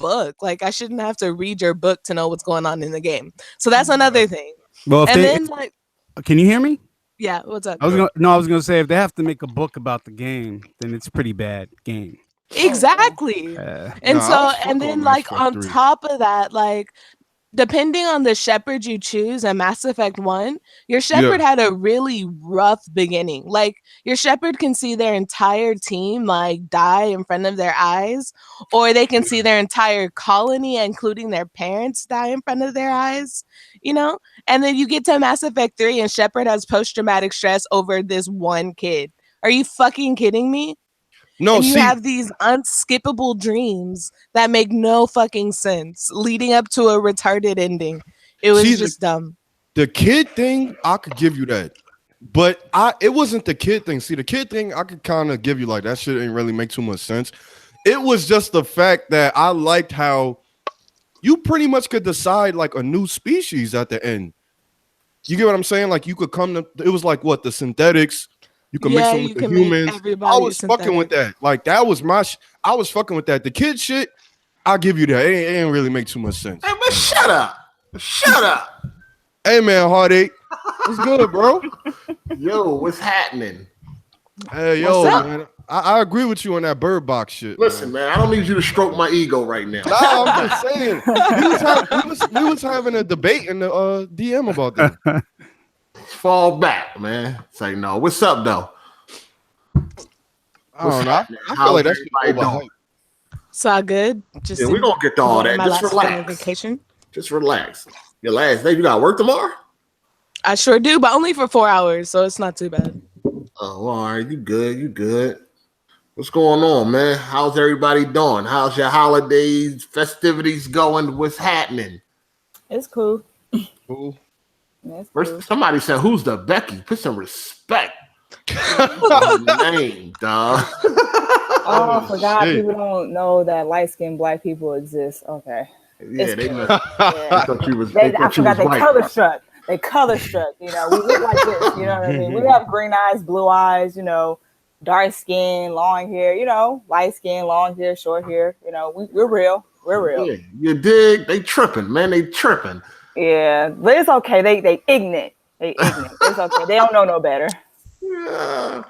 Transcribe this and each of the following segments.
book. Like, I shouldn't have to read your book to know what's going on in the game. So that's another thing. Well, and then like, can you hear me? Yeah, what's up? I was gonna say if they have to make a book about the game, then it's pretty bad game. Exactly. And then like on top of that, like depending on the shepherd you choose in Mass Effect 1, your shepherd had a really rough beginning. Like your shepherd can see their entire team like die in front of their eyes, or they can see their entire colony, including their parents, die in front of their eyes, you know? And then you get to Mass Effect 3 and Shepard has post-traumatic stress over this one kid. Are you fucking kidding me? No, and you have these unskippable dreams that make no fucking sense, leading up to a retarded ending. It was just dumb. The kid thing, I could give you that, but it wasn't the kid thing. See, the kid thing, I could kind of give you like that shit didn't really make too much sense. It was just the fact that I liked how you pretty much could decide like a new species at the end. You get what I'm saying? Like you could come to. It was like what the synthetics. You can mix them with the humans. I was fucking with that. Like that was I was fucking with that. The kid shit, I'll give you that. It didn't really make too much sense. Hey man, shut up. Shut up. Hey man, Hard8. What's good, bro? Yo, what's happening? Hey, yo, man. I agree with you on that bird box shit. Listen, man, I don't need you to stroke my ego right now. Nah, I'm just saying. We was having a debate in the DM about that. Fall back, man. Say no. What's up, though? I don't know. I feel like that's overhyped. It's all good. Just we're gonna get to all that. Just relax. Vacation. Just relax. Your last day. You got work tomorrow? I sure do, but only for 4 hours, so it's not too bad. Oh, all right. You good? You good? What's going on, man? How's everybody doing? How's your holidays, festivities going? What's happening? It's cool. Cool. Cool. Somebody said, "Who's the Becky?" Put some respect. Name, dog. Oh, I forgot. People don't know that light-skinned black people exist. Okay. Yeah, they cool. I thought you was. I forgot they color struck. They color struck. You know, we look like this. You know what I mean? We have green eyes, blue eyes. You know, dark skin, long hair. You know, light skin, long hair, short hair. You know, we're real. We're real. Yeah, you dig? They tripping, man. They tripping. Yeah, but it's okay. They ignorant. They ignorant. It's okay. They don't know no better. Yeah,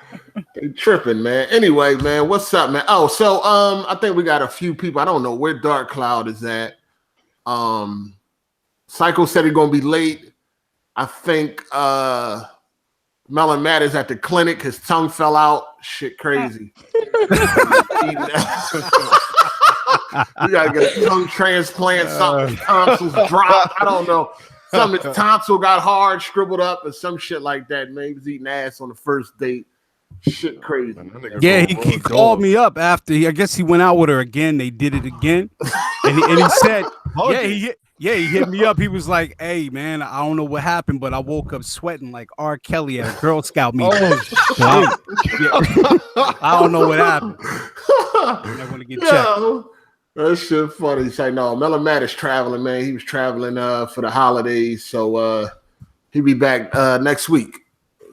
they tripping, man. Anyway, man, what's up, man? Oh, so I think we got a few people. I don't know where Dark Cloud is at. Psycho said he's gonna be late. I think Melon Matt is at the clinic. His tongue fell out. Shit, crazy. We gotta get a tongue transplant. Something tonsils dropped. I don't know. Something his tonsil got hard, scribbled up, or some shit like that. Man, he was eating ass on the first date. Shit, crazy. Yeah, he called me up after. I guess he went out with her again. They did it again, and he said, he hit me up. He was like, "Hey, man, I don't know what happened, but I woke up sweating like R. Kelly at a Girl Scout meeting. I don't know what happened. I want to get checked." That shit funny. He's like, no, Melon Matt is traveling, man. He was traveling for the holidays, so he'll be back next week.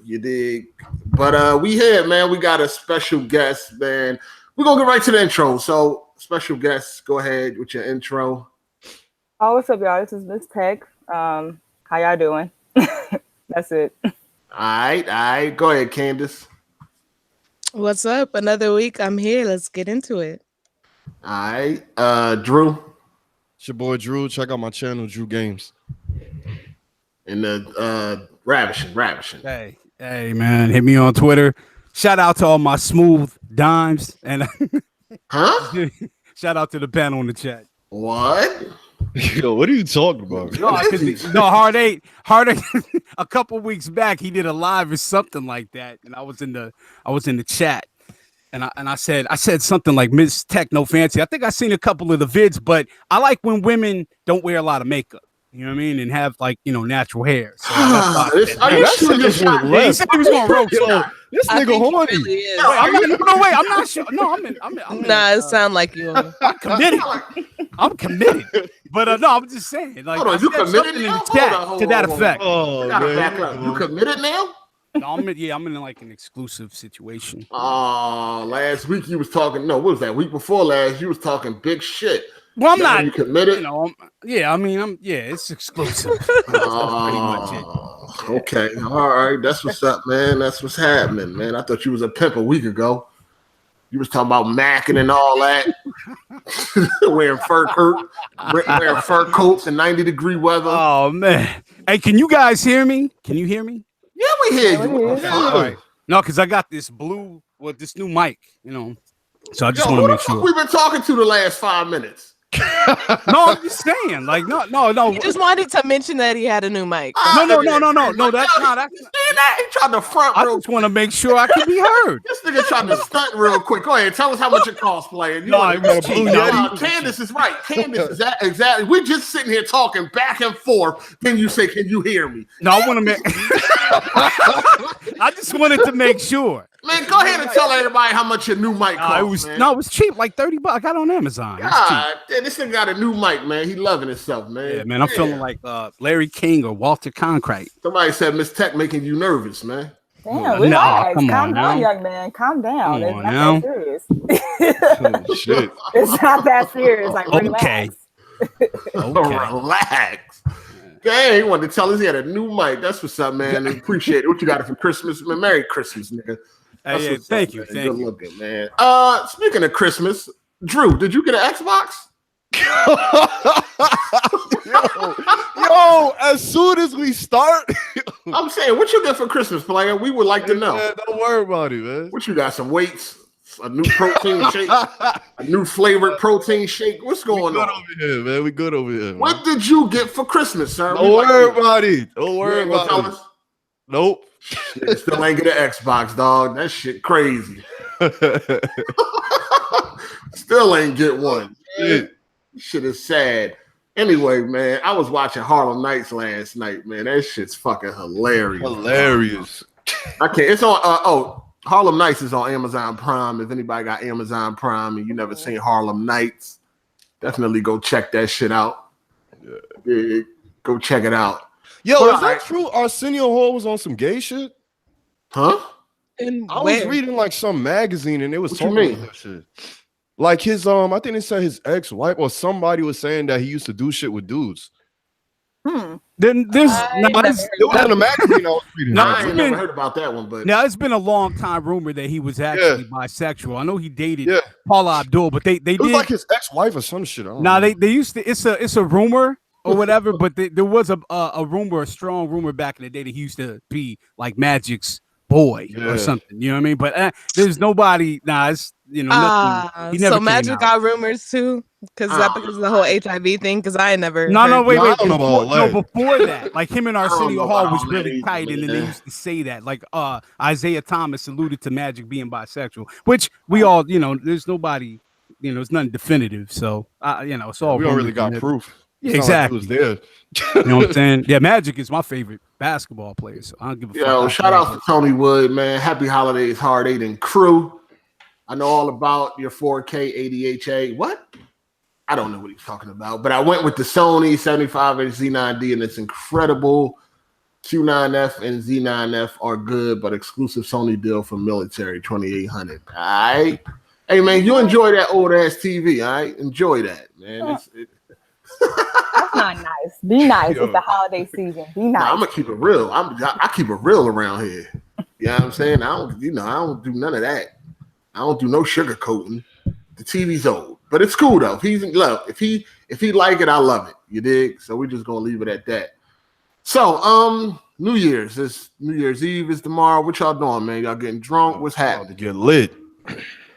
You dig? But we here, man. We got a special guest, man. We're gonna get right to the intro. So, special guest, go ahead with your intro. Oh, what's up, y'all? This is Miss Tech. How y'all doing? That's it. All right. Go ahead, Candace. What's up? Another week. I'm here. Let's get into it. All right, Drew. It's your boy Drew. Check out my channel, Drew Games. And the Ravishing. Hey, man, hit me on Twitter. Shout out to all my smooth dimes and shout out to the panel in the chat. What? Yo, what are you talking about? No, Hard8. A couple weeks back, he did a live or something like that, and I was in the chat. And I said something like Miss Tech, no fancy. I think I seen a couple of the vids, but I like when women don't wear a lot of makeup. You know what I mean? And have like, natural hair. So he said he was going to roast. This nigga horny. Really I'm not sure. No, I'm nah, it sound like you. I'm committed. But no, I'm just saying. Like, hold on, you committed in the chat to that effect. Oh, back up. You committed now? No, I'm in like an exclusive situation. Last week you was talking. No, what was that? Week before last, you was talking big shit. Well, I'm not. You committed. You know, yeah. I mean, it's exclusive. That's pretty much it. Okay, all right. That's what's up, man. That's what's happening, man. I thought you was a pimp a week ago. You was talking about macking and all that, wearing fur coats in 90-degree weather. Oh man! Hey, can you guys hear me? Can you hear me? Yeah, we hear you. Okay. All right. No, because I got this this new mic. You know, so I just want to make sure. We've been talking to the last 5 minutes. No, I'm just saying, like, no. He just wanted to mention that he had a new mic. No. That's not. He tried to front. I just want to make sure I can be heard. This nigga tried to stunt real quick. Go ahead, tell us how much it costs, player. Candace is right. Candace is exactly. We're just sitting here talking back and forth. Then you say, "Can you hear me?" No, I want to make. I just wanted to make sure. Man, go ahead and tell everybody how much your new mic costs. It was cheap, like $30. I got it on Amazon. God, this nigga got a new mic, man. He loving himself, man. Yeah, man, I'm feeling like Larry King or Walter Cronkite. Somebody said Miss Tech making you nervous, man. Damn, relax. Calm down, young man. Calm down. It's not that serious. Oh, shit. It's not that serious. Like, okay. Relax. Okay, he wanted to tell us he had a new mic. That's what's up, man. Appreciate it. What you got for Christmas? Man, Merry Christmas, nigga. Hey, thank you. Good looking, man. Speaking of Christmas, Drew, did you get an Xbox? yo, as soon as we start, I'm saying, what you get for Christmas, player? We would like to know. Man, don't worry about it, man. What you got? Some weights, a new protein shake, a new flavored protein shake. What's going on over here, man? We good over here. What did you get for Christmas, sir? Don't worry about it. Don't worry about it. Nope. Shit, still ain't get an Xbox, dog. That shit crazy. Still ain't get one. Shit is sad. Anyway, man, I was watching Harlem Nights last night, man. That shit's fucking hilarious. Hilarious. I can't. It's on. Harlem Nights is on Amazon Prime. If anybody got Amazon Prime and you never seen Harlem Nights, definitely go check that shit out. Yeah, go check it out. Yo, is that true? Arsenio Hall was on some gay shit? Huh? I was reading like some magazine and it was talking about that shit. Like his I think they said his ex-wife or somebody was saying that he used to do shit with dudes. Then there's it was in a magazine I was reading. I never heard about that one, but now it's been a long time rumor that he was actually bisexual. I know he dated Paula Abdul, but they it was like his ex-wife or some shit. They used to. It's a rumor or whatever, but there was a rumor, a strong rumor back in the day that he used to be like Magic's boy or something. You know what I mean? But there's nobody. It's nothing. He never so Magic got rumors too, because of the whole HIV thing. Because I never. Wait. Before that, like him and Arsenio Hall was really tight, and then they used to say that, like Isaiah Thomas alluded to Magic being bisexual, which we all, there's nobody, it's nothing definitive. So it's all we don't really got proof. Yeah, exactly. Like there. You know what I'm saying? Yeah, Magic is my favorite basketball player, so I don't give a fuck. Yo, shout out to Tony Wood, man. Happy holidays, Hard 8 and crew. I know all about your 4K ADHA. What? I don't know what he's talking about, but I went with the Sony 75-inch Z9D, and it's incredible. Q9F and Z9F are good, but exclusive Sony deal for military, 2800. All right. Hey, man, you enjoy that old ass TV, all right? Enjoy that, man. That's not nice. Be nice. It's the holiday season. Be nice. I'm gonna keep it real. I keep it real around here. You know what I'm saying? I don't do none of that. I don't do no sugar coating. The TV's old, but it's cool though. If he's in love, if he like it, I love it. You dig? So we're just gonna leave it at that. So New Year's. This New Year's Eve is tomorrow. What y'all doing, man? Y'all getting drunk? What's happening? To get lit.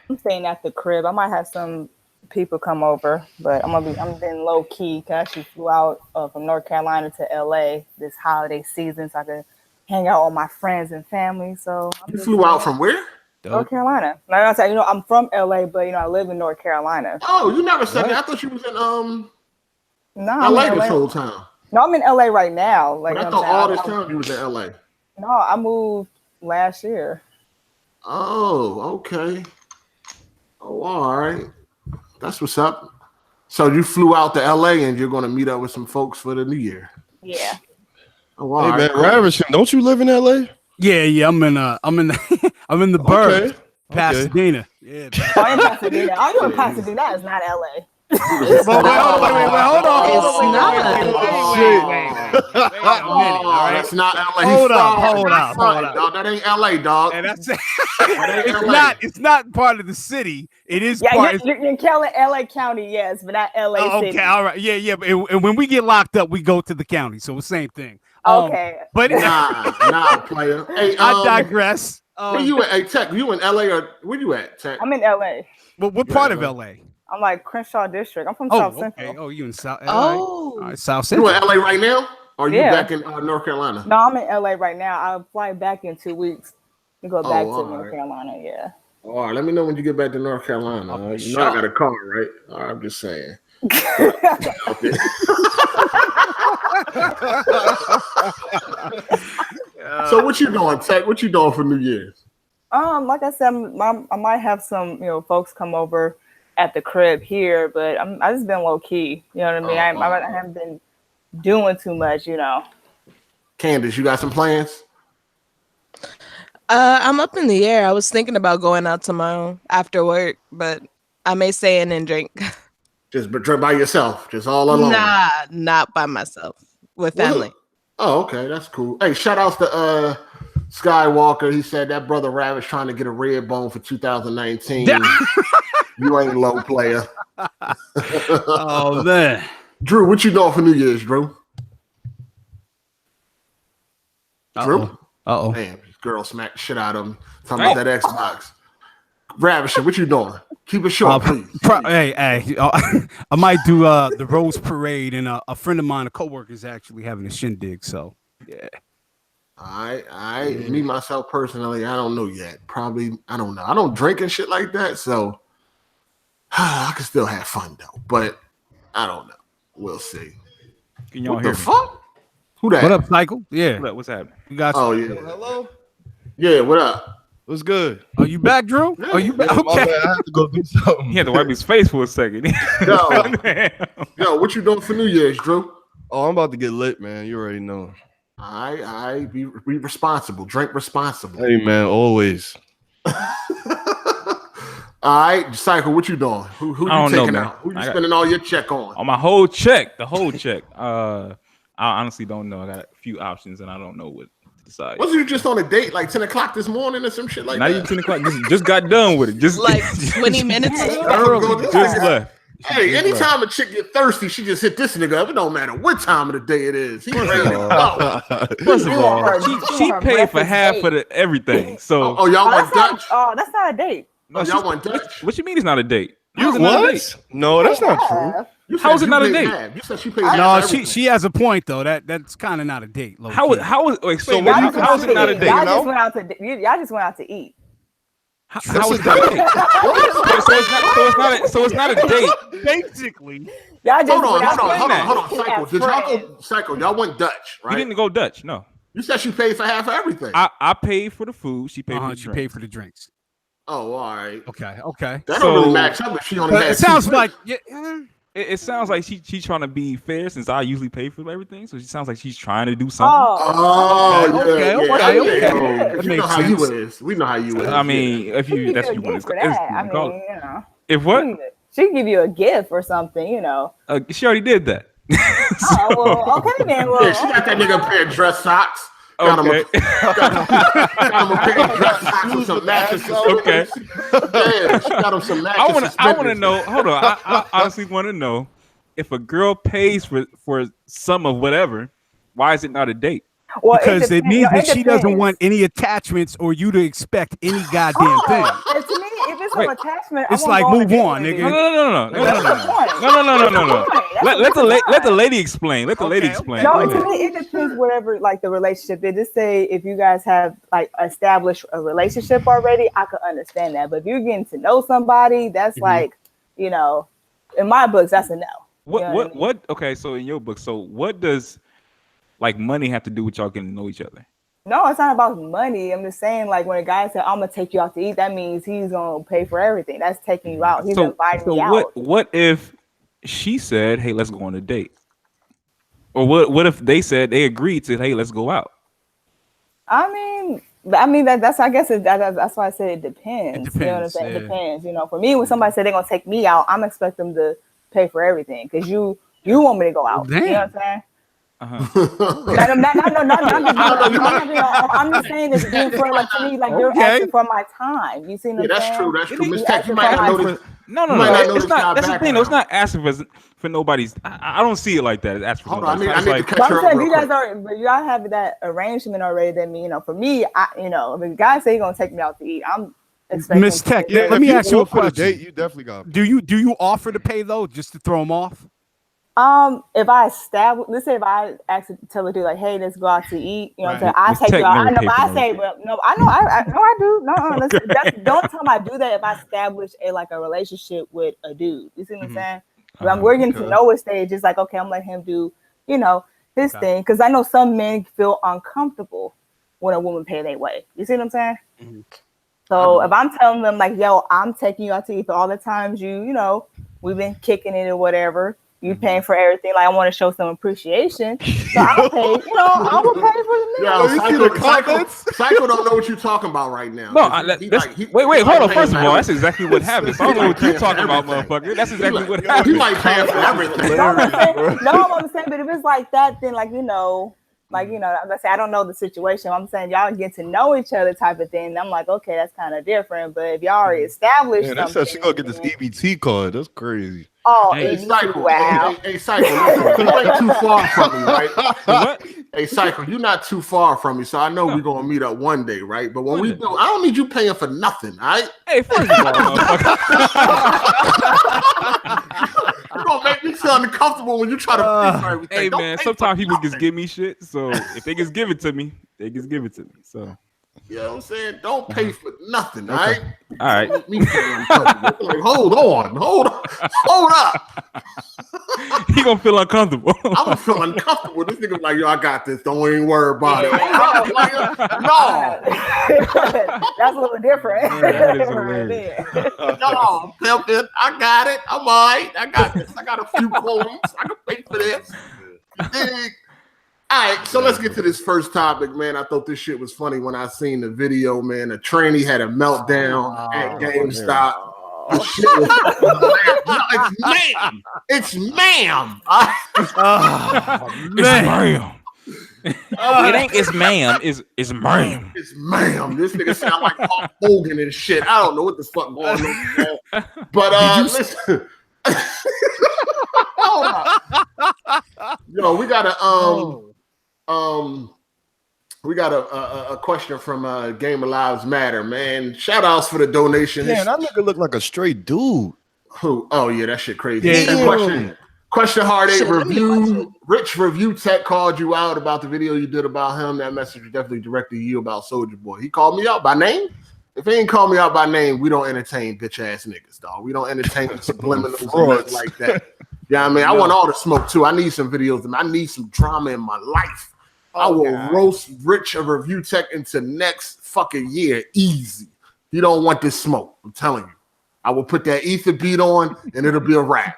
I'm staying at the crib. I might have some people come over, but I'm being low key. I actually flew out from North Carolina to LA this holiday season so I could hang out with my friends and family. So you flew out from where? North Carolina. Like I said, I'm from LA, but I live in North Carolina. Oh, you never said that. I thought you was in LA this whole time. No, I'm in LA right now. Like I thought all this time you was in LA. No, I moved last year. Oh, okay. Oh, all right. That's what's up. So you flew out to LA and you're gonna meet up with some folks for the New Year. Yeah. Oh, all hey, man, Ravishing, don't you live in LA? Yeah. I'm in the burbs, Pasadena. Yeah. I'm in Pasadena. I'm in Pasadena. It's not LA. Wait, hold on. It's not. Wait a minute. All right. That's not LA. Hold up. Dog, that ain't LA, dog. And that's That ain't LA. it's not part of the city. It is Yeah, part. you're killing LA County, yes, but not LA City. Okay, all right, yeah. But and when we get locked up, we go to the county, so the same thing. Okay, but nah, player. Hey, I digress. Where you at? Hey, Tech, you in LA or where you at, Tech? I'm in LA. What part of LA? I'm like Crenshaw District. I'm from South Central. Okay. Oh, you in South? Oh, all right, South Central. You in LA right now? Or are you back in North Carolina? No, I'm in LA right now. I'll fly back in 2 weeks to go back to North Carolina. Yeah. All right, let me know when you get back to North Carolina. You know I got a car, right? All right, I'm just saying. So what you doing, Tech? What you doing for New Year's? Like I said, I might have some, folks come over at the crib here, but I just been low key. You know what I mean? I haven't been doing too much, Candace, you got some plans? I'm up in the air. I was thinking about going out tomorrow after work, but I may stay in and drink. Just drink by yourself, just all alone. Nah, not by myself. With family. Oh, okay, that's cool. Hey, shout outs to Skywalker. He said that brother Ravish trying to get a red bone for 2019. You ain't low, player. Oh man, Drew, what you doing for New Year's, Drew? Drew? Damn, this girl smacked the shit out of him. Talking about that Xbox. Ravish, what you doing? Keep it short, please. Hey, I might do the Rose Parade, and a friend of mine, a coworker, is actually having a shindig. So, yeah. Me myself personally, I don't know yet. Probably, I don't know. I don't drink and shit like that, so I can still have fun though. But I don't know. We'll see. Can y'all what hear the me? fuck? Who that? What up, Cycle? Yeah. What's happening? You got? Oh yeah. Hello. Yeah. What up? What's good? Are you back, Drew? Are you back? Okay. I have to go do something. He had to wipe his face for a second. Yo, what you doing for New Year's, Drew? Oh, I'm about to get lit, man. You already know. I be responsible. Drink responsible. Hey, man, always. All right, Cycle, what you doing? Who you taking out? Who you spending all your check on? On my whole check, the whole check. I honestly don't know. I got a few options, and I don't know what to decide. Wasn't you just on a date like 10 o'clock this morning or some shit like Not that? even 10 o'clock. Just got done with it. Just like 20 minutes early. Just left. Hey, anytime a chick get thirsty, she just hit this nigga up. It don't matter what time of the day it is. He ready to go. First of all, she paid for half of the everything. So y'all want Dutch? That's not a date. No, y'all want Dutch? What you mean it's not a date? What? No, that's not true. How is it not a date? You said she paid No, she has a point though. That's kind of not a date. How is it not a date? Y'all just went out to eat. How is that a date? So it's not a date. Basically. Y'all just hold on. Cycle. Cycle. Y'all went Dutch, right? You didn't go Dutch, no. You said she paid for half of everything. I paid for the food. She paid for the drinks. She paid for the drinks. Oh, all right. Okay. That don't really match up if she only had it sounds like it sounds like she's trying to be fair since I usually pay for everything. So she sounds like she's trying to do something. Okay. We know how you is. We know how you is. I mean, if you that's what you want. If what? She can give you a gift or something, She already did that. Okay then. Well, yeah, she got that nigga a pair of dress socks. Got him a pair of dress socks with some mattresses. Okay. Yeah, she got him some mattresses. I want to know. Hold on. I honestly want to know if a girl pays for some of whatever, why is it not a date? Well, because it means that she doesn't want any attachments or you to expect any goddamn thing. To me, if it's an attachment, it's like move on, nigga. No. Let the lady explain. Let the lady explain. No, to me, it depends. Whatever, like the relationship. They just say if you guys have like established a relationship already, I could understand that. But if you're getting to know somebody, that's like, in my books, that's a no. What? Okay, so in your book, so what does like money have to do with y'all getting to know each other? No, it's not about money. I'm just saying, like, when a guy said, I'm going to take you out to eat, that means he's going to pay for everything. That's taking you out. He's inviting me out. What if she said, hey, let's go on a date? Or what if they said they agreed to, hey, let's go out? I mean, that's I guess that's why I said it depends. It depends. You know what I'm saying? It depends. For me, when somebody said they're going to take me out, I'm expecting them to pay for everything because you want me to go out. Damn. You know what I'm saying? Uh-huh. I'm just saying this dude for like to me, like you're asking for my time. You see what I'm saying? That's true. That's true. Miss You Tech, you asking might for not my notice. No. It's not. That's the thing. Though. It's not asking for nobody's. I don't see it like that. It's asking for Hold on, nobody's. I need to catch But her I'm up saying real you guys quick. but y'all have that arrangement already. That me, for me, if a guy say he's gonna take me out to eat, I'm expecting. Miss Tech, Yeah, let me ask you a for the question. date, you definitely got. Do you offer to pay though, just to throw him off? If I establish, let's say if I actually tell a dude like, "Hey, let's go out to eat," you know, what I'm saying, I Miss take Tech you out. I never know, but pay I for say, no well, no, I know, I do. No, that's the only time I do that if I establish a relationship with a dude. You see what I'm saying? But we're getting to know a stage. It's like, okay, I'm letting him do, his thing, because I know some men feel uncomfortable when a woman pay their way. You see what I'm saying? Mm-hmm. So if I'm telling them like, "Yo, I'm taking you out to eat for all the times we've been kicking it or whatever." You paying for everything. Like I want to show some appreciation, so I'll pay. I will pay for the meal. Psycho don't know what you're talking about right now. No, wait, hold on. First of all, that's exactly what happens. I don't know what you're talking about, motherfucker. That's exactly what happens. He like paying for everything. No, I'm saying, but if it's like that, then let's say I don't know the situation. I'm saying y'all get to know each other type of thing. I'm like, okay, that's kind of different. But if y'all already established Man, that said she gonna get this EBT card. That's crazy. Oh, hey, Psycho! Wow. Hey, Psycho, listen, you ain't too far from me, right? What? Hey, Psycho, you're not too far from me, so I know we're gonna meet up one day, right? But when we do, I don't need you paying for nothing, all right? Hey, first of all, you're gonna make me feel uncomfortable when you try to pay for everything. Hey, man, sometimes people just give me shit, so if they just give it to me, they just give it to me. So. You know what I'm saying? Don't pay for nothing, all right? All right. Me feeling uncomfortable. Like, hold up. He gonna feel uncomfortable. I'm gonna feel uncomfortable. This nigga like, yo, I got this. Don't even worry about it. No. That's a little different. No, pimpin'. I got it. I'm all right. I got this. I got a few coins. I can pay for this. You dig? All right, so let's get to this first topic, man. I thought this shit was funny when I seen the video, man. A tranny had a meltdown at GameStop. The shit was no, it's ma'am. It's ma'am. It ain't it's ma'am. It's ma'am. It's ma'am. This nigga sound like Hulk Hogan and shit. I don't know what the fuck going on. Man. But listen. Hold up. Yo, we got a question from Gamer Lives Matter, man. Shout outs for the donation. Man, that nigga look like a straight dude. Who? Oh yeah, that shit crazy. Yeah. Question Hard 8 review. Rich Review Tech called you out about the video you did about him. That message was definitely directed to you about Soulja Boy. He called me out by name. If he ain't called me out by name, we don't entertain bitch ass niggas, dog. We don't entertain subliminals like that. Yeah, I mean, I want all the smoke too. I need some videos. I need some drama in my life. I will roast Rich of Review Tech into next fucking year easy. You don't want this smoke. I'm telling you. I will put that ether beat on and it'll be a wrap.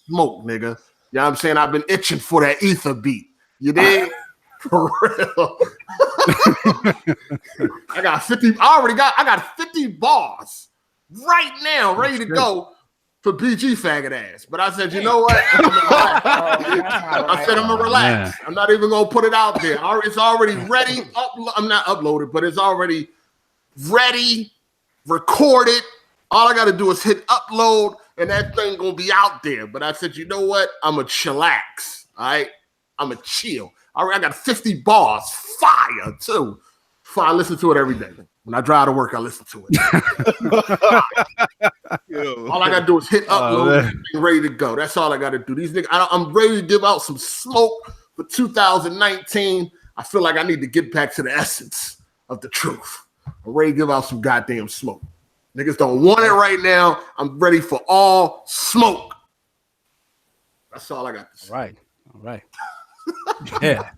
Smoke, nigga. You know what I'm saying? I've been itching for that ether beat. You dig? For real. I got 50 bars right now ready to go for BG faggot ass. But I said, you know what? I said, I'm gonna relax. I'm not even gonna put it out there. It's already ready. I'm not uploaded, but it's already ready, recorded. All I gotta do is hit upload and that thing gonna be out there. But I said, you know what? I'm a chillax. All right. I'm a chill. I got 50 bars. Fire too. I listen to it every day. When I drive to work, I listen to it. All I gotta do is hit upload and ready to go. That's all I gotta do. These niggas, I'm ready to give out some smoke for 2019. I feel like I need to get back to the essence of the truth. I'm ready to give out some goddamn smoke. Niggas don't want it right now. I'm ready for all smoke. That's all I got to say. All right. Yeah.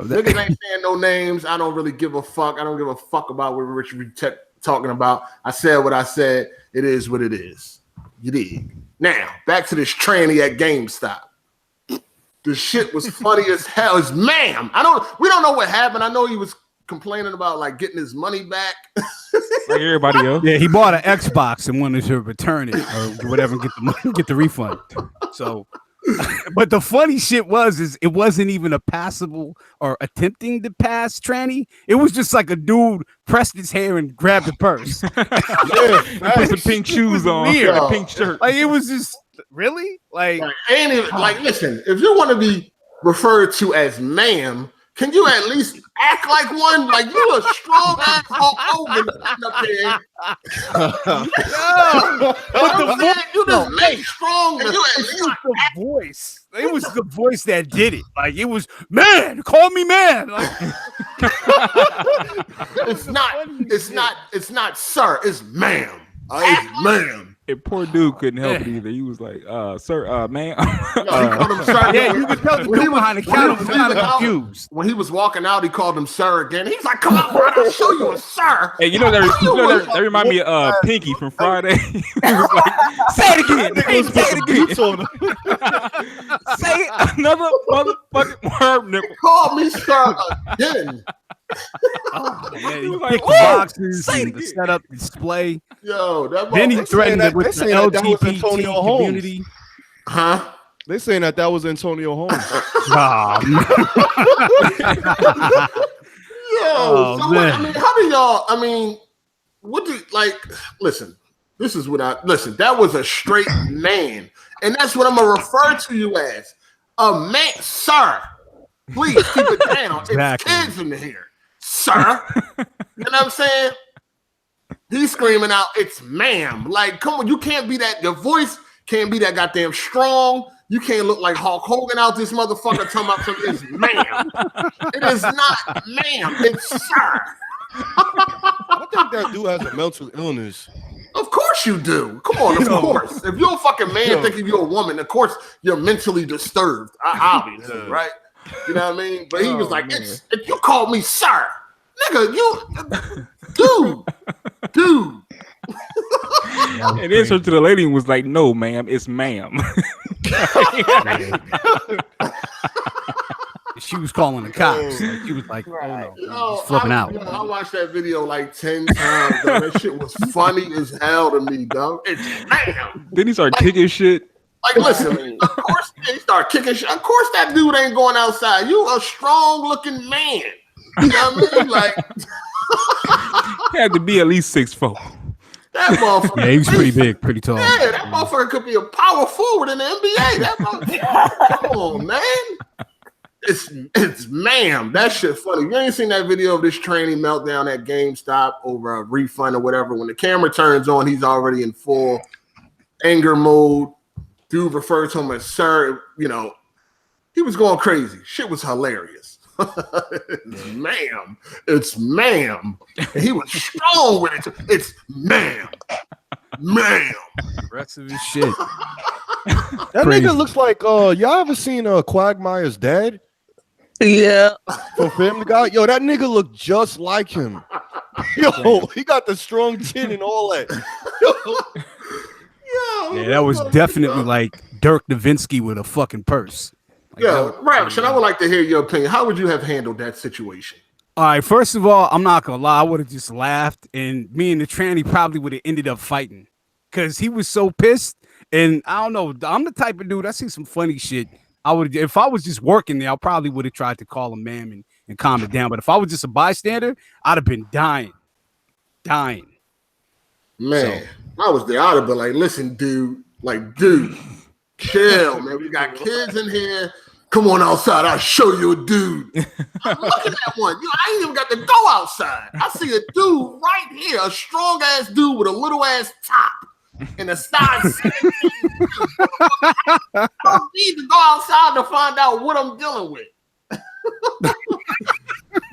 Niggas ain't saying no names. I don't really give a fuck. I don't give a fuck about what Rich Tech talking about. I said what I said. It is what it is. You dig? Now, back to this tranny at GameStop. The shit was funny as hell. It's ma'am. We don't know what happened. I know he was complaining about like getting his money back. like everybody else. Yeah, he bought an Xbox and wanted to return it or whatever, and get the money, get the refund. So, but the funny shit is it wasn't even a passable or attempting to pass tranny. It was just like a dude pressed his hair and grabbed the purse. Put some pink shoes on, a pink shirt. Like it was just really listen, if you want to be referred to as ma'am, can you at least act like one? Like you a strong ass Hulk Hogan up there. You just make strong. And you at least the voice. It was the voice that did it. Like it was, man, call me man. Like, it's not sir, it's ma'am. It's ma'am. And poor dude couldn't help it either. He was like, sir, man. Yeah, you could tell the dude behind the counter was kind of confused. When he was walking out, he called him sir again. He's like, come on, bro, I'll show you a sir. Hey, that remind me of Pinky from Friday. He was like, say it again. Say it again. Say another motherfucking word, nigga. Call me sir again. Yeah, he picked the boxes and the setup display. Yo, then he threatened it with the LGBT community. Huh? They saying that was Antonio Holmes. Yo, how do y'all? What do listen? This is what that was a straight man, and that's what I'm gonna refer to you as, a man, sir. Please keep it down. Exactly. It's kids in here. Sir, you know what I'm saying? He's screaming out, it's ma'am. Like, come on, you can't be that, your voice can't be that goddamn strong. You can't look like Hulk Hogan out this motherfucker talking about something. It's ma'am. It is not ma'am, it's sir. I think that dude has a mental illness. Of course you do. Come on, of course. If you're a fucking man thinking you're a woman, of course you're mentally disturbed, obviously, right? You know what I mean? But he was like, if you called me sir, nigga, dude. And then so to the lady and was like, no, ma'am, it's ma'am. She was calling the cops. She was like, flipping out. I watched that video like 10 times. Dog. That shit was funny as hell to me, dog. It's ma'am. Then he started kicking shit. Like, listen, of course he started kicking shit. Of course that dude ain't going outside. You a strong-looking man. You know what I mean? Like, he had to be at least 6'4". That motherfucker. Yeah, he was pretty big, pretty tall. Yeah, that motherfucker could be a power forward in the NBA. That motherfucker. Come on, man. It's ma'am. That shit funny. You ain't seen that video of this Tranny meltdown at GameStop over a refund or whatever. When the camera turns on, he's already in full anger mode. Dude referred to him as sir. You know, he was going crazy. Shit was hilarious. It's ma'am. And he was strong with it. It's ma'am. The rest of his shit. That nigga looks like y'all ever seen Quagmire's dad? Yeah. From Family Guy? Yo, that nigga look just like him. Yo, he got the strong chin and all that. Yeah, that was definitely like Dirk Nowitzki with a fucking purse. Like, Raps, and I would like to hear your opinion. How would you have handled that situation? All right, first of all, I'm not gonna lie, I would have just laughed, and me and the tranny probably would have ended up fighting because he was so pissed. And I don't know, I'm the type of dude, I see some funny shit. If I was just working there, I probably would have tried to call him ma'am and calm it down. But if I was just a bystander, I'd have been dying. Man, I was there. I'd have been like, listen, dude, chill, man. We got kids in here. Come on outside. I'll show you a dude. I'm looking at one. I ain't even got to go outside. I see a dude right here, a strong ass dude with a little ass top and a size 17. I don't need to go outside to find out what I'm dealing with.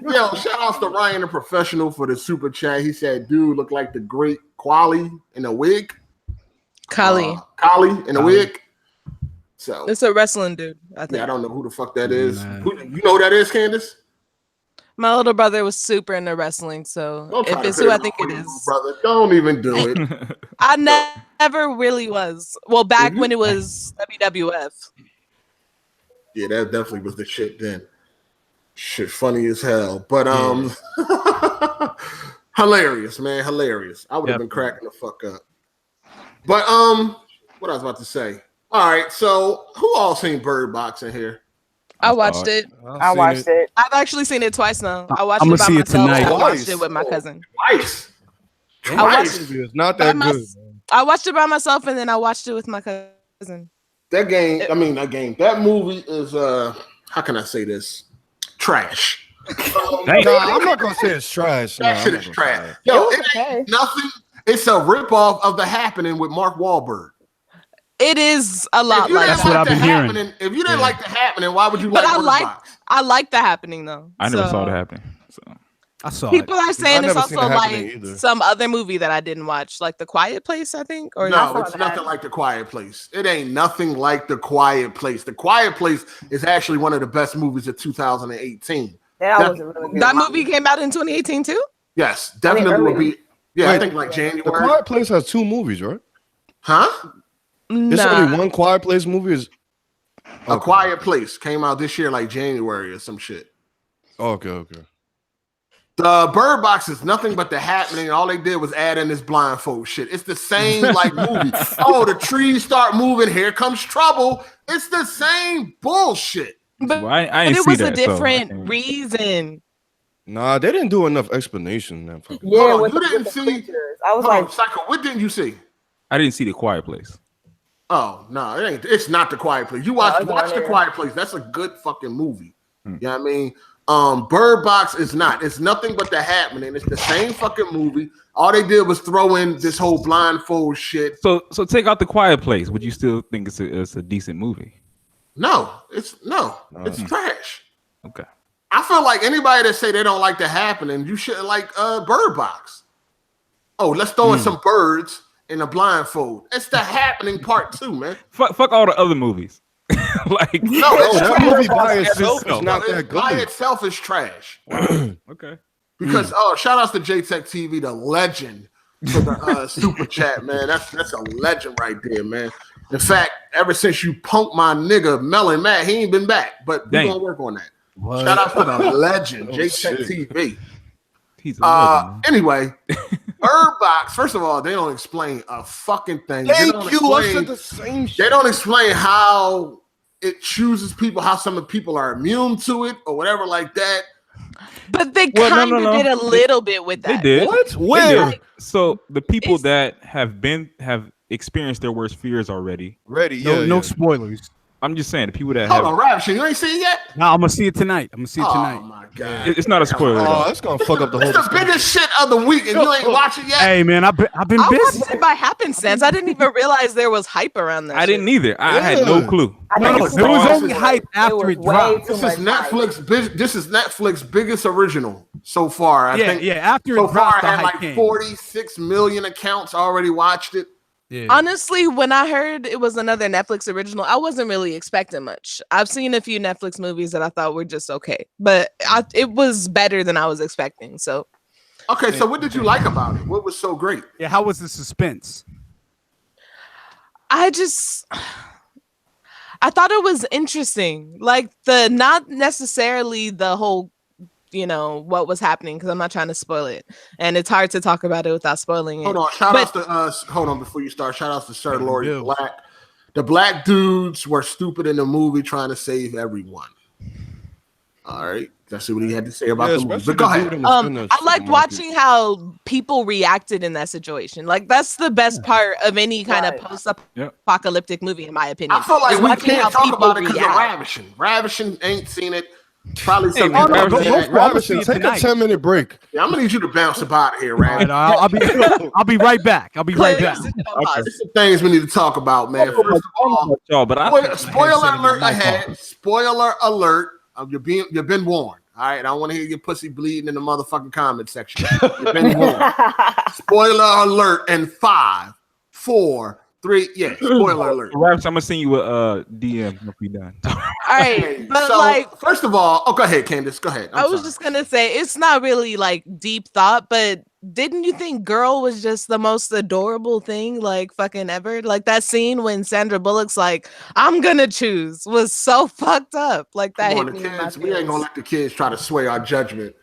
Yo, shout out to Ryan the Professional for the super chat. He said, dude look like the great Quali in a wig. Kali in a wig. So it's a wrestling dude. I think. Yeah, I don't know who the fuck that is. You know who that is, Candace? My older brother was super into wrestling, so if it's who I think it is, brother, don't even do it. I never really was. Well, back when it was WWF. Yeah, that definitely was the shit then. Shit, funny as hell. But Hilarious, man. Hilarious. I would have been cracking the fuck up. But what I was about to say. All right, so who all seen Bird Box in here? I watched it. I watched it. I've actually seen it twice now. I watched I'm it gonna by see it myself. tonight. I watched it with my cousin. Twice. I watched It's not that good. I watched it by myself and then I watched it with my cousin. That movie is how can I say this? Trash. Nah, I'm not gonna say it's trash. That shit is trash. Yo, it ain't nothing. It's a ripoff of The Happening with Mark Wahlberg. It is a lot like that's what I've been hearing. If you didn't like The Happening, why would you like Bird Box? I like The Happening though. I never saw The Happening. So I saw people it. are saying it's never seen also The Happening like either. some other movie that I didn't watch, like The Quiet Place, I think. Or No, it's nothing like The Quiet Place. It ain't nothing like The Quiet Place. The Quiet Place is actually one of the best movies of 2018. That was a really good. That movie came out in 2018 too? Yes, definitely will be. Yeah, I think like January. The Quiet Place has 2 movies, right? Huh? It's only one Quiet Place movie. Is A Quiet Place came out this year, like January or some shit. Okay. The Bird Box is nothing but The Happening. All they did was add in this blindfold shit. It's the same like movie. Oh, the trees start moving. Here comes trouble. It's the same bullshit. But, I but ain't it see was a that, so different reason. Nah, they didn't do enough explanation. Yeah, you didn't see. I was like, Psycho, what didn't you see? I didn't see The Quiet Place. Oh no, it ain't. It's not The Quiet Place. You watch The Quiet Place. That's a good fucking movie. You know what I mean? Bird Box is not. It's nothing but The Happening. It's the same fucking movie. All they did was throw in this whole blindfold shit. So take out The Quiet Place. Would you still think it's a decent movie? No, it's trash. Okay. I feel like anybody that say they don't like The Happening, you shouldn't like Bird Box. Oh, let's throw in some birds in a blindfold. It's The Happening Part 2, man. Fuck all the other movies. Like no, that movie by itself is not that good. By itself is trash. Okay. Because shout outs to JTech TV, the legend for the super chat, man. That's a legend right there, man. In fact, ever since you punked my nigga Melon Matt, he ain't been back. But we're gonna work on that. What? Shout out to the legend, JTech TV. He's a legend, anyway, Bird Box, first of all, they don't explain a fucking thing. I said the same shit. They don't explain how it chooses people, how some of the people are immune to it or whatever like that. But they kind of did a little bit with that. They did. What? Where? So the people that have experienced their worst fears already. No spoilers. I'm just saying the people that Hold on, Ravishing, you ain't seen it yet? No, I'm gonna see it tonight. Oh my god, it's not a spoiler. Oh, it's gonna fuck up the whole. It's the biggest shit of the week, and you ain't watching yet. Hey man, I've been busy. Watched it by happenstance. I didn't even realize there was hype around that. I didn't either. I had no clue. There was only hype after it dropped. This is Netflix's biggest original so far. I think. Yeah. After so it dropped, far, I had like 46 million accounts already watched it. Yeah. Honestly, when I heard it was another Netflix original, I wasn't really expecting much. I've seen a few Netflix movies that I thought were just okay, but it was better than I was expecting. So, okay, so what did you like about it? What was so great? Yeah, how was the suspense? I thought it was interesting, like not necessarily the whole, what was happening, because I'm not trying to spoil it, and it's hard to talk about it without spoiling it. Hold on, shout outs to hold on before you start. Shout outs to Sir Lori Black. The black dudes were stupid in the movie trying to save everyone. All right, that's what he had to say about the movie. But go ahead. I liked watching how people reacted in that situation. Like that's the best part of any kind of post-apocalyptic movie, in my opinion. I feel like we can't talk about it because of Ravishing. Ravishing ain't seen it. Probably something. Ravishing, take a 10-minute break. Yeah, I'm gonna need you to bounce about here, Ravishing. I'll be right back. There's some things we need to talk about, man. First of all, spoiler alert ahead. Spoiler alert. You've been warned. All right, I don't want to hear your pussy bleeding in the motherfucking comment section. You've been warned. Spoiler alert in 5, 4, 3. Yeah, spoiler alert. I'm gonna send you a DM if we done. All right, but so, first of all, go ahead, Candace. Go ahead. I was just gonna say it's not really like deep thought, but didn't you think Girl was just the most adorable thing like fucking ever? Like that scene when Sandra Bullock's like, "I'm gonna choose," was so fucked up. Like that hit me. We ain't gonna let the kids try to sway our judgment.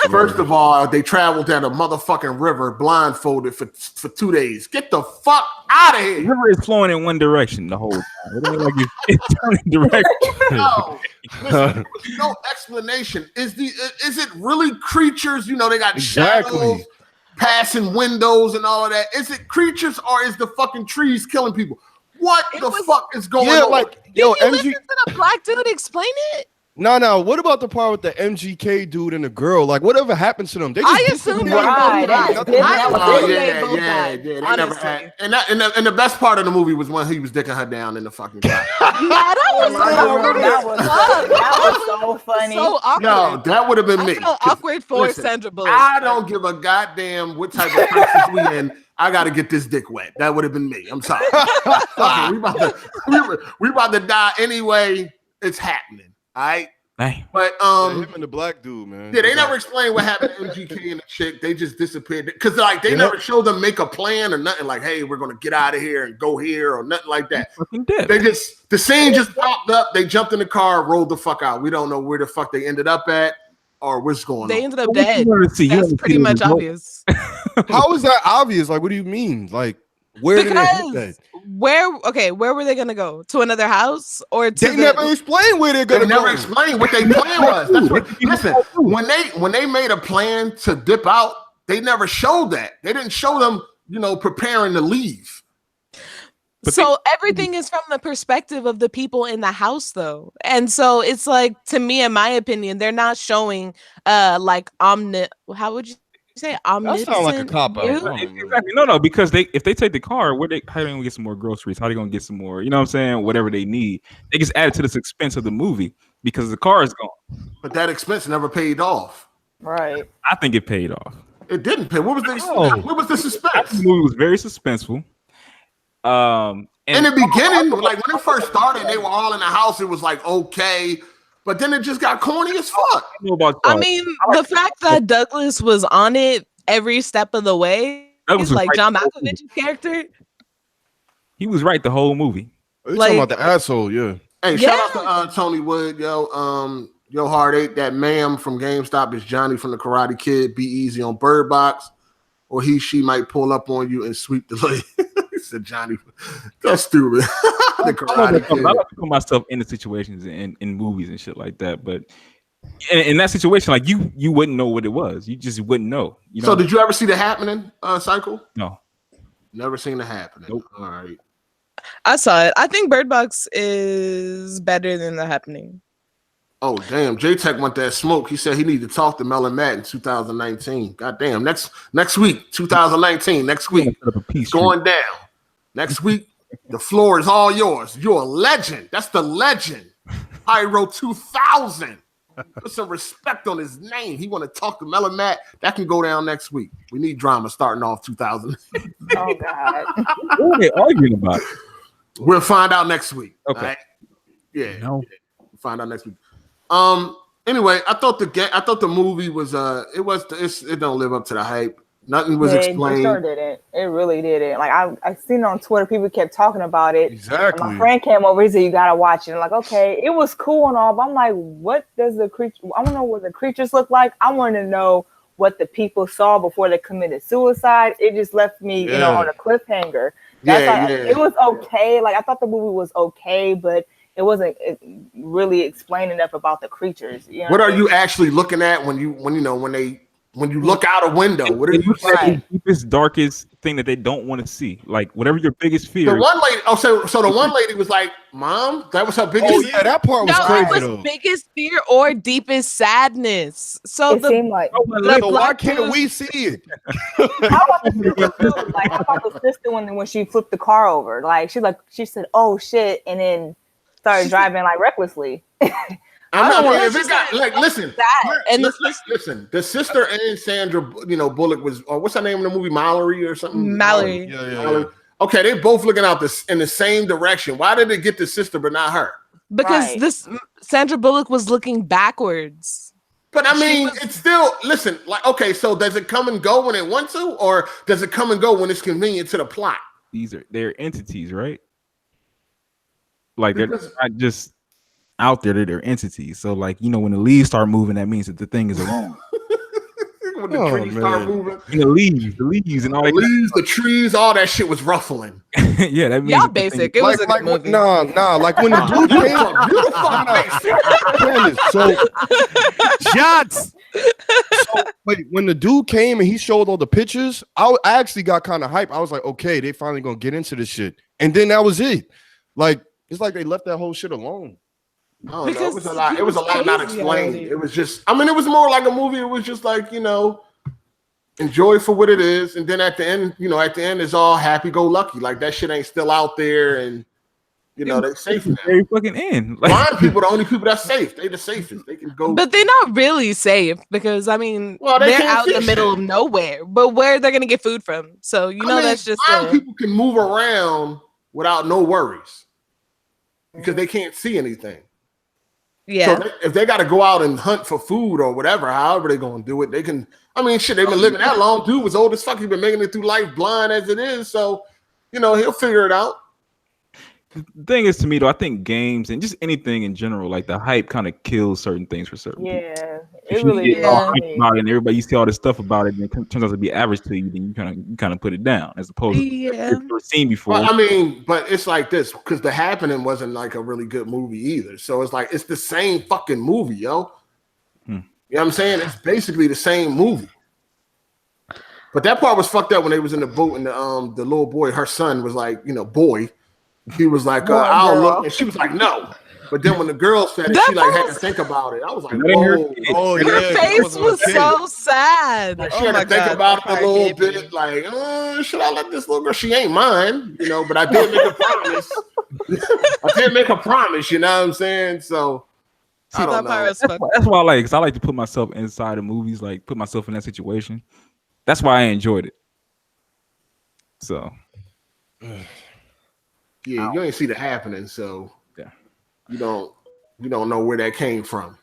First of all, they traveled down a motherfucking river blindfolded for 2 days. Get the fuck out of here. The river is flowing in one direction the whole time. It ain't like it's turning direction. No, listen, no explanation. Is it really creatures? You know, they got shadows passing windows and all of that. Is it creatures or is the fucking trees killing people? What the fuck is going on? Like, Did you listen to the black dude explain it? No. What about the part with the MGK dude and the girl? Like, whatever happens to them? They just I assume they both died. They never had. And the best part of the movie was when he was dicking her down in the fucking car. That was so funny. So awkward. No, that would have been me. Awkward for Sandra Bullock. I don't give a goddamn what type of crisis we in. I got to get this dick wet. That would have been me. I'm sorry. Okay, we about to die anyway. It's happening. All right. Dang. But him and the black dude, man. Yeah, they never explained what happened to MGK and the chick. They just disappeared because like they never showed them make a plan or nothing. Like, hey, we're gonna get out of here and go here or nothing like that. They just the scene just popped up. They jumped in the car, rolled the fuck out. We don't know where the fuck they ended up at or what's going on. They ended up dead. That's pretty much obvious. How is that obvious? Like, what do you mean? Like, where did they hit that? Where were they gonna go? To another house or to they never explained where they're gonna go. They never explained what their plan was. That's what, listen, when they made a plan to dip out, they never showed that. They didn't show them, preparing to leave. So everything is from the perspective of the people in the house, though, and so it's like, to me, in my opinion, they're not showing how would you say omniscient? That sounds like a cop out. Exactly. No, because if they take the car, how are they gonna get some more groceries? How are they gonna get some more? You know what I'm saying? Whatever they need, they just add it to this expense of the movie because the car is gone. But that expense never paid off. Right. I think it paid off. It didn't pay. What was the suspense? The movie was very suspenseful. In the beginning, like when it first started, they were all in the house. It was like okay. But then it just got corny as fuck. I mean, the fact that Douglas was on it every step of the way, is like John Malkovich's character. He was right the whole movie. Are you talking about the asshole? Yeah. Hey, shout out to Tony Wood, yo, Hard 8. That ma'am from GameStop is Johnny from the Karate Kid. Be easy on Bird Box, or she might pull up on you and sweep the leg. Said Johnny, that's stupid. I like to put myself in the situations in movies and shit like that, but in that situation, like you wouldn't know what it was. You just wouldn't know. So did you ever see The Happening, Cycle? No, never seen The Happening. Nope. All right, I saw it. I think Bird Box is better than The Happening. Oh damn, J-Tech want that smoke. He said he needed to talk to Mel and Matt in 2019. God damn, next week, 2019, next week, it's going down. Next week, the floor is all yours. You're a legend. That's the legend. Pyro 2000. Put some respect on his name. He want to talk to Mel and Matt. That can go down next week. We need drama starting off 2000. Oh God. What are they arguing about? We'll find out next week. Okay. Right? Yeah. No. We'll find out next week. Anyway, I thought the movie was it don't live up to the hype. Nothing was explained. It sure didn't. It really didn't. Like I seen it on Twitter, people kept talking about it. Exactly. And my friend came over. He said, "You gotta watch it." I'm like, okay, it was cool and all, but I'm like, what does the creature? I don't know what the creatures look like. I want to know what the people saw before they committed suicide. It just left me, on a cliffhanger. It was okay. Like I thought the movie was okay, but it wasn't really explaining enough about the creatures. What are you actually looking at when you look out a window? What are you saying? The deepest, darkest thing that they don't want to see, like whatever your biggest fear. The one lady. So the one lady was like, "Mom, that was her biggest." Oh yeah, that part was crazy. It was biggest fear or deepest sadness. So it seemed like. So why can't we see it? I thought the sister when she flipped the car over, like she said, "Oh shit," and then started driving like recklessly. Listen. The sister and Sandra, Bullock was, or what's her name in the movie, Mallory or something? Mallory. Yeah. Okay, they both looking out in the same direction. Why did they get the sister but not her? Because Sandra Bullock was looking backwards. But I mean, it's still, listen, like, okay, so does it come and go when it wants to, or does it come and go when it's convenient to the plot? They're entities, right? Like they're not just out there, they're entities. So like, when the leaves start moving, that means that the thing is alone. when the trees start moving. And the leaves and all that. The trees, all that shit was ruffling. Yeah, that means y'all basic. It was a good movie. Nah, like when the dude came. So shots. So wait, when the dude came and he showed all the pictures, I actually got kind of hyped. I was like, okay, they finally gonna get into this shit, and then that was it. Like it's like they left that whole shit alone. Oh, no, it was a lot. It was a lot not explained. It was just. I mean, it was more like a movie. It was just like enjoy for what it is, and then at the end, it's all happy-go-lucky. Like that shit ain't still out there, and they're safe now. Very fucking end. Blind people, the only people that's safe. They the safest. They can go. But they're not really safe because they're out in the middle of nowhere. But where they're gonna get food from? So that's just blind people can move around without no worries because they can't see anything. Yeah. So if they got to go out and hunt for food or whatever, however they're gonna do it, they can. I mean, shit, they've been living that long. Dude was old as fuck. He's been making it through life blind as it is. So, he'll figure it out. The thing is, to me, though, I think games and just anything in general, like the hype kind of kills certain things for certain people. Yeah, it really is. About it and everybody, you see all this stuff about it, and it turns out to be average to you, then you kind of put it down as opposed to you've never seen before. Well, I mean, but it's like this because The Happening wasn't like a really good movie either. So it's like it's the same fucking movie, yo. You know what I'm saying? It's basically the same movie. But that part was fucked up when they was in the boat and the little boy, her son, was like, boy. He was like, I'll look. And she was like, no. But then when the girl said it, she had to think about it. I was like, whoa. Her face was so sad. Like, she had to think about it a little bit. Like, should I let this little girl? She ain't mine, but I did make a promise. You know what I'm saying? So, I don't know. That's why I like, because I like to put myself inside of movies, like put myself in that situation. That's why I enjoyed it. So. Yeah, you ain't see The Happening, so you don't know where that came from,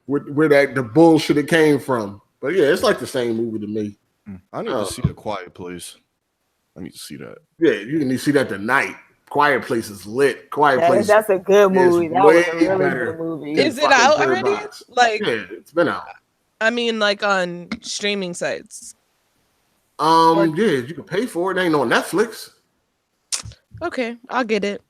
where the bullshit it came from. But yeah, it's like the same movie to me. I need to see The Quiet Place. I need to see that. Yeah, you need to see that tonight. Quiet Place is lit. Place. That's a good movie. That was a really good movie. Is it out already? Like, yeah, it's been out. I mean, like on streaming sites. Yeah, you can pay for it. It ain't on Netflix. Okay, I'll get it.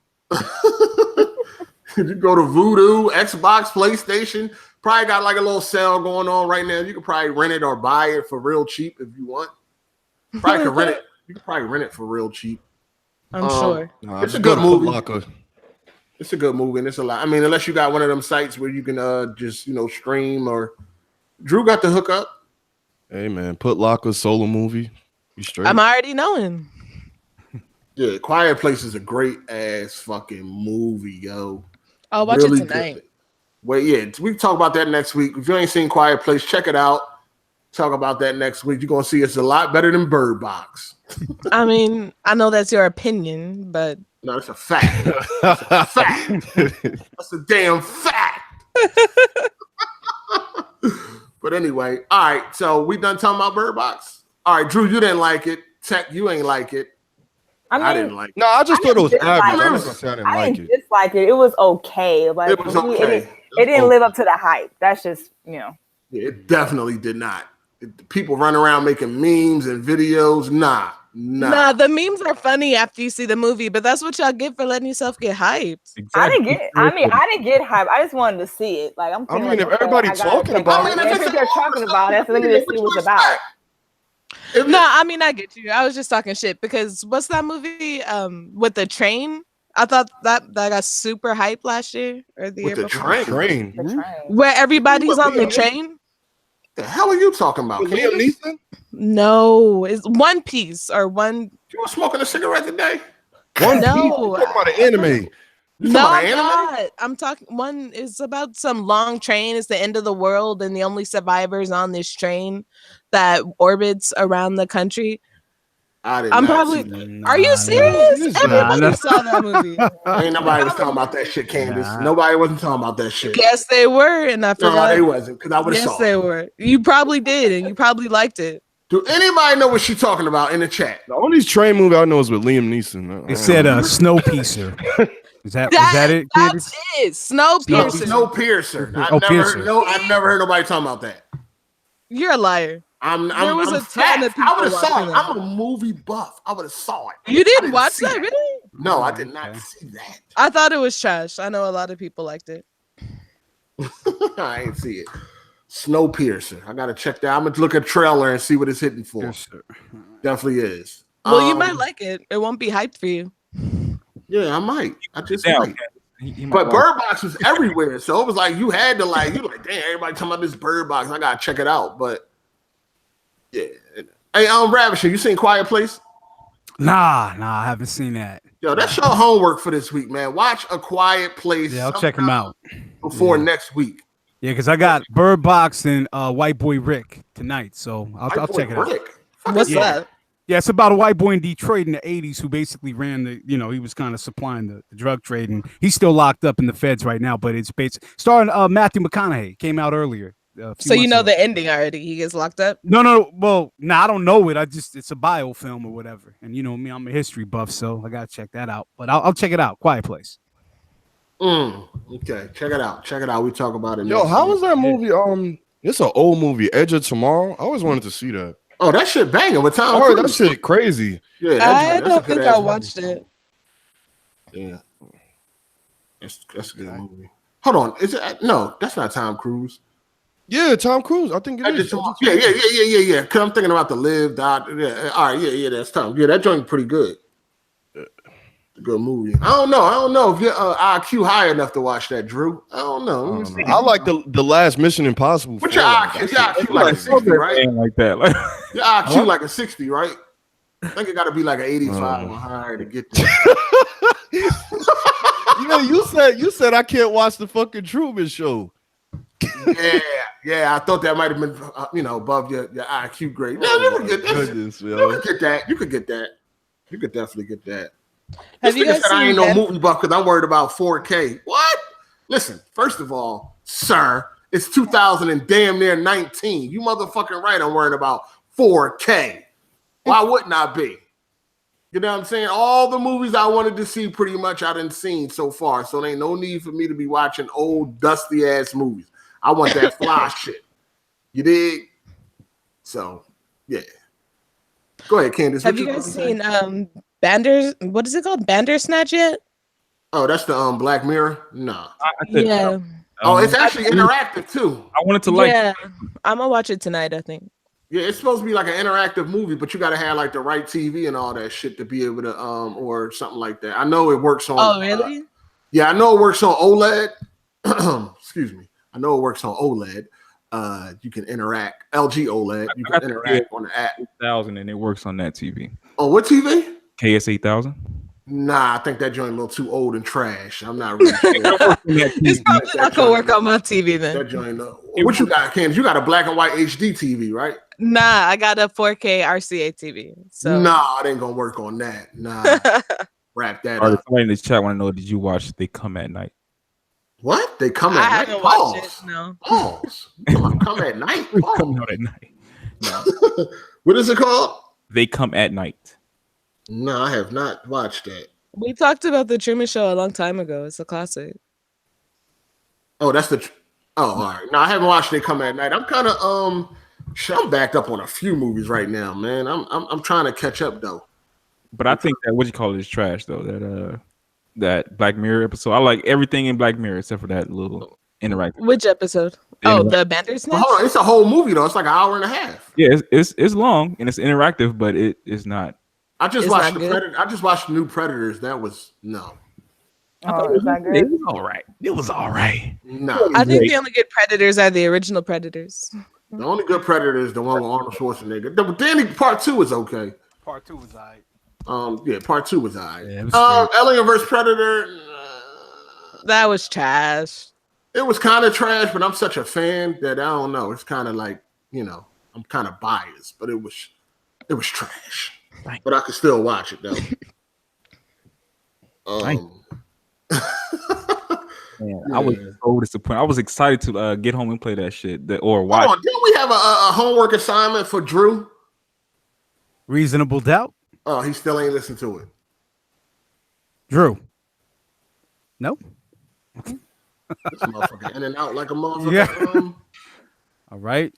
You go to Vudu, Xbox, PlayStation. Probably got like a little sale going on right now. You can probably rent it or buy it for real cheap if you want. Probably can rent it. You can probably rent it for real cheap. I'm sure. It's a good movie. It's a good movie, and it's a lot. I mean, unless you got one of them sites where you can just stream or. Drew got the hookup. Hey man, Put Locker solo movie. You straight? I'm already knowing. Yeah, Quiet Place is a great ass fucking movie, yo. I'll watch it tonight. Good. Well, yeah, we can talk about that next week. If you ain't seen Quiet Place, check it out. Talk about that next week. You're gonna see it's a lot better than Bird Box. I mean, I know that's your opinion, but no, it's a fact. That's a fact. That's a damn fact. But anyway, all right. So we done talking about Bird Box. All right, Drew, you didn't like it. Tech, you ain't like it. I didn't like it. No, I just thought it was average. I didn't dislike it. It was okay. Like, it was okay. It didn't live up to the hype. That's just, Yeah, it definitely did not. People run around making memes and videos. Nah. The memes are funny after you see the movie, but that's what y'all get for letting yourself get hyped. Exactly. I didn't get hyped. I just wanted to see it. Like, if everybody talking about it, if they're talking about it, so let me just see what it's about. No, I mean, I get you. I was just talking shit because what's that movie with the train? I thought that got super hype last year or the year before. The train. Where everybody's on the train. The hell are you talking about? Liam Neeson? No, it's One Piece or one. You were smoking a cigarette today? One Piece? You're talking about an anime. No, I'm not. I'm talking. One is about some long train. It's the end of the world, and the only survivors on this train that orbits around the country. I'm probably. Are you serious? Everybody saw that movie. Ain't nobody was talking about that shit, Candace. Nobody wasn't talking about that shit. Yes, they were, and I forgot. No, they wasn't, because I would have saw. Yes, they were. You probably did, and you probably liked it. Do anybody know what she's talking about in the chat? The only train movie I know is with Liam Neeson. It said Snowpiercer. Is that it? That's it. Snowpiercer. Snowpiercer. I've never heard nobody talking about that. You're a liar. There was a ton of people I would have saw it. that. I'm a movie buff. I would have saw it. You didn't watch that, really? No, I did not see that. I thought it was trash. I know a lot of people liked it. I ain't see it. Snowpiercer. I gotta check that. I'm gonna look at trailer and see what it's hitting for. Yes, sir. Definitely is. Well, you might like it. It won't be hyped for you. Yeah, I might. I just might. But Bird Box was everywhere, so it was like you had to like damn, everybody talking about this Bird Box. I gotta check it out. But yeah, hey, Ravisher, you seen Quiet Place? Nah, I haven't seen that. Yo, that's your homework for this week, man. Watch A Quiet Place. Yeah, I'll check him out before next week. Yeah, because I got Bird Box and White Boy Rick tonight, so I'll check it out. What's that? Yeah, it's about a white boy in Detroit in the 80s who basically ran he was kind of supplying the drug trade, and he's still locked up in the feds right now, but it's starring Matthew McConaughey. Came out earlier. So you know the ending already. He gets locked up? No. Well, I don't know it. It's a biofilm or whatever. And you know me, I'm a history buff, so I got to check that out. But I'll check it out. Quiet Place. Okay, check it out. We talk about it. Yo, how was that movie? It's an old movie, Edge of Tomorrow. I always wanted to see that. Oh, that shit banging with Tom. I heard that shit crazy. Yeah, I don't think I watched it. Yeah, that's a good movie. Hold on, is it? No, that's not Tom Cruise. Yeah, Tom Cruise. I think it is. Yeah. Cause I'm thinking about the Live. Yeah. All right. Yeah. That's Tom. Yeah, that joint's pretty good. Good movie. I don't know if your IQ high enough to watch that, Drew. I don't know. I like the last Mission Impossible. What's your IQ? Your IQ like a 60, right? Like that. Your IQ like a 60, right? I think it got to be like an 85 or higher to get there. You said I can't watch the fucking Truman Show. Yeah. I thought that might have been, above your IQ grade. No, you could get that. You could get that. You could definitely get that. Have you guys seen I ain't no movie buff because I'm worried about 4K. What? Listen, first of all, sir, it's 2000 and damn near 19. You motherfucking right. I'm worried about 4K. Why wouldn't I be? You know what I'm saying? All the movies I wanted to see pretty much I done seen so far. So there ain't no need for me to be watching old dusty ass movies. I want that fly shit. You dig? So, yeah. Go ahead, Candace. Have you guys seen what is it called? Bandersnatch yet? Oh, that's the Black Mirror? No. Yeah. It's actually interactive too. I wanted to Yeah, I'm gonna watch it tonight, I think. Yeah, it's supposed to be like an interactive movie, but you gotta have like the right TV and all that shit to be able to or something like that. I know it works on Oh, really? Yeah, I know it works on OLED. Excuse me. I know it works on OLED. You can interact. LG OLED. You can interact on the app. 8000 and it works on that TV. On what TV? KS 8000. Nah, I think that joint a little too old and trash. I'm not really sure. It's probably not gonna work on my TV then. That joint, what you got, Candace? You got a black and white HD TV, right? Nah, I got a 4K RCA TV. So nah, it ain't gonna work on that. Nah, wrap that up. Somebody in the chat want to know: did you watch They Come at Night? What? They come at night? I haven't watched it. No. Pause. Come at night. Come out at night. No. What is it called? They Come at Night. No, I have not watched that. We talked about the Truman Show a long time ago. It's a classic. Oh, that's the. All right. No, I haven't watched They Come at Night. I'm kind of I'm backed up on a few movies right now, man. I'm trying to catch up though. But I think that is trash though. That Black Mirror episode. I like everything in Black Mirror except for that little interactive. Which episode? The Bandersnatch? Hold on, it's a whole movie though. It's like an hour and a half. Yeah, it's long and it's interactive, but it is not. I just watched Predator. I just watched the new Predators. That was no. Oh, is that good? It was all right. It was all right. No, I think the only good Predators are the original Predators. The only good Predator is the one with Arnold Schwarzenegger. Danny, part 2 is okay. Part 2 was alright. Yeah, part 2 was alright. Yeah, Alien vs Predator. That was trash. It was kind of trash, but I'm such a fan that I don't know. It's kind of like, I'm kind of biased, but it was trash. But I could still watch it though. Man, I was so disappointed. I was excited to get home and play that shit or watch. Hold on, didn't we have a homework assignment for Drew? Reasonable Doubt. Oh, he still ain't listened to it. Drew. No. This motherfucker in and out like a motherfucker. Yeah. All right.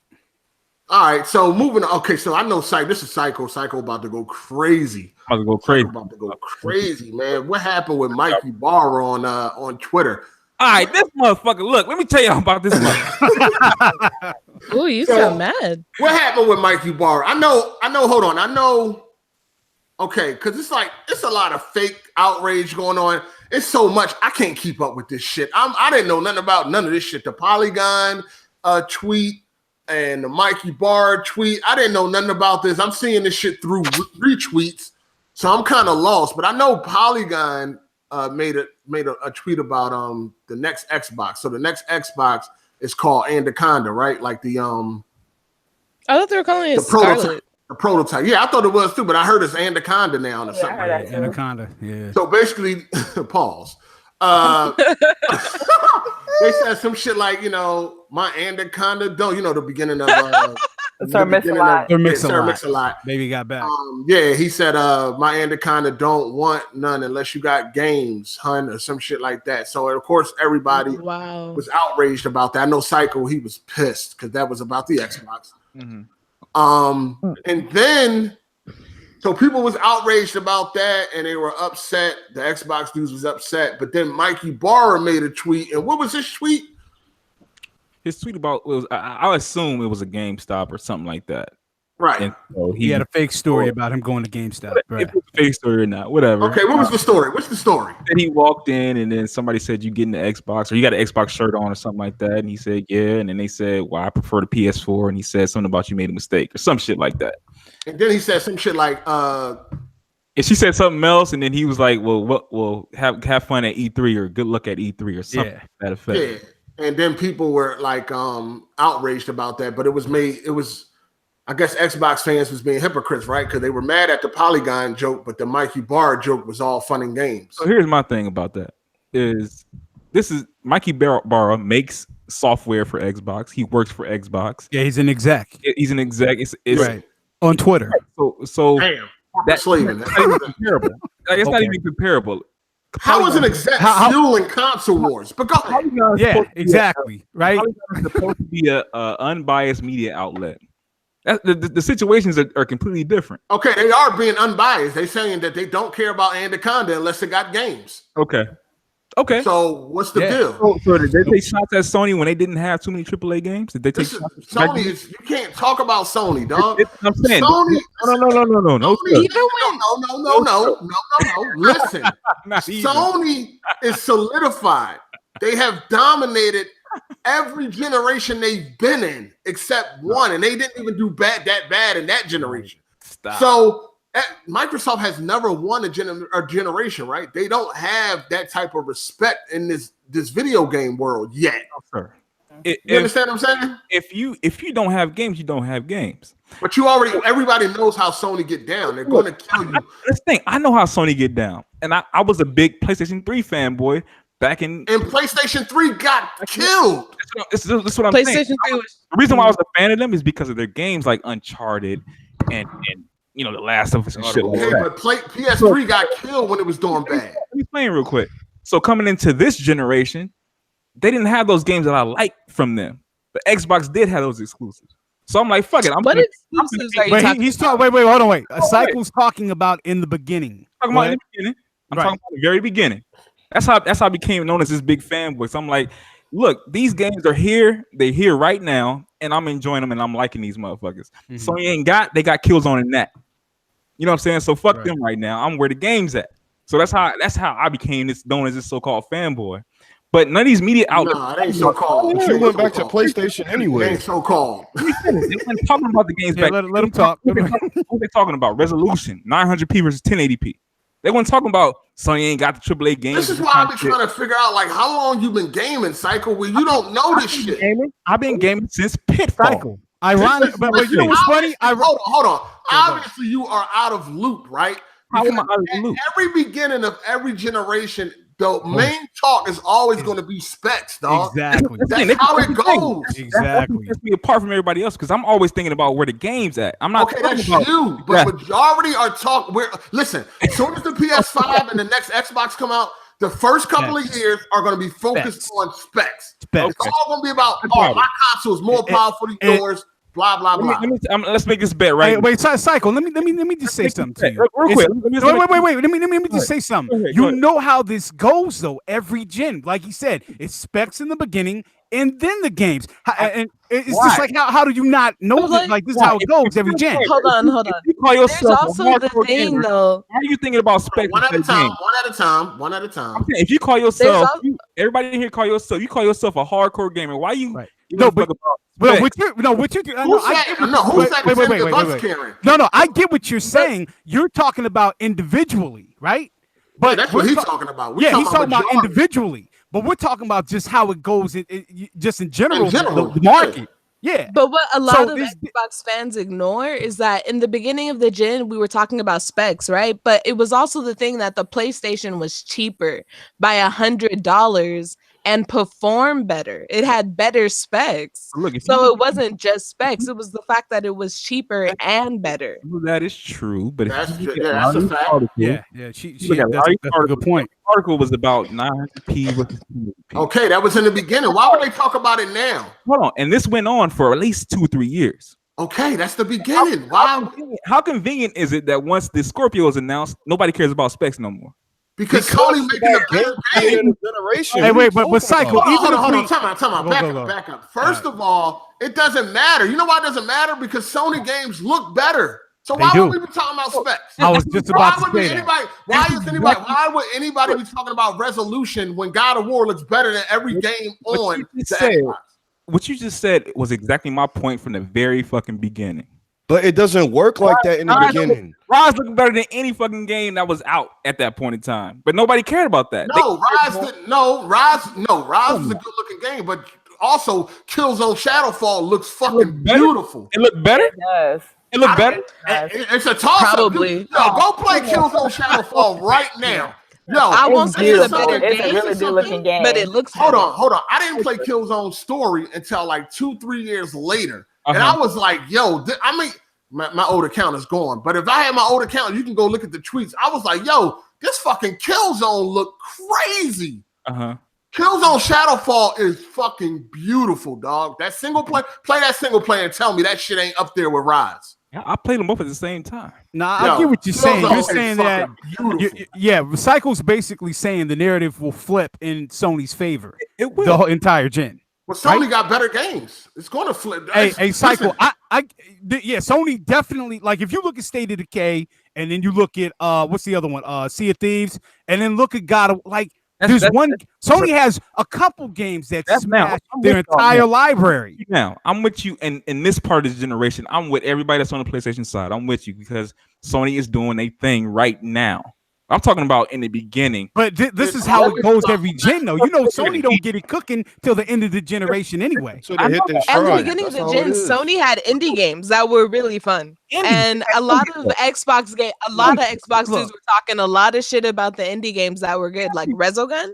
All right, so moving on. Okay, so I know this is Psycho. Psycho about to go crazy. About to go crazy, man. What happened with Mike Ybarra on Twitter? All right, this motherfucker. Look, let me tell y'all about this motherfucker. Oh, you sound mad. What happened with Mike Ybarra? I know. Hold on. I know. Okay, because it's a lot of fake outrage going on. It's so much. I can't keep up with this shit. I didn't know nothing about none of this shit. The Polygon tweet and the Mike Ybarra tweet. I didn't know nothing about this. I'm seeing this shit through retweets, so I'm kind of lost. But I know Polygon made a tweet about the next Xbox. So the next Xbox is called Anaconda, right? Like the I thought they were calling it Scarlet. The prototype. Yeah, I thought it was too, but I heard it's Anaconda now or something. Like that. Anaconda, yeah. So basically, pause. They said some shit like, my Anaconda don't, the beginning of Sir Mix-a-Lot. Baby got back. Yeah, he said my Anaconda don't want none unless you got games, hun, or some shit like that. So of course everybody was outraged about that. I know Psycho, he was pissed because that was about the Xbox. Mm-hmm. And then so people was outraged about that and they were upset. The Xbox dudes was upset, but then Mike Ybarra made a tweet. And what was his tweet? His tweet was I assume it was a GameStop or something like that. Right. And so he had a fake story about him going to GameStop. Right. If it's a fake story or not, whatever. Okay, what was the story? What's the story? And he walked in and then somebody said, you getting the Xbox or you got an Xbox shirt on or something like that. And he said, yeah. And then they said, well, I prefer the PS4. And he said something about you made a mistake or some shit like that. And then he said some shit like, and she said something else. And then he was like, well, have fun at E3 or good luck at E3 or something to that effect. Yeah. And then people were like outraged about that. But it was I guess Xbox fans was being hypocrites, right? Because they were mad at the Polygon joke, but the Mike Ybarra joke was all fun and games. So here's my thing about that: Mike Ybarra makes software for Xbox. He works for Xbox. Yeah, he's an exec. He's an exec. It's right on Twitter. So damn, that's not even comparable. It's not even comparable. How is an exec fueling console wars? But go ahead. Yeah, exactly. Right. It's supposed to be a unbiased media outlet. The situations are completely different. Okay, they are being unbiased. They're saying that they don't care about Anaconda unless it got games. Okay. So what's the deal? So did they take shots at Sony when they didn't have too many AAA games? Did they take shots? Sony is you can't talk about Sony, dog. I'm saying Sony. No. Listen, Sony is solidified. They have dominated every generation they've been in except one, and they didn't even do that bad in that generation. Stop. So Microsoft has never won a generation, right? They don't have that type of respect in this video game world yet. Sure. You understand what I'm saying? If you don't have games, you don't have games. But everybody knows how Sony get down. They're going to kill you. Let's think. I know how Sony get down, and I was a big PlayStation 3 fanboy. And PlayStation 3 got killed. This is what I'm saying. The reason why I was a fan of them is because of their games like Uncharted and The Last of Us and shit like that. But PS3 got killed when it was doing bad. Let me explain real quick. So coming into this generation, they didn't have those games that I like from them. The Xbox did have those exclusives. So I'm like, fuck it. What exclusives are you talking about? Wait, hold on. Cycle's talking about in the beginning. I'm talking about the very beginning. That's how I became known as this big fanboy. So I'm like, look, these games are here. They're here right now, and I'm enjoying them, and I'm liking these motherfuckers. Mm-hmm. Sony they got kills on in that. You know what I'm saying? So fuck them right now. I'm where the game's at. So that's how I became known as this so-called fanboy. But none of these media outlets. Nah, it ain't so-called. You went back to PlayStation anyway. It ain't so-called. They weren't talking about the games back. Let them talk. What they talking about? Resolution, 900p versus 1080p. They weren't talking about Sony ain't got the AAA games. This is why I've been trying to figure out how long you been gaming, Cycle, where you don't know this shit. I've been gaming since Pitfall. Cycle. Ironic, but you know what's funny? Hold on. Obviously, you are out of loop, right? How am I out of the loop? Every beginning of every generation, the main talk is always going to be specs, dog. Exactly. That's how it goes. Exactly. That's me apart from everybody else because I'm always thinking about where the game's at. I'm not. Okay, that's you. But majority are talking. Listen, as soon as the PS5 and the next Xbox come out, the first couple of years are going to be focused on specs. It's all going to be about, my console is more powerful than yours. Blah blah blah. Let's make this bet, right? Wait, Cycle. Let me just say something to you. Real quick. Wait. Let me just say something. You know how this goes though. Every gen, like he said, it's specs in the beginning and then the games. And it's just like how do you not know that? Like this is how it goes every gen. Hold on. There's also the thing though. How are you thinking about specs? One at a time. If you call yourself, everybody in here call yourself. You call yourself a hardcore gamer. Why you? Right. No, but what you I get what you're saying. You're talking about individually, right? But that's what he's talking about. He's talking about individually. But we're talking about just how it goes, just in general, the market. Yeah. But what a lot of Xbox fans ignore is that in the beginning of the gen, we were talking about specs, right? But it was also the thing that the PlayStation was cheaper by $100 and performed better. It had better specs. So it wasn't just specs. It was the fact that it was cheaper and better. That is true. But that's a fact. Yeah. That's a good point. The article was about 900p versus 1080p. Okay, that was in the beginning. Why would they talk about it now? Hold on. And this went on for at least 2-3 years. Okay, that's the beginning. How convenient is it that once the Scorpio is announced, nobody cares about specs no more? Because Sony making a better game in the generation. Hey, wait, but Cycle. Hold on. Time out. Back up. First of all, it doesn't matter. You know why it doesn't matter? Because Sony games look better. So why would we be talking about specs? I was just about to say that. Why would anybody be talking about resolution when God of War looks better than every game on the Xbox? What you just said was exactly my point from the very fucking beginning. But it doesn't work like that in the beginning. Rise looking better than any fucking game that was out at that point in time. But nobody cared about that. Rise is a good looking game, but also Killzone Shadowfall looks fucking beautiful. It looked better? It does. It looked better? It's a toss up. Probably. Go play Killzone Shadowfall right now. I won't say it's a better game. It's a really good looking game. But it looks Hold on. I didn't play Killzone Story until like 2-3 years later. And I was like, yo, my old account is gone. But if I had my old account, you can go look at the tweets. I was like, yo, this fucking Killzone look crazy. Killzone Shadowfall is fucking beautiful, dog. That play that single player and tell me that shit ain't up there with Rise. I played them both at the same time. I get what you're saying. You're saying that, Cycle's basically saying the narrative will flip in Sony's favor. It will. The whole entire gen. Well, Sony got better games. It's going to flip. Hey, Cycle. Sony definitely, like, if you look at State of Decay and then you look at what's the other one? Sea of Thieves, and then look at God of, like, Sony has a couple games that smash their entire library. Now, I'm with you in this part of the generation. I'm with everybody that's on the PlayStation side. I'm with you because Sony is doing a thing right now. I'm talking about in the beginning. But this is how it goes every gen, though. You know, Sony don't get it cooking till the end of the generation anyway. So they hit their At the beginning of the gen, Sony had indie games that were really fun. And a lot of Xbox dudes were talking a lot of shit about the indie games that were good, like Resogun.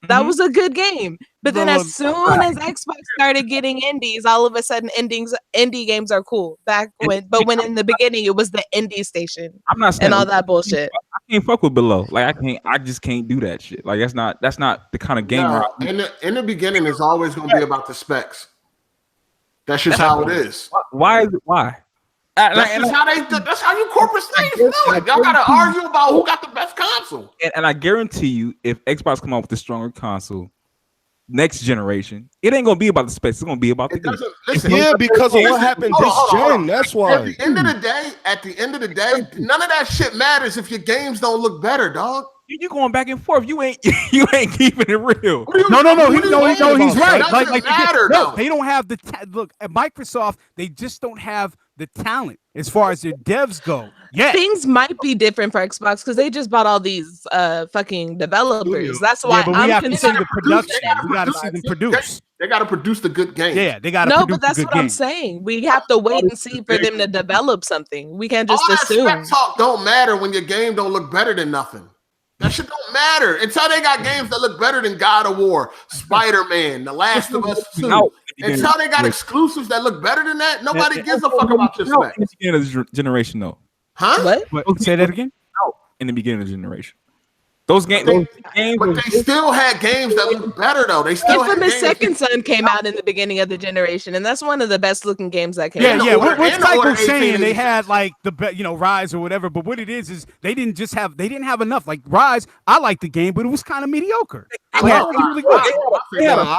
That was a good game. But then as soon as Xbox started getting indies, all of a sudden indie games are cool. When in the beginning it was the indie station. I'm not saying and all that bullshit. I can't fuck with below. Like I just can't do that shit. Like that's not the kind of gamer. In the beginning, it's always gonna be about the specs. That's just how it is. Why is it why? That's how you corporate things do it. Y'all gotta argue about who got the best console. And I guarantee you, if Xbox come out with a stronger console next generation, it ain't gonna be about the specs. It's gonna be about the game. Because of what happened this gen. That's why. At the end of the day, none of that shit matters if your games don't look better, dog. You going back and forth. You ain't keeping it real. No, he's right. They don't have the look at Microsoft. They just don't have the talent as far as their devs go. Yeah, things might be different for Xbox because they just bought all these fucking developers. That's why I'm concerned with production. We got to see them produce. They got to produce the good game. Yeah, they got to. No, but that's what I'm saying. We have to wait and see for them to develop something. We can't just assume. That talk don't matter when your game don't look better than nothing. That shit don't matter until they got games that look better than God of War, Spider-Man, The Last of Us 2. Until they got exclusives that look better than that, nobody gives a fuck about your specs. In the beginning of the generation, though. Huh? What? Say that again. In the beginning of the generation. Those games, but they still had games that looked better though. They still Infamous Second Son came out in the beginning of the generation, and that's one of the best looking games that came out. Yeah. What's Tycho saying? They had like Rise or whatever, but what it is they didn't have enough. Like Rise, I like the game, but it was kind of mediocre. I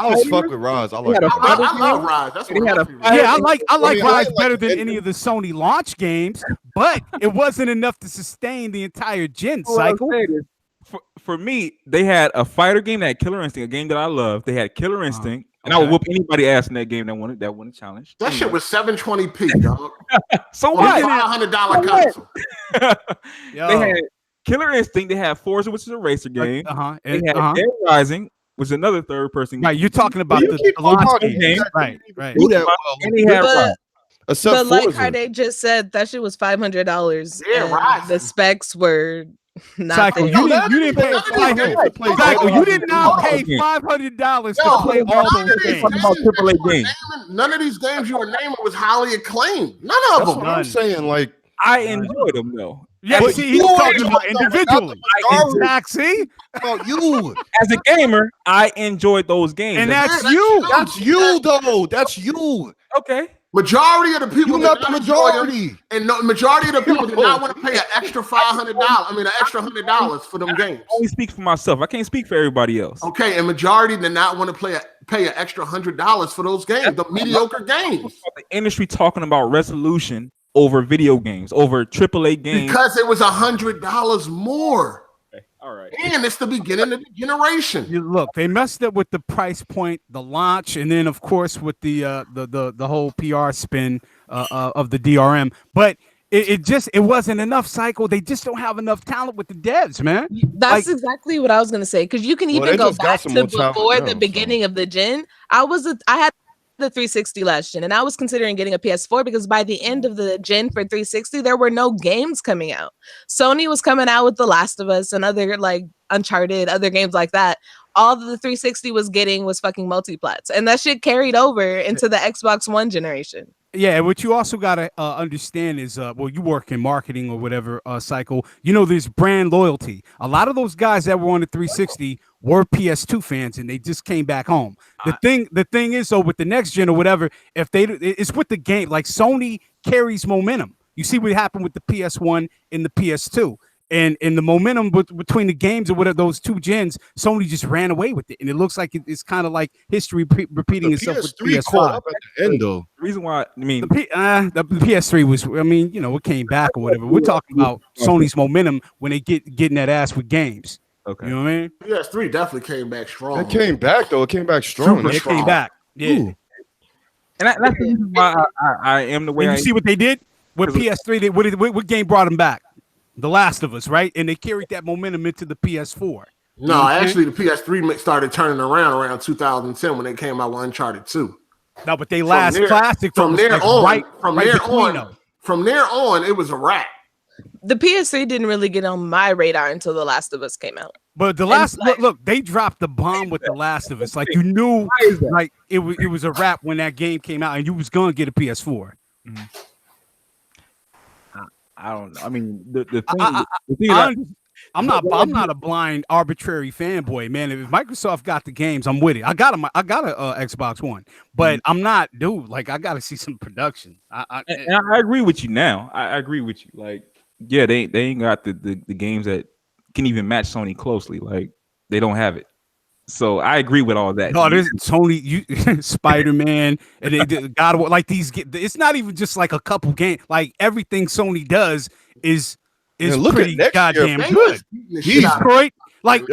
always fuck with Rise. I love Rise. That's what I like Rise better than any of the Sony launch games, but it wasn't enough to sustain the entire gen cycle. For me, they had a fighter game that had Killer Instinct, a game that I love. They had Killer Instinct, and I would whoop anybody ass in that game that won a challenge. That shit was 720p, dog. So what? $500 console. They had Killer Instinct. They had Forza, which is a racer game. They had Dead Rising, which is another third person. Right, you're talking about the launch game. Right. And he had Rise. But like Hard8 just said, that shit was $500. Yeah, right. The specs were not Psycho, there. you didn't pay $500. You did not pay $500 to play all those games. None of these games you were naming was highly acclaimed. None of them. I'm saying, like, I enjoyed them though. Yeah, but see, he's talking about individually. Exactly. About you as a gamer, I enjoyed those games, and that's you. That's you, though. That's you. Okay. Majority of the people, not the majority, and the majority of the people did not want to pay an extra $500. I mean, an extra $100 for them games. I only speak for myself. I can't speak for everybody else. Okay, and majority did not want to pay an extra $100 for those games, the mediocre games. The industry talking about resolution over video games, over AAA games, because it was $100 more. Okay. All right, and it's the beginning of the generation. Look, they messed up with the price point, the launch, and then of course with the whole PR spin of the DRM. But it wasn't enough. Cycle. They just don't have enough talent with the devs, man. That's exactly what I was gonna say. Because you can even go back to before the beginning of the gen. I had the 360 last gen, and I was considering getting a PS4 because by the end of the gen for 360 there were no games coming out. Sony was coming out with The Last of Us and other like Uncharted, other games like that. All that the 360 was getting was fucking multiplats, and that shit carried over into the Xbox One generation. Yeah, what you also got to understand is, you work in marketing or whatever, Cycle. You know, there's brand loyalty. A lot of those guys that were on the 360 were PS2 fans, and they just came back home. The thing is, though, with the next gen or whatever, it's with the game. Like Sony carries momentum. You see what happened with the PS1 and the PS2. And the momentum between the games or whatever, those two gens, Sony just ran away with it. And it looks like it's kind of like history repeating itself with PS5. At the end, though. The reason why, I mean, the PS3 was, it came back or whatever. We're talking about Sony's momentum when they getting that ass with games. Okay. You know what I mean? PS3 definitely came back strong. It came back, though. It came back strong. It came back. Yeah. And that's the reason why I am the way and you see what they did? With PS3, what game brought them back? The Last of Us, right? And they carried that momentum into the PS4. No, actually, the PS3 started turning around 2010 when they came out with Uncharted 2. No, but they last classic from there on. From there on, it was a wrap. The PS3 didn't really get on my radar until The Last of Us came out. But look, they dropped the bomb with The Last of Us. Like you knew, like it was a wrap when that game came out, and you was gonna get a PS4. Mm-hmm. I don't know. I mean, the thing. I'm not a blind arbitrary fanboy, man. If Microsoft got the games, I'm with it. I got a Xbox One, but I'm not, dude. Like I got to see some production. I agree with you now. I agree with you. Like, yeah, they ain't got the games that can even match Sony closely. Like, they don't have it. So I agree with all that. No, there's Sony, Spider-Man, and God, like these. It's not even just like a couple games. Like everything Sony does is pretty goddamn good. Detroit, like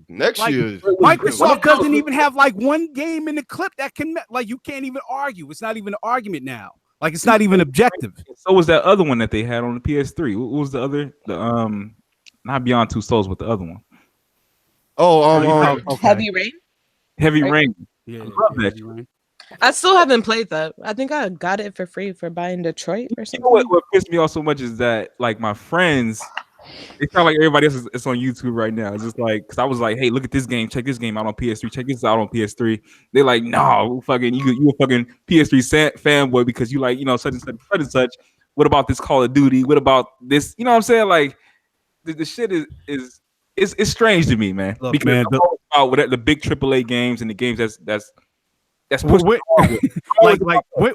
next year, Microsoft doesn't even have like one game in the clip that can like you can't even argue. It's not even an argument now. Like it's not even objective. So was that other one that they had on the PS3? What was the other? Not Beyond Two Souls, but the other one. Heavy Rain. Heavy Rain. Yeah, I love that. I still haven't played that. I think I got it for free for buying Detroit or something. You know what pissed me off so much is that like my friends, it sounds like everybody else is on YouTube right now. It's just like, because I was like, hey, look at this game. Check this game out on PS3. Check this out on PS3. They're like, no, fucking you a fucking PS3 fanboy because you like, such and such. What about this Call of Duty? What about this? You know what I'm saying? Like the shit is it's strange to me, man. Look, because man, I'm always about with the big AAA games and the games that's pushed like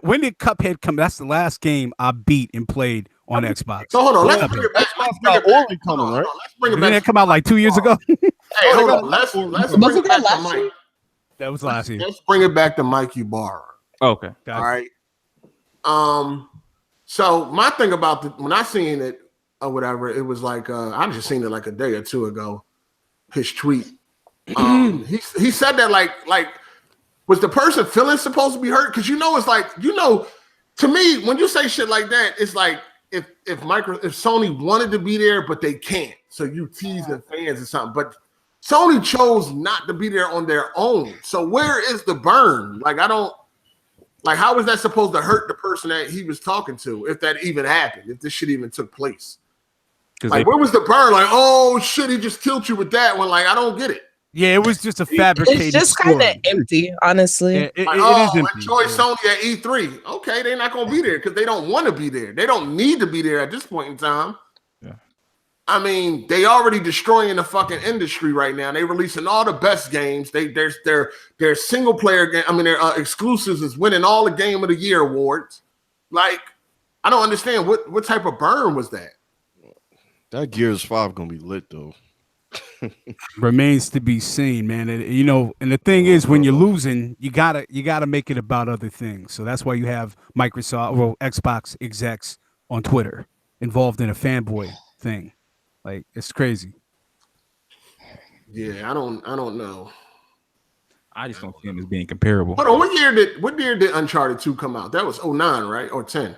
when did Cuphead come? That's the last game I beat and played on Xbox. So hold on, let's bring it back. Let's bring it back. Let's bring it back. Didn't it come out like 2 years ago? Hey, hold on. Let's bring it back to Mike. That was last year. Let's bring it back to Mike Ybarra. Okay. All right. So my thing about when I seen it or whatever, it was like I just seen it like a day or two ago. His tweet. He said that like was the person feeling supposed to be hurt? Because it's like to me when you say shit like that, it's like if Sony wanted to be there but they can't, so you teasing fans or something. But Sony chose not to be there on their own. So where is the burn? Like how is that supposed to hurt the person that he was talking to if that even happened? If this shit even took place? Like where was the burn? Like, oh shit, he just killed you with that one. Like I don't get it. Yeah, it was just a fabricated. It's just kind of empty, honestly. Yeah, it is empty. Enjoy Sony at E3. Okay, they're not gonna be there because they don't want to be there. They don't need to be there at this point in time. Yeah. I mean, they already destroying the fucking industry right now. They releasing all the best games. Their single player game. I mean, their exclusives is winning all the Game of the Year awards. Like, I don't understand what type of burn was that. That Gears 5 gonna be lit though. Remains to be seen, man. And, and the thing is, when you're losing, you gotta make it about other things. So that's why you have Xbox execs on Twitter involved in a fanboy thing. Like it's crazy. Yeah, I don't know. I just don't see them as being comparable. Hold on, what year did Uncharted 2 come out? That was 09, right? Or 10?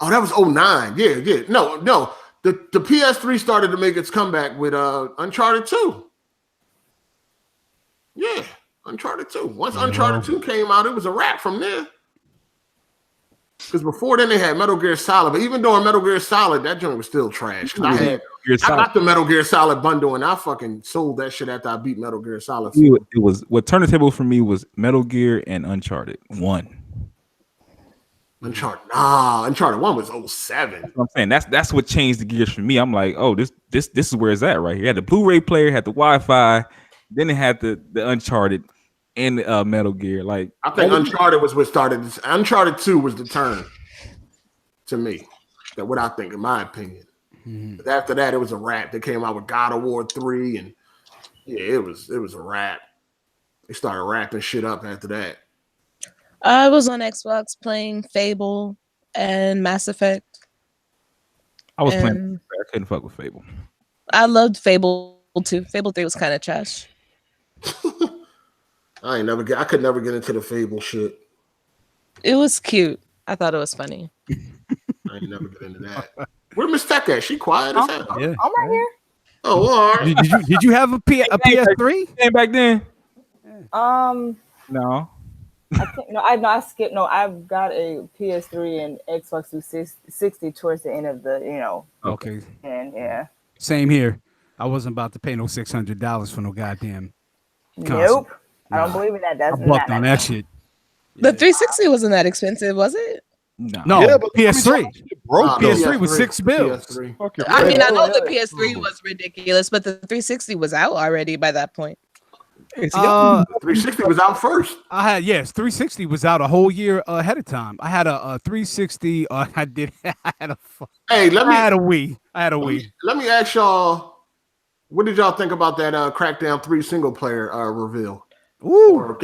Oh, that was 09. Yeah. No. The PS3 started to make its comeback with Uncharted 2. Yeah, Uncharted 2. Once Uncharted 2 came out, it was a wrap from there. Because before then they had Metal Gear Solid, but even during Metal Gear Solid, that joint was still trash. I got the Metal Gear Solid bundle and I fucking sold that shit after I beat Metal Gear Solid 4. It was what turned the table for me was Metal Gear and Uncharted 1. Uncharted 1 was 07. I'm saying that's what changed the gears for me. I'm like, oh, this is where it's at right here. It had the Blu-ray player, had the Wi-Fi, then it had the Uncharted and Metal Gear. Like I think Uncharted was what started this. Uncharted 2 was the turn to me. That what I think, in my opinion. Mm-hmm. But after that, it was a wrap. They came out with God of War 3, and yeah, it was a wrap. They started wrapping shit up after that. I was on Xbox playing Fable and Mass Effect. I was playing. I couldn't fuck with Fable. I loved Fable 2. Fable 3 was kind of trash. I could never get into the Fable shit. It was cute. I thought it was funny. I ain't never get into that. Where Miss Tech at? She quiet as hell. Yeah. I'm right here. Oh, all right. Did you have a PS3? Back then? No. I think I skipped. No, I've got a PS3 and Xbox 360 towards the end of the, Okay. And yeah. Same here. I wasn't about to pay no $600 for no goddamn console. Nope. I don't believe in that. That's I bucked on that shit. The 360 wasn't that expensive, was it? No, yeah, but PS3. PS3 was $6 bills. PS3. I mean, I know the PS3 was ridiculous, but the 360 was out already by that point. 360 was out first. 360 was out a whole year ahead of time. I had a 360. I had a Wii. Let me ask y'all, what did y'all think about that Crackdown 3 single player reveal? Ooh,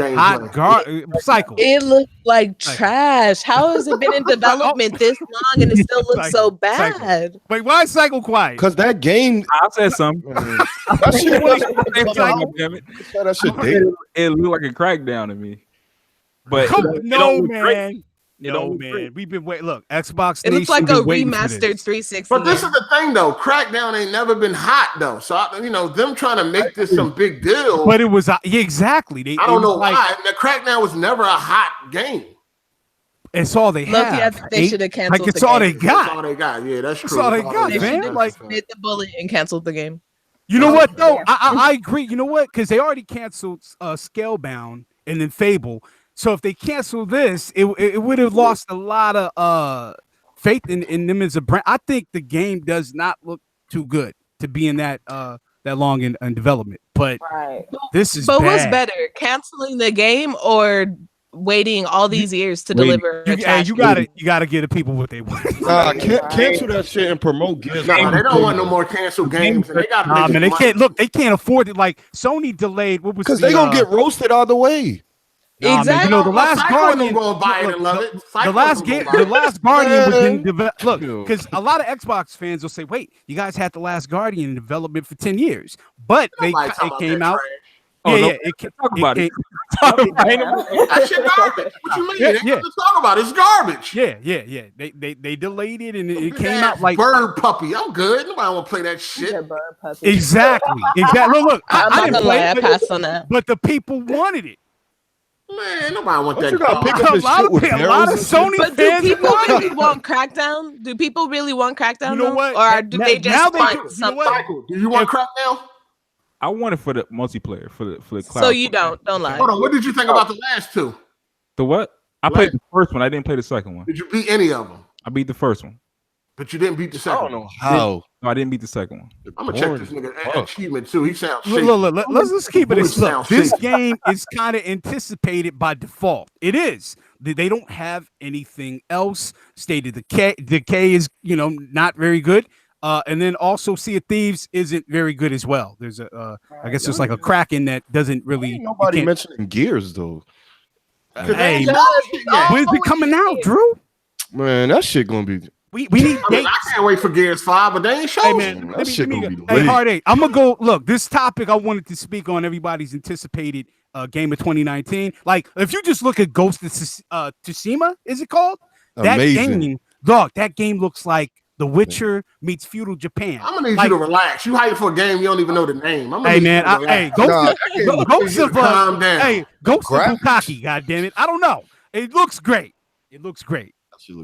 Cycle. It looked like trash. How has it been in development this long and it still looks so bad? Cycle. Wait, why is Cycle quiet? Because that game. I said something. That shit it looked like a Crackdown to me. But man. We've been waiting. Look, Xbox. It looks like a remastered 360. But this is the thing, though. Crackdown ain't never been hot, though. So them trying to make this some big deal. But it was exactly. I don't know why. The Crackdown was never a hot game. It's all they have. They should have canceled. Like it's all they got. That's all they got. Yeah, that's true. That's all they got, man. Like hit the bullet and canceled the game. You know what though? I agree. You know what? Because they already canceled Scalebound and then Fable. So if they cancel this, it would have lost a lot of faith in them as a brand. I think the game does not look too good to being that long in development. But this is but bad. what's better, canceling the game or waiting all these years to deliver? You gotta give the people what they want. Cancel that shit and promote games. Nah, they don't want no more canceled games. And they got man, they can't look. They can't afford it. Like Sony delayed. What was because they gonna get roasted either way. Exactly. Man, the last Guardian. Gonna buy it and love it. The last Guardian was in development. Look, because a lot of Xbox fans will say, "Wait, you guys had the last Guardian in development for 10 years," but it came out. Talk about it. That shit garbage. What you mean? They talk about it. It's garbage. Yeah. They delayed it and it came out like Bird Puppy. I'm good. Nobody want to play that shit. Bird Puppy. Exactly. Look. I didn't play it. I passed on that. But the people wanted it. Man, nobody want that. You gotta pick up a lot of Sony but fans. Do people really want Crackdown? Do people really want Crackdown? You know what? Or do they just want something? Do you want Crackdown? I want it for the multiplayer, for the cloud. So you don't lie. Hold on. What did you think about the last two? The what? I played the first one. I didn't play the second one. Did you beat any of them? I beat the first one. But you didn't beat the second. I don't know how. No, I didn't beat the second one. I'm gonna check this nigga achievement too. He sounds shaky. Look, let's keep it. This game is kind of anticipated by default. It is. They don't have anything else. State of Decay is not very good. And then also Sea of Thieves isn't very good as well. There's I guess there's like a Kraken that doesn't really. Nobody mentioning Gears though. Hey, when's it coming out, Drew? Man, that shit gonna be. We need dates. I can't wait for Gears 5, but they ain't showing. Hey man, that shit gonna be lit. Hey, Hard8, I'm gonna go. Look, this topic I wanted to speak on everybody's anticipated game of 2019. Like, if you just look at Ghost of Tsushima, is it called? Amazing. That game, dog. That game looks like The Witcher meets feudal Japan. I'm gonna need you to relax. You hype for a game you don't even know the name. Hey man, Ghost of Bukaki. Bukaki. God damn it, I don't know. It looks great.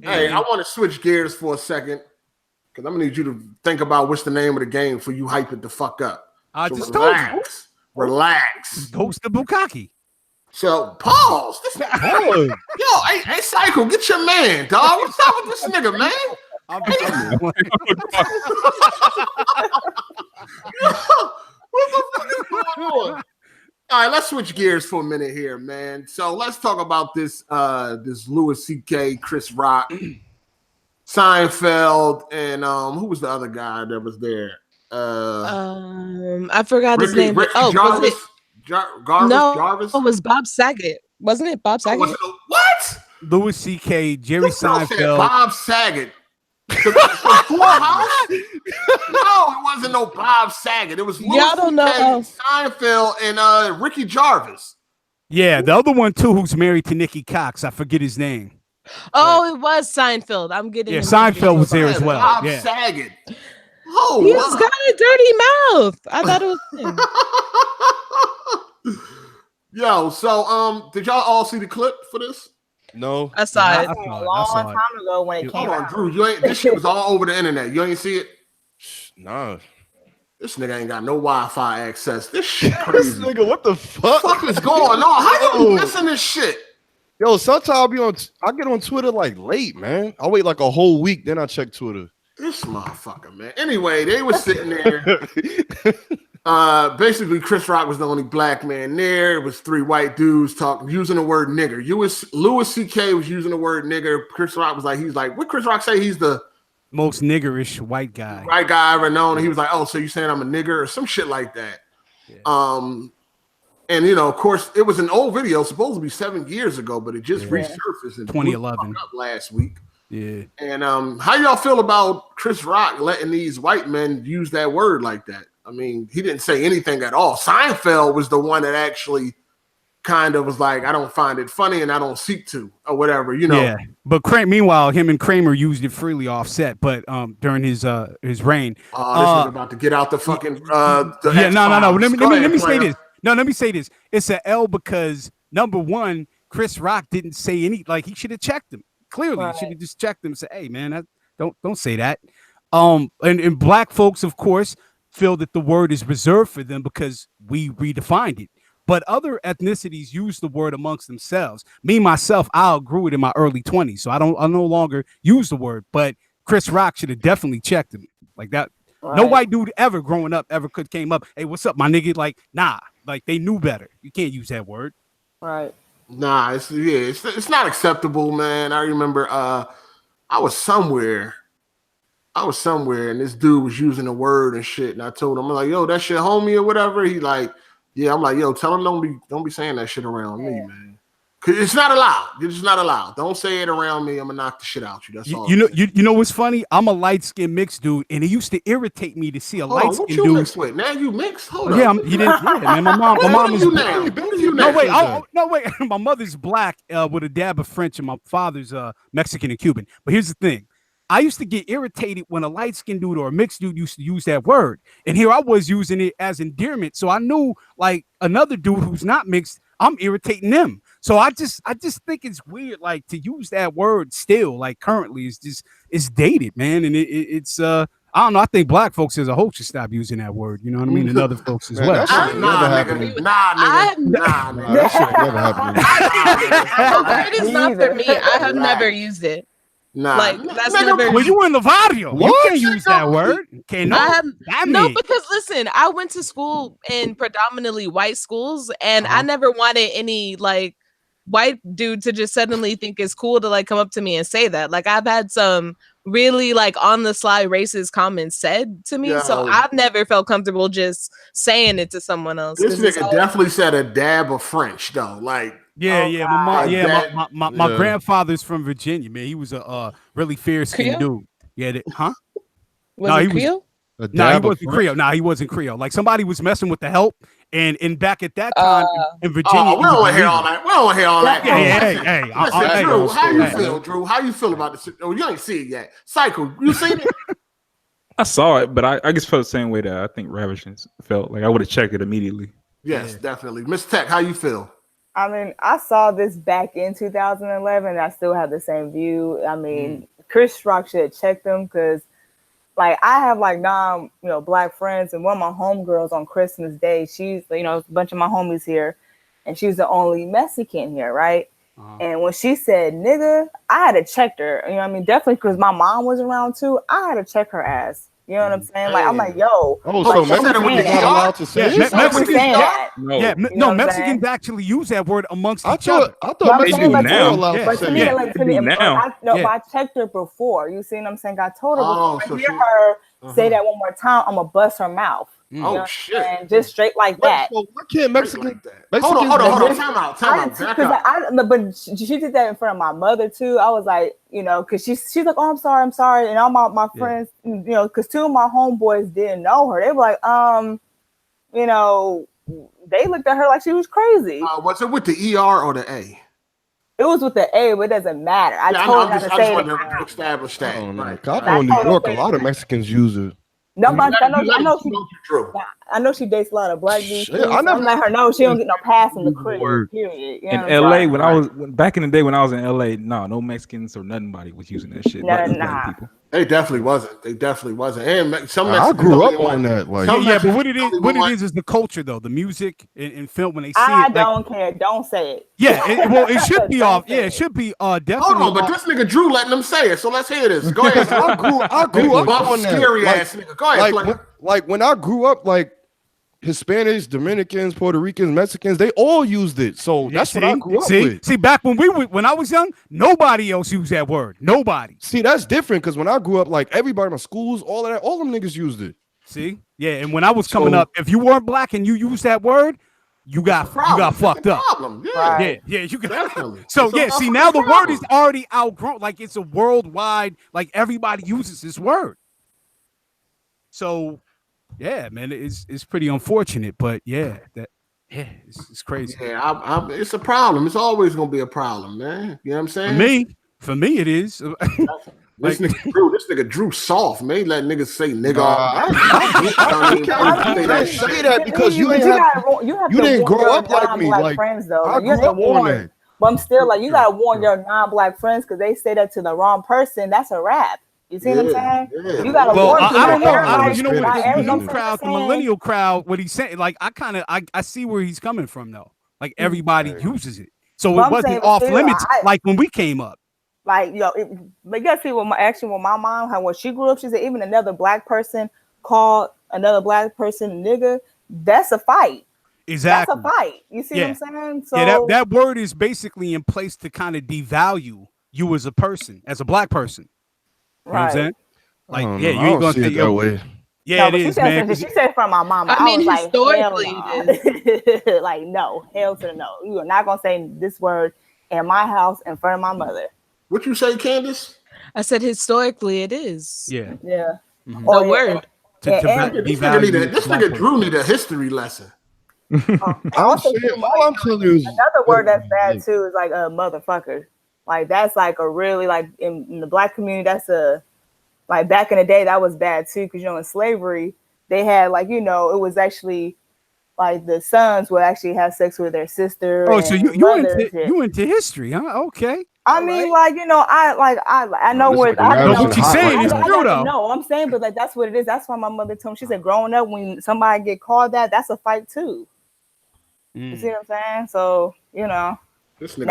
Hey, I want to switch gears for a second because I'm gonna need you to think about what's the name of the game for you hype it the fuck up. I just told you. Relax. Ghost of Bukaki. So pause. Hey, Psycho, get your man, dog. What's up with this nigga, man? What the fuck is going on? All right, let's switch gears for a minute here, man. So let's talk about this Louis C.K., Chris Rock, Seinfeld, and who was the other guy that was there? I forgot his name. Jarvis? Was it Jarvis? It was Bob Saget. Wasn't it Bob Saget? What? Louis C.K., Jerry Seinfeld. Bob Saget. Full House? No, it wasn't no Bob Saget. It was Louis Seinfeld and Ricky Jarvis. Yeah, the other one too, who's married to Nikki Cox. I forget his name. Oh, it was Seinfeld. I'm getting. Yeah, Seinfeld was there as well. Bob Saget. Oh, he's got a dirty mouth. I thought it was him. Yo, so did y'all all see the clip for this? No, I saw it a long time ago when it came out. Drew, this shit was all over the internet. You ain't see it? Nah. This nigga ain't got no Wi-Fi access. This shit crazy. This nigga, what the fuck? What is going on? How you missing this shit? Yo, sometimes I get on Twitter like late, man. I wait like a whole week, then I check Twitter. This motherfucker, man. Anyway, they were sitting there. Basically, Chris Rock was the only black man there. It was three white dudes using the word nigger. Louis C.K. was using the word nigger. Chris Rock was like, what Chris Rock say? He's the most niggerish white guy. White guy I ever known. And he was like, oh, so you saying I'm a nigger or some shit like that. Yeah. And of course, it was an old video, supposed to be 7 years ago, but it just resurfaced in 2011 last week. Yeah. And how y'all feel about Chris Rock letting these white men use that word like that? I mean, he didn't say anything at all. Seinfeld was the one that actually kind of was like, I don't find it funny and I don't seek to, or whatever, Yeah, but meanwhile, him and Kramer used it freely offset, but during his reign. Oh, this is about to get out the fucking no. Let me say this. No, let me say this. It's an L because number one, Chris Rock didn't say any, like he should have checked him. Clearly, he should have just checked him and said, hey man, don't say that. And black folks, of course, feel that the word is reserved for them because we redefined it. But other ethnicities use the word amongst themselves. Me, myself, I outgrew it in my early 20s. So I no longer use the word. But Chris Rock should have definitely checked him. Like that Right. No white dude ever growing up ever came up. Hey, what's up, my nigga? Like, nah, like they knew better. You can't use that word. Right. Nah, it's not acceptable, man. I remember I was somewhere and this dude was using a word and shit, and I told him, I'm like, yo, that shit homie or whatever. He like, yeah, I'm like, yo, tell him don't be saying that shit around me, man. Cause it's not allowed. It's just not allowed. Don't say it around me. I'm gonna knock the shit out you. That's all. You know what's funny? I'm a light skinned mixed dude, and it used to irritate me to see a light skinned dude. Mixed with? Now you mixed? Hold on. Yeah, he didn't. Yeah, man. My mom is black. No wait. My mother's black with a dab of French, and my father's Mexican and Cuban. But here's the thing. I used to get irritated when a light-skinned dude or a mixed dude used to use that word. And here I was using it as endearment. So I knew like another dude who's not mixed, I'm irritating them. So I just think it's weird, like to use that word still, like currently it's dated, man. And it's I don't know. I think black folks as a whole should stop using that word. You know what I mean? And other folks as well. That should never happen. That should never happen. It is not for me. I have never used it. Nah, like that's never. Well, you in the barrio. You can't use that word. No, because listen, I went to school in predominantly white schools, and I never wanted any like white dude to just suddenly think it's cool to like come up to me and say that. Like I've had some really like on the sly racist comments said to me, so I've never felt comfortable just saying it to someone else. This nigga definitely said a dab of French though, like. My grandfather's from Virginia, man. He was a really fair-skinned dude. Yeah, Was he Creole? No, he wasn't Creole. No, he wasn't Creole. Like somebody was messing with the help, and back at that time in Virginia. We don't want to hear all that. We don't want to hear all that. Hey, Drew, how you feel, Drew? How you feel about this? Oh, you ain't see it yet. Psycho, you seen it? I saw it, but I just felt the same way that I think Ravishings felt. Like I would have checked it immediately. Yes, definitely. Miss Tech, how you feel? I mean, I saw this back in 2011. And I still have the same view. I mean, Chris Rock should have checked them because, like, I have like black friends, and one of my homegirls on Christmas Day, she's a bunch of my homies here, and she's the only Mexican here, right? And when she said "nigga," I had to check her. You know what I mean? Definitely because my mom was around too. I had to check her ass. You know what I'm saying? Like I'm like, yo. Oh, so Mexicans are not allowed to say it? No, Mexicans actually use that word amongst each other. I thought Mexicans were allowed to say it. I checked her before. You see what I'm saying? I told her before. I hear her say that one more time, I'm gonna bust her mouth. Oh shit! And just straight like that. Why can't Mexican? Hold on. Time out. But she did that in front of my mother too. I was like, because she's like, oh, I'm sorry, and all my friends, because two of my homeboys didn't know her. They were like, they looked at her like she was crazy. Was it with the ER or the A? It was with the A, but it doesn't matter. I just wanted to establish that. I know in New York, a lot of Mexicans use it. No, but I know she dates a lot of black dudes. I'm letting her know she don't get no pass in the crib. Period. In LA, when I was back in the day when I was in LA, no Mexicans or nobody was using that shit. Nah. People. They definitely wasn't. And some I grew up on that. Like, but what it is the culture though, the music and film when they see it. I don't care. Don't say it. Yeah, it should be off. Yeah, it should be definitely. Hold on, but this nigga Drew letting them say it. So let's hear this. Go ahead. I grew up on that. Scary ass nigga. Go ahead. Like when I grew up, like Hispanics, Dominicans, Puerto Ricans, Mexicans, they all used it. So that's what I grew up with. See, back when I was young, nobody else used that word. Nobody. See, that's different because when I grew up, like everybody in my schools, all of that, all them niggas used it. See? Yeah, and when I was coming up, if you weren't black and you used that word, you got fucked up. Yeah, you got definitely. So see now the word is already outgrown. Like it's a worldwide, like everybody uses this word. So yeah, man, it's pretty unfortunate, but it's crazy. Yeah, it's a problem. It's always gonna be a problem, man. You know what I'm saying? For me, it is. This nigga Drew soft, man. Let niggas say nigga. I can't say that because you didn't grow up like me. Like friends, though. I grew up on that. But I'm still like, you gotta warn your non-black friends because they say that to the wrong person. That's a rap. You see what I'm saying? Yeah. You gotta warn people. I don't know. You know what the new crowd, the millennial crowd, what he's saying, like I see where he's coming from though. Like everybody uses it. So it wasn't off limits like when we came up. Like, but you gotta see what my mom, how when she grew up, she said even another black person call another black person nigga, that's a fight. Exactly. That's a fight. You see what I'm saying? So that word is basically in place to kind of devalue you as a person, as a black person. You know what I'm saying? Like, you ain't gonna see it that way. Yeah, it is, man. She said it from my mama. I mean, was historically, like, it is. Like, no, hell to the no. You are not gonna say this word in my house in front of my mother. What you say, Candace? I said historically it is. Yeah. Mm-hmm. The word. This nigga Drew need a history lesson. All I'm telling you is another word that's bad too is like a motherfucker. Like that's like a really like in the black community, that's a like back in the day that was bad too, because in slavery they had like it was actually like the sons would actually have sex with their sister. Oh, so you into history, huh? Okay. I mean, like I know what what you're saying is true though. No, I'm saying, but like that's what it is. That's why my mother told me. She said, growing up, when somebody get called that's a fight too. You see what I'm saying? So now it doesn't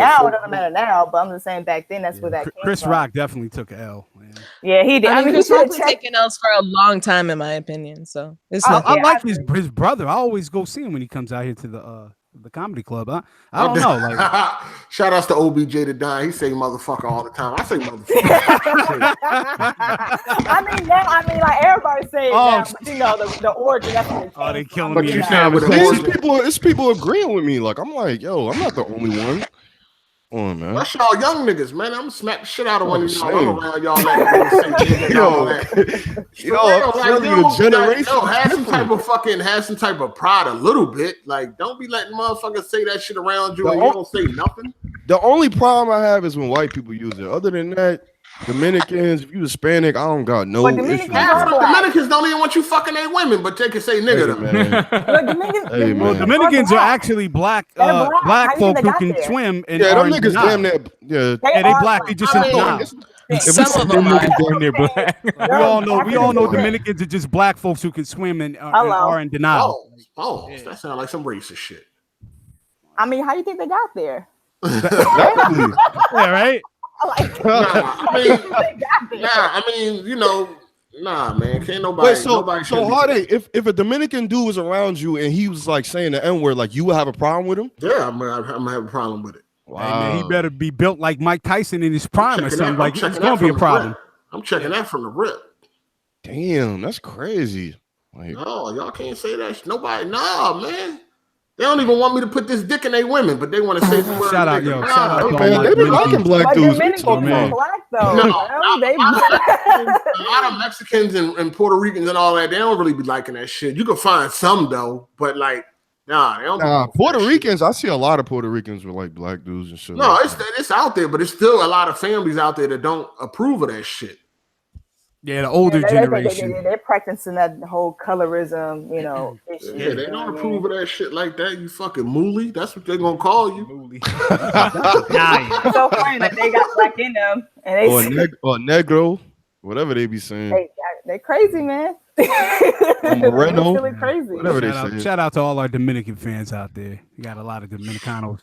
matter now, but I'm just saying back then that's where that came Chris from. Rock definitely took an L, man. Yeah, he did. I mean, Chris Rock's taken L's for a long time, in my opinion. So it's I like his brother. I always go see him when he comes out here to the comedy club. I don't know. Like, shout outs to OBJ to die. He say motherfucker all the time. I say motherfucker. I mean, like everybody say that, but the origin. That's what they killing but me. It's people agreeing with me. Like I'm like, yo, I'm not the only one. On, man. That's y'all young niggas, man. I'm gonna smack the shit out of one of y'all. I'm around y'all have some type of pride a little bit. Like, don't be letting motherfuckers say that shit around you and you don't say nothing. The only problem I have is when white people use it. Other than that, Dominicans, if you Hispanic, I don't got no issue. Dominicans don't even want you fucking their women, but they can say nigga. Dominicans are actually black folk who can swim and them niggas damn near they black. They just some of them are damn near black. We all know Dominicans are just black folks who can swim and are in denial. That sounds like some racist shit. I mean, how do you think they got there? Yeah, right. Nah, man. Can't nobody. So Hard8, if a Dominican dude was around you and he was like saying the N-word, like you would have a problem with him? Yeah, I'm gonna have a problem with it. Wow. Hey, man, he better be built like Mike Tyson in his prime or something. Like it's gonna be a problem. I'm checking that from the rip. Damn, that's crazy. Like, no, y'all can't say that. Nobody, man. They don't even want me to put this dick in their women, but they want to say the word. Shout out, yo. Shout out, man. They be liking black dudes. Dominicans are black, though. A lot of Mexicans and Puerto Ricans and all that, they don't really be liking that shit. You can find some, though, but like, they don't. Puerto Ricans, I see a lot of Puerto Ricans with like black dudes and shit. No, it's out there, but it's still a lot of families out there that don't approve of that shit. Yeah, the older generation. They're practicing that whole colorism, issue. Yeah, they don't approve of that shit like that. You fucking mooly. That's what they're gonna call you. Mooly. It's so funny that they got black in them, and they or negro, whatever they be saying. They crazy, man. Moreno, really crazy. Whatever they say. Shout out to all our Dominican fans out there. You got a lot of Dominicanos.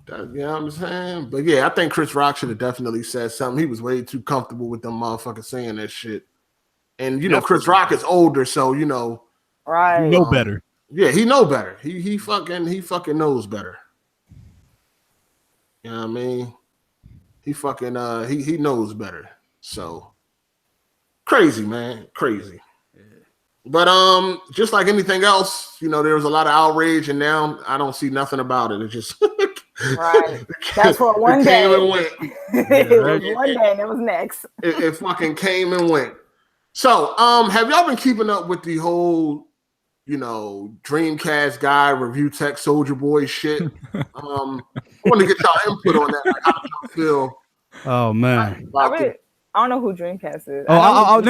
You know what I'm saying? But yeah, I think Chris Rock should have definitely said something. He was way too comfortable with them motherfuckers saying that shit. And Chris Rock is older, so right. You know better. Yeah, he know better. He fucking knows better. You know what I mean? He fucking he knows better. So crazy, man. Crazy. But just like anything else, there was a lot of outrage, and now I don't see nothing about it. It just right. That's what one day came and went. It was one day, and it was next. It fucking came and went. So, have y'all been keeping up with the whole, Dreamcast guy review tech Soldier Boy shit? I want to get y'all input on that. Like, how do y'all feel? Oh man. I don't know who Dreamcast is. Let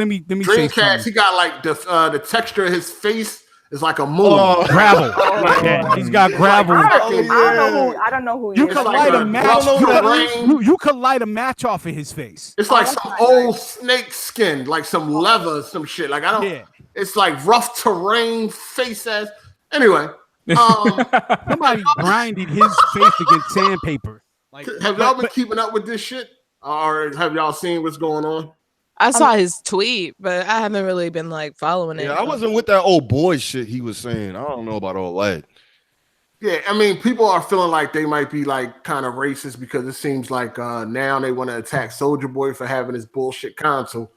me Dreamcast. He got like the texture of his face is like a moon. Gravel. He's got gravel. I don't know who. You could light a match. You could light a match off of his face. It's like some old snake skin, like some leather, some shit. Like I don't. Yeah. It's like rough terrain face ass. Anyway, somebody grinded his face against sandpaper. Like, have y'all been keeping up with this shit? Or have y'all seen what's going on? I saw his tweet, but I haven't really been like following it. Yeah, I wasn't with that old boy shit he was saying. I don't know about all that. Yeah, I mean, people are feeling like they might be like kind of racist because it seems like now they want to attack Soulja Boy for having his bullshit console,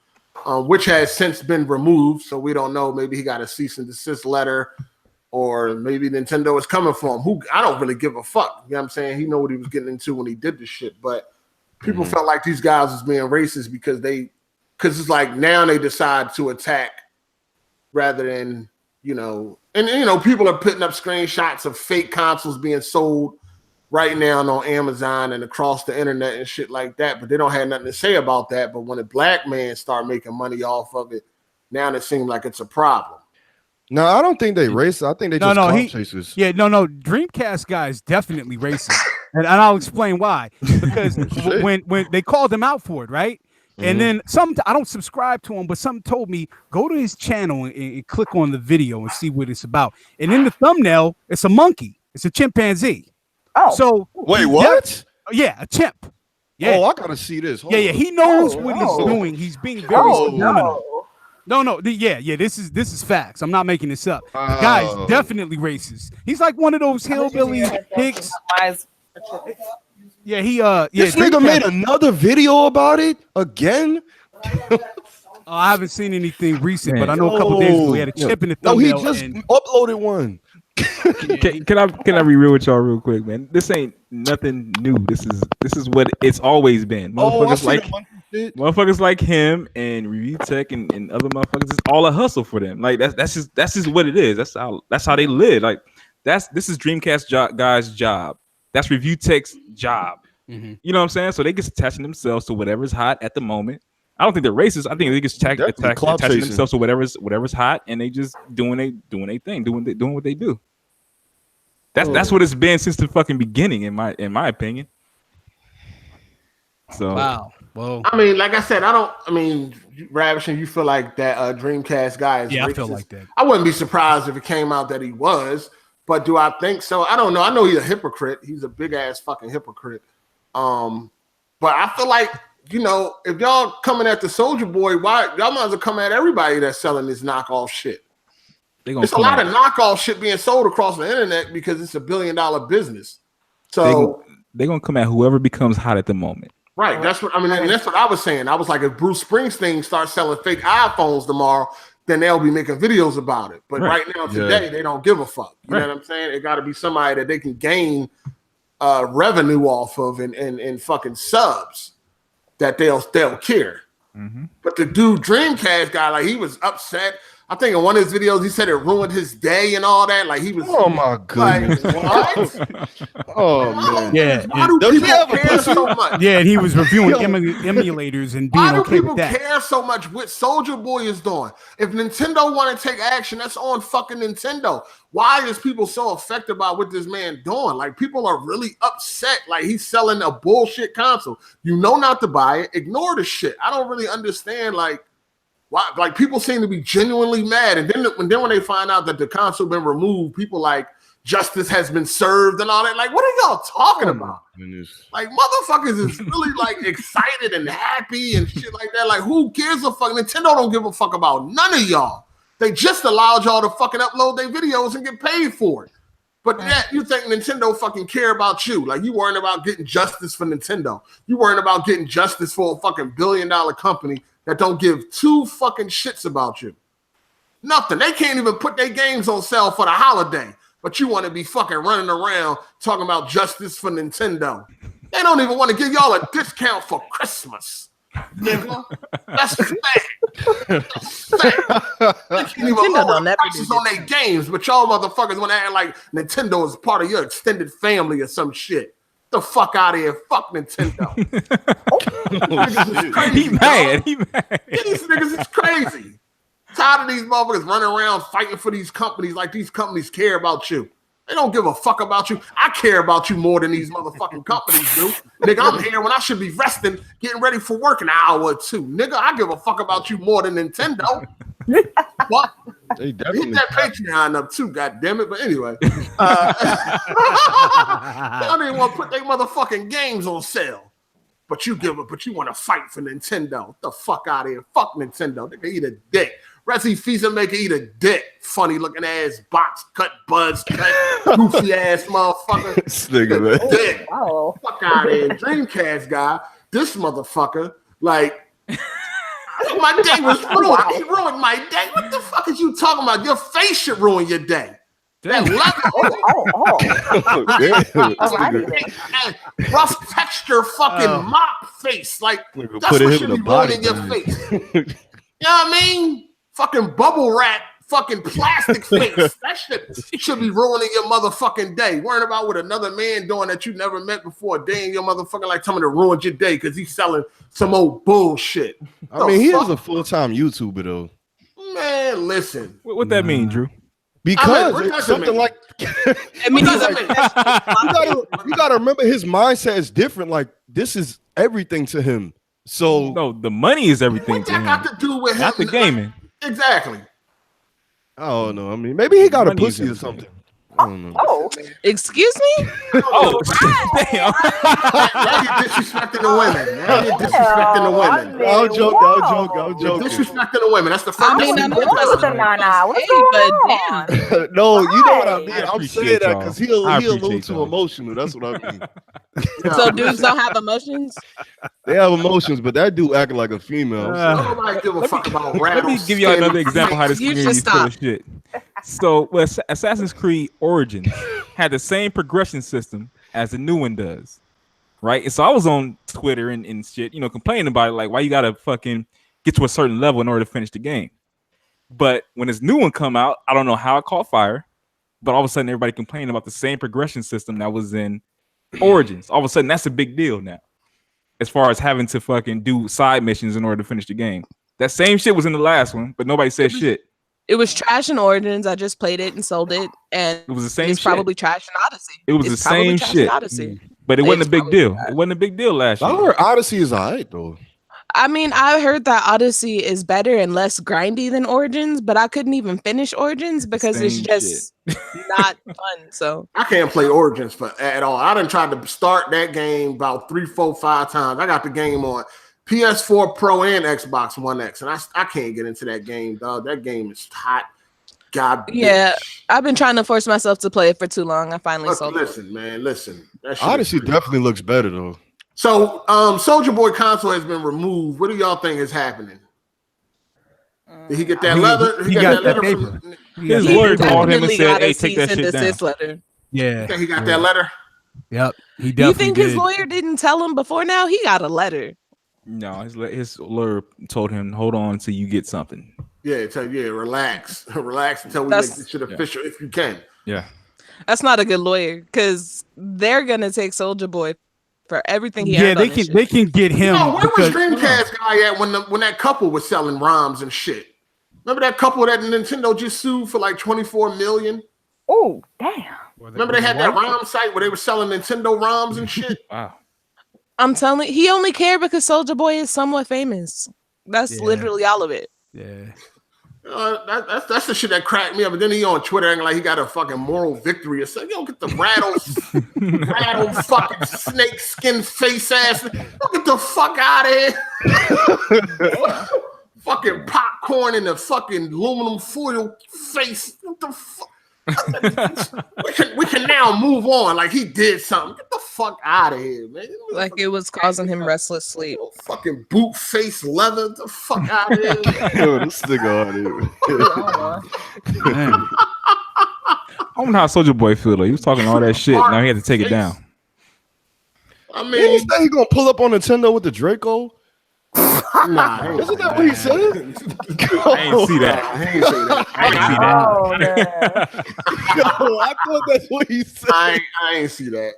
which has since been removed. So we don't know. Maybe he got a cease and desist letter, or maybe Nintendo is coming for him. Who I don't really give a fuck. You know what I'm saying? He know what he was getting into when he did this shit. But people felt like these guys was being racist because it's like now they decide to attack rather than, you know. And, you know, people are putting up screenshots of fake consoles being sold right now on Amazon and across the internet and shit like that. But they don't have nothing to say about that. But when a black man start making money off of it, now it seems like it's a problem. No, I don't think they racist. I think they just clout chasers. Yeah, no. Dreamcast guy is definitely racist. and I'll explain why. Because when they called him out for it, right? And then I don't subscribe to him, but something told me go to his channel and click on the video and see what it's about. And in the thumbnail, it's a monkey. It's a chimpanzee. Oh, so wait, what? Yeah, a chimp. Yeah. Oh, I gotta see this. Hold on. He knows what he's doing. He's being very subliminal. No. This is facts. I'm not making this up. The guy's definitely racist. He's like one of those hillbilly hicks. Yeah, this nigga made another video about it again. I haven't seen anything recent, but I know a couple days ago he had a chip in the thumbnail. No, he just uploaded one. Can I be real with y'all real quick, man? This ain't nothing new. This is what it's always been. Motherfuckers like him and Review Tech and other motherfuckers. It's all a hustle for them. Like that's just what it is. That's how they live. Like this is Dreamcast guy's job. That's Review Tech's job. You know what I'm saying? So they just attaching themselves to whatever's hot at the moment. I don't think they're racist. I think they just attaching themselves to whatever's hot, and they just doing their thing, doing what they do. That's what it's been since the fucking beginning, in my opinion. So wow. Well, I mean, like I said, Ravishing, you feel like that Dreamcast guy is racist. I feel like that. I wouldn't be surprised if it came out that he was, but do I think so? I don't know. I know he's a hypocrite. He's a big ass fucking hypocrite. But I feel like, you know, if y'all coming at the Soulja Boy, why y'all might as well come at everybody that's selling this knockoff shit. There's a lot of knockoff shit being sold across the internet because it's $1 billion business. So they're gonna come at whoever becomes hot at the moment. Right. That's what I mean. And that's what I was saying. I was like, if Bruce Springsteen starts selling fake iPhones tomorrow, then they'll be making videos about it. But right now, today, they don't give a fuck. You know what I'm saying? It got to be somebody that they can gain revenue off of and fucking subs that they'll care. But the dude Dreamcast guy, like, he was upset. I think in one of his videos he said it ruined his day and all that. Like, he was. Oh my goodness! Like, what? Oh man! Yeah. Why do people care so much? Yeah, and he was reviewing emulators and being Why do okay people with that. care so much what Soulja Boy is doing? If Nintendo want to take action, that's on fucking Nintendo. Why is people so affected by what this man doing? Like, people are really upset. Like, he's selling a bullshit console. You know not to buy it. Ignore the shit. I don't really understand, like, why. Like, people seem to be genuinely mad. And then when they find out that the console been removed, people like, justice has been served and all that. Like, what are y'all talking about? Like, motherfuckers is really like excited and happy and shit like that. Like, who gives a fuck? Nintendo don't give a fuck about none of y'all. They just allowed y'all to fucking upload their videos and get paid for it. But yet you think Nintendo fucking care about you. Like, you worrying about getting justice for Nintendo. You worrying about getting justice for a fucking $1 billion company that don't give two fucking shits about you. Nothing. They can't even put their games on sale for the holiday. But you want to be fucking running around talking about justice for Nintendo. They don't even want to give y'all a discount for Christmas. Nigga. That's sad. That's sad. They can't even lower the prices on their games, but y'all motherfuckers want to act like Nintendo is part of your extended family or some shit. Get the fuck out of here. Fuck Nintendo. He mad. These niggas is crazy. Tired of these motherfuckers running around fighting for these companies like these companies care about you. They don't give a fuck about you. I care about you more than these motherfucking companies do. Nigga, I'm here when I should be resting, getting ready for work in an hour or two. Nigga, I give a fuck about you more than Nintendo. What? They definitely hit that Patreon up too, goddammit. But anyway. They don't even want to put their motherfucking games on sale. but you want to fight for Nintendo. Get the fuck out of here. Fuck Nintendo. They can eat a dick. Resi Fisa make it eat a dick. Funny looking ass box cut buds cut goofy ass motherfucker. Nigga, man. Dick. Oh. Fuck out of here. Dreamcast guy. This motherfucker, like, my day was ruined. He ruined my day. What the fuck is you talking about? Your face should ruin your day. That rough texture fucking mop face. Like, that's what should be ruining your face. You know what I mean? Fucking bubble wrap, fucking plastic face. That shit should be ruining your motherfucking day. Worrying about what another man doing that you never met before. Dang, your motherfucking like telling to ruin your day because he's selling some old bullshit. I mean, he is a full-time YouTuber though. Man, listen. What that mean, Drew? Because it's something like I mean, you gotta remember his mindset is different. Like, this is everything to him. So no, the money is everything to him. What that got to do with not him? The gaming. Exactly. I don't know. I mean, maybe he got a pussy or something. I don't know. Oh, excuse me? Oh, damn. Now you're disrespecting the women. Now you're disrespecting the women. I'll joke. You're disrespecting the women. That's the first. I mean, I'm not No, you know what I mean. I'm saying that because he's a little too emotional. That's what I mean. So dudes don't have emotions? They have emotions, but that dude acting like a female. Nobody give a fuck about rap. Let me give you another example how this community is full of shit. So, Assassin's Creed Origins had the same progression system as the new one does, right? And so I was on Twitter and shit, you know, complaining about it, like, why you gotta fucking get to a certain level in order to finish the game. But when this new one come out, I don't know how it caught fire, but all of a sudden everybody complaining about the same progression system that was in Origins. All of a sudden that's a big deal now, as far as having to fucking do side missions in order to finish the game. That same shit was in the last one, but nobody said shit. It was trash in Origins. I just played it and sold it, and it was the same. It's shit. Probably trash in Odyssey. It was the same shit. But it wasn't a big deal. It wasn't a big deal last year. I heard Odyssey is alright though. I mean, I heard that Odyssey is better and less grindy than Origins, but I couldn't even finish Origins because it's just not fun. So I can't play Origins at all. I done tried to start that game about 3, 4, 5 times. I got the game on PS4 Pro and Xbox One X, and I can't get into that game, dog. That game is hot. God, yeah, I've been trying to force myself to play it for too long. I finally sold it. Listen, man, listen. Odyssey definitely looks better though. So, Soldier Boy console has been removed. What do y'all think is happening? Did he get that leather? He got that paper. His lawyer called him and said, "Hey, take that shit down." Letter. Yeah, he got that letter. Yep, he definitely. You think his lawyer didn't tell him before now? He got a letter. No, his lawyer told him, "Hold on until you get something." Yeah, relax, relax until we make this shit official if you can. Yeah, that's not a good lawyer because they're gonna take Soldier Boy for everything he. Yeah, they can get him. Where was Dreamcast guy at when that couple was selling ROMs and shit? Remember that couple that Nintendo just sued for like $24 million? Oh, damn! Remember they had that ROM site where they were selling Nintendo ROMs and shit? Wow. I'm telling you, he only cared because Soldier Boy is somewhat famous. That's literally all of it. Yeah. That's the shit that cracked me up. And then he on Twitter acting like he got a fucking moral victory or something. You don't get the rattle fucking snake skin face ass. Don't get the fuck out of here. Fucking popcorn in the fucking aluminum foil face. What the fuck? we can now move on. Like he did something. Get the fuck out of here, man. Like it was causing him restless sleep. Fucking boot face leather. Get the fuck out of here. Yo, this nigga out here. I wonder how Soldier Boy feel though. He was talking all that shit. Now he had to take it down. I mean, did he say he gonna pull up on Nintendo with the Draco? Nah, isn't that what he said? I ain't see that. I ain't say that. I ain't see that. Yo, I thought that's what he said. I ain't see that.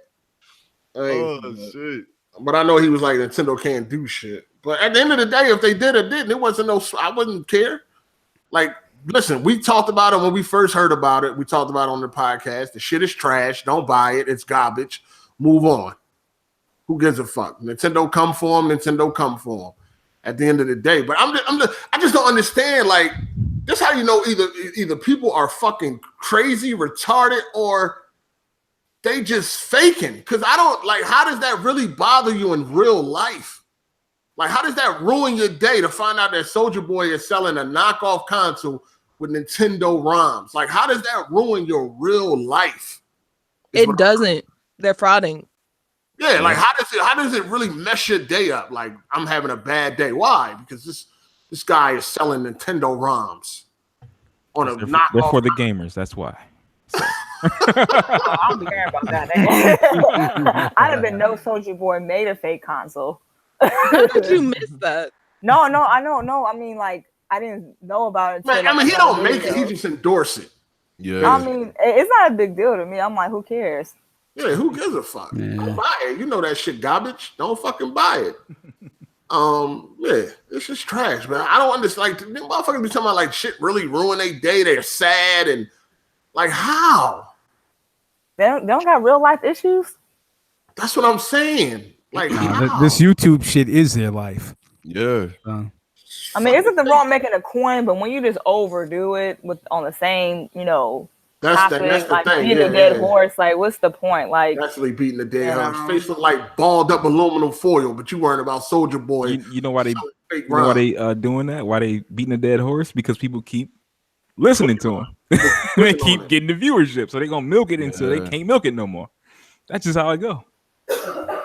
Shit. But I know he was like, Nintendo can't do shit. But at the end of the day, if they did or didn't, it wasn't no. I wouldn't care. Like, listen, we talked about it when we first heard about it. We talked about it on the podcast. The shit is trash. Don't buy it. It's garbage. Move on. Who gives a fuck? Nintendo come for them. Nintendo come for them. At the end of the day, but I just don't understand. Like, this how you know either people are fucking crazy, retarded, or they just faking. Because I don't like, how does that really bother you in real life? Like, how does that ruin your day to find out that Soulja Boy is selling a knockoff console with Nintendo ROMs? Like, how does that ruin your real life? It doesn't. They're frauding. Yeah, like how does it really mess your day up? Like, I'm having a bad day. Why? Because this guy is selling Nintendo ROMs on a knockoff. They're for the gamers. That's why. So. I don't be caring about that. I didn't even know Soulja Boy made a fake console. How did you miss that? No, I know. No, I mean, like, I didn't know about it. Man, I mean, he don't make it. He just endorse it. Yeah. I mean, it's not a big deal to me. I'm like, who cares? Yeah, who gives a fuck? Yeah. Don't buy it. You know that shit garbage. Don't fucking buy it. Yeah, it's just trash, man. I don't understand. Like, the motherfuckers be talking about like shit really ruin their day. They're sad and like how? They don't got real life issues. That's what I'm saying. Like, this YouTube shit is their life. Yeah. I mean, isn't the wrong making a coin? But when you just overdo it with on the same, that's topic, the like thing. beating a dead horse, like what's the point? Like actually beating the dead horse. Face look like balled up aluminum foil, but you weren't about Soulja Boy. You know why they? Why they doing that? Why they beating a dead horse? Because people keep listening to them. They keep getting the viewership, so they gonna milk it until they can't milk it no more. That's just how it go.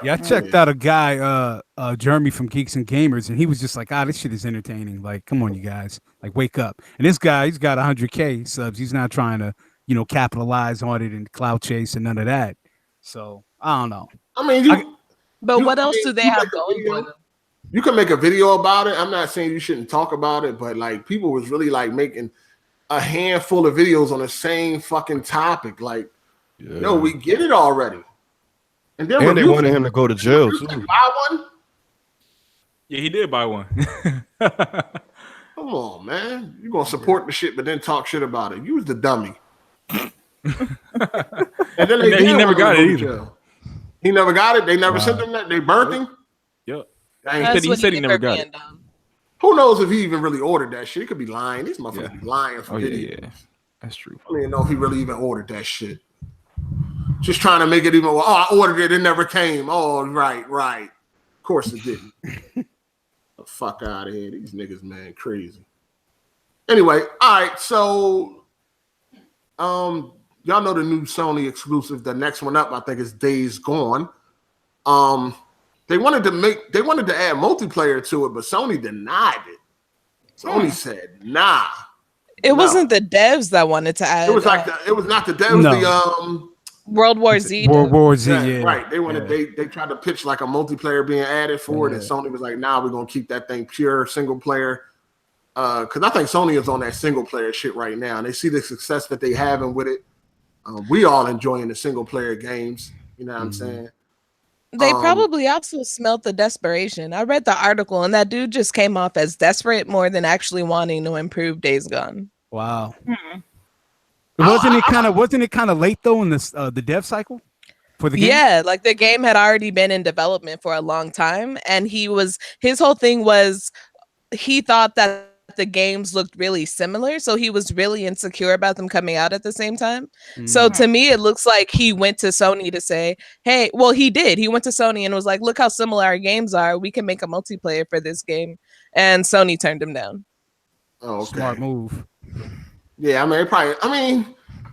Yeah, I checked out a guy, Jeremy from Geeks and Gamers, and he was just like, this shit is entertaining. Like, come on, you guys. Like, wake up. And this guy, he's got 100K subs. He's not trying to, capitalize on it and clout chase and none of that. So, I don't know. I mean, what else do they have going for them? You can make a video about it. I'm not saying you shouldn't talk about it, but like people was really like making a handful of videos on the same fucking topic. Like, no, we get it already. And then they wanted him to go to jail too. Buy one? Yeah, he did buy one. Come on, man. You're gonna support the shit, but then talk shit about it. You was the dummy. And then he never got it either. He never got it. They never sent him that. They burnt him. Yep. He said he never got it. Who knows if he even really ordered that shit? He could be lying. These motherfuckers be lying for videos. Yeah, that's true. I don't even know if he really even ordered that shit. Just trying to make it even. I ordered it. It never came. Oh, right. Of course it didn't. The fuck out of here. These niggas, man, crazy. Anyway, all right. So, y'all know the new Sony exclusive. The next one up, I think, is Days Gone. They wanted to add multiplayer to it, but Sony denied it. Sony said, nah. It wasn't the devs that wanted to add. It was like it was not the devs. No. World War Z. World War Z, yeah. Right. They wanted they tried to pitch like a multiplayer being added for it, and Sony was like, nah, we're gonna keep that thing pure single player. Because I think Sony is on that single player shit right now, and they see the success that they having with it. We all enjoying the single player games. You know what I'm saying? They probably also smelt the desperation. I read the article, and that dude just came off as desperate more than actually wanting to improve Days Gone. Wow. Wasn't it kind of late though in this the dev cycle for the game? Yeah, like the game had already been in development for a long time, and his whole thing was he thought that the games looked really similar, so he was really insecure about them coming out at the same time. So to me, it looks like he went to Sony to say, hey, well, he did. He went to Sony and was like, look how similar our games are. We can make a multiplayer for this game. And Sony turned him down. Oh, okay. Smart move. Yeah, I mean, any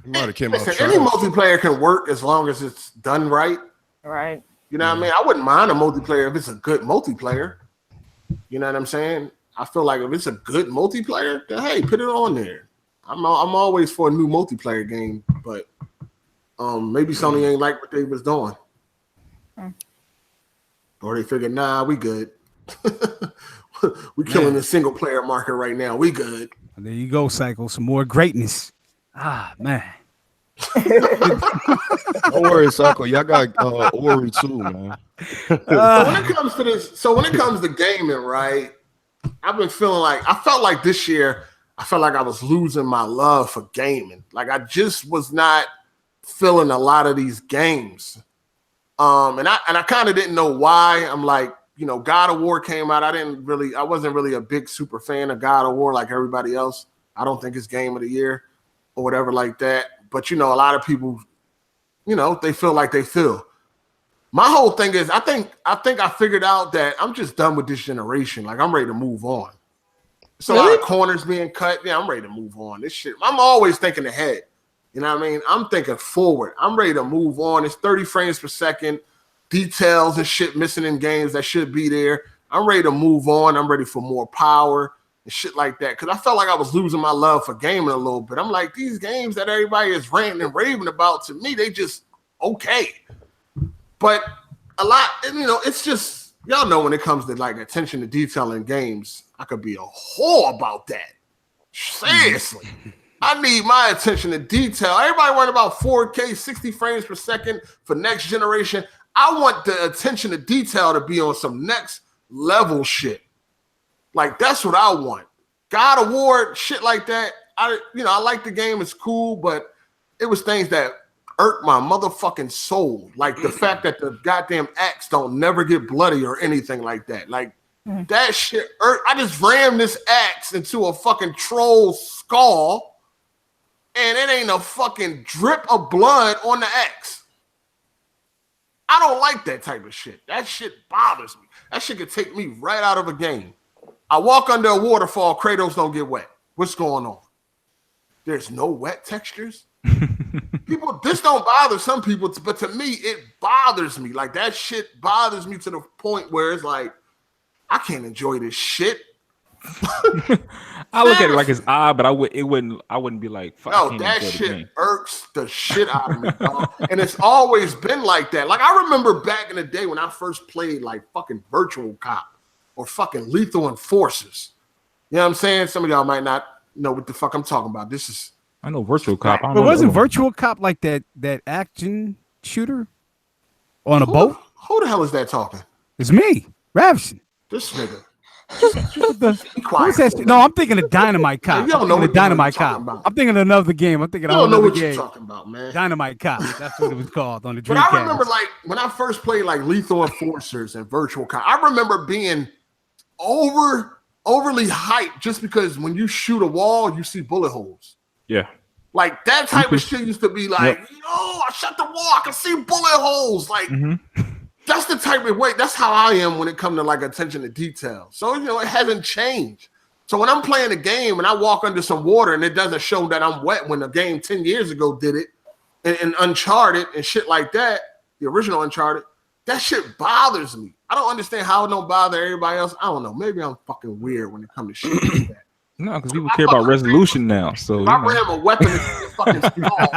multiplayer can work as long as it's done right. Right. You know what I mean? I wouldn't mind a multiplayer if it's a good multiplayer. You know what I'm saying? I feel like if it's a good multiplayer, then hey, put it on there. I'm always for a new multiplayer game, but maybe Sony ain't like what they was doing. Or they figured, nah, we good. We killing the single player market right now. We good. There you go, Cycle. Some more greatness. Man. Don't worry, Cycle. Y'all got Ori too, man. So when it comes to gaming, right? I've been feeling like I felt like this year, I felt like I was losing my love for gaming. Like I just was not feeling a lot of these games. And I kind of didn't know why. I'm like, God of War came out. I wasn't really a big super fan of God of War like everybody else. I don't think it's game of the year or whatever like that. But a lot of people they feel like they feel. My whole thing is, I think I figured out that I'm just done with this generation. Like, I'm ready to move on. So a lot of corners being cut. Yeah, I'm ready to move on. This shit, I'm always thinking ahead. You know what I mean? I'm thinking forward. I'm ready to move on. It's 30 frames per second, details and shit missing in games that should be there. I'm ready to move on. I'm ready for more power and shit like that. Because I felt like I was losing my love for gaming a little bit. I'm like, these games that everybody is ranting and raving about, to me, they just okay. But a lot, it's just, y'all know when it comes to like attention to detail in games, I could be a whore about that. Seriously. I need my attention to detail. Everybody worried about 4K, 60 frames per second for next generation. I want the attention to detail to be on some next level shit. Like, that's what I want. God of War, shit like that. I like the game. It's cool, but it was things that irked my motherfucking soul. Like the fact that the goddamn axe don't never get bloody or anything like that. Like, that shit irked. I just rammed this axe into a fucking troll's skull, and it ain't a fucking drip of blood on the axe. I don't like that type of shit. That shit bothers me. That shit could take me right out of a game. I walk under a waterfall, Kratos don't get wet. What's going on? There's no wet textures? People, this don't bother some people, but to me, it bothers me. Like, that shit bothers me to the point where it's like, I can't enjoy this shit. I look at it like it's odd, but I wouldn't be like, fuck. No, that shit irks the shit out of me, dog. And it's always been like that. Like, I remember back in the day when I first played like fucking Virtual Cop or fucking Lethal Enforcers. You know what I'm saying? Some of y'all might not know what the fuck I'm talking about. I know Virtual Cop. But wasn't Virtual Cop like that action shooter on a boat? Who the hell is that talking? It's me, Ravison. This nigga. No, I'm thinking of Dynamite Cop. You don't know what Dynamite Cop. I'm thinking of another game. I'm thinking. You don't know what you're talking about, man. Dynamite Cop. That's what it was called on the Dreamcast. But I remember, like, when I first played like Lethal Enforcers and Virtual Cop, I remember being overly hyped just because when you shoot a wall, you see bullet holes. Yeah. Like, that type of shit used to be like, I shut the wall, I can see bullet holes. Like, that's the type of way. That's how I am when it comes to like attention to detail. So, it hasn't changed. So when I'm playing a game and I walk under some water and it doesn't show that I'm wet when the game 10 years ago did it, and Uncharted and shit like that, the original Uncharted, that shit bothers me. I don't understand how it don't bother everybody else. I don't know. Maybe I'm fucking weird when it comes to shit like that. No, because people care about resolution now. So I ram a weapon into your fucking skull.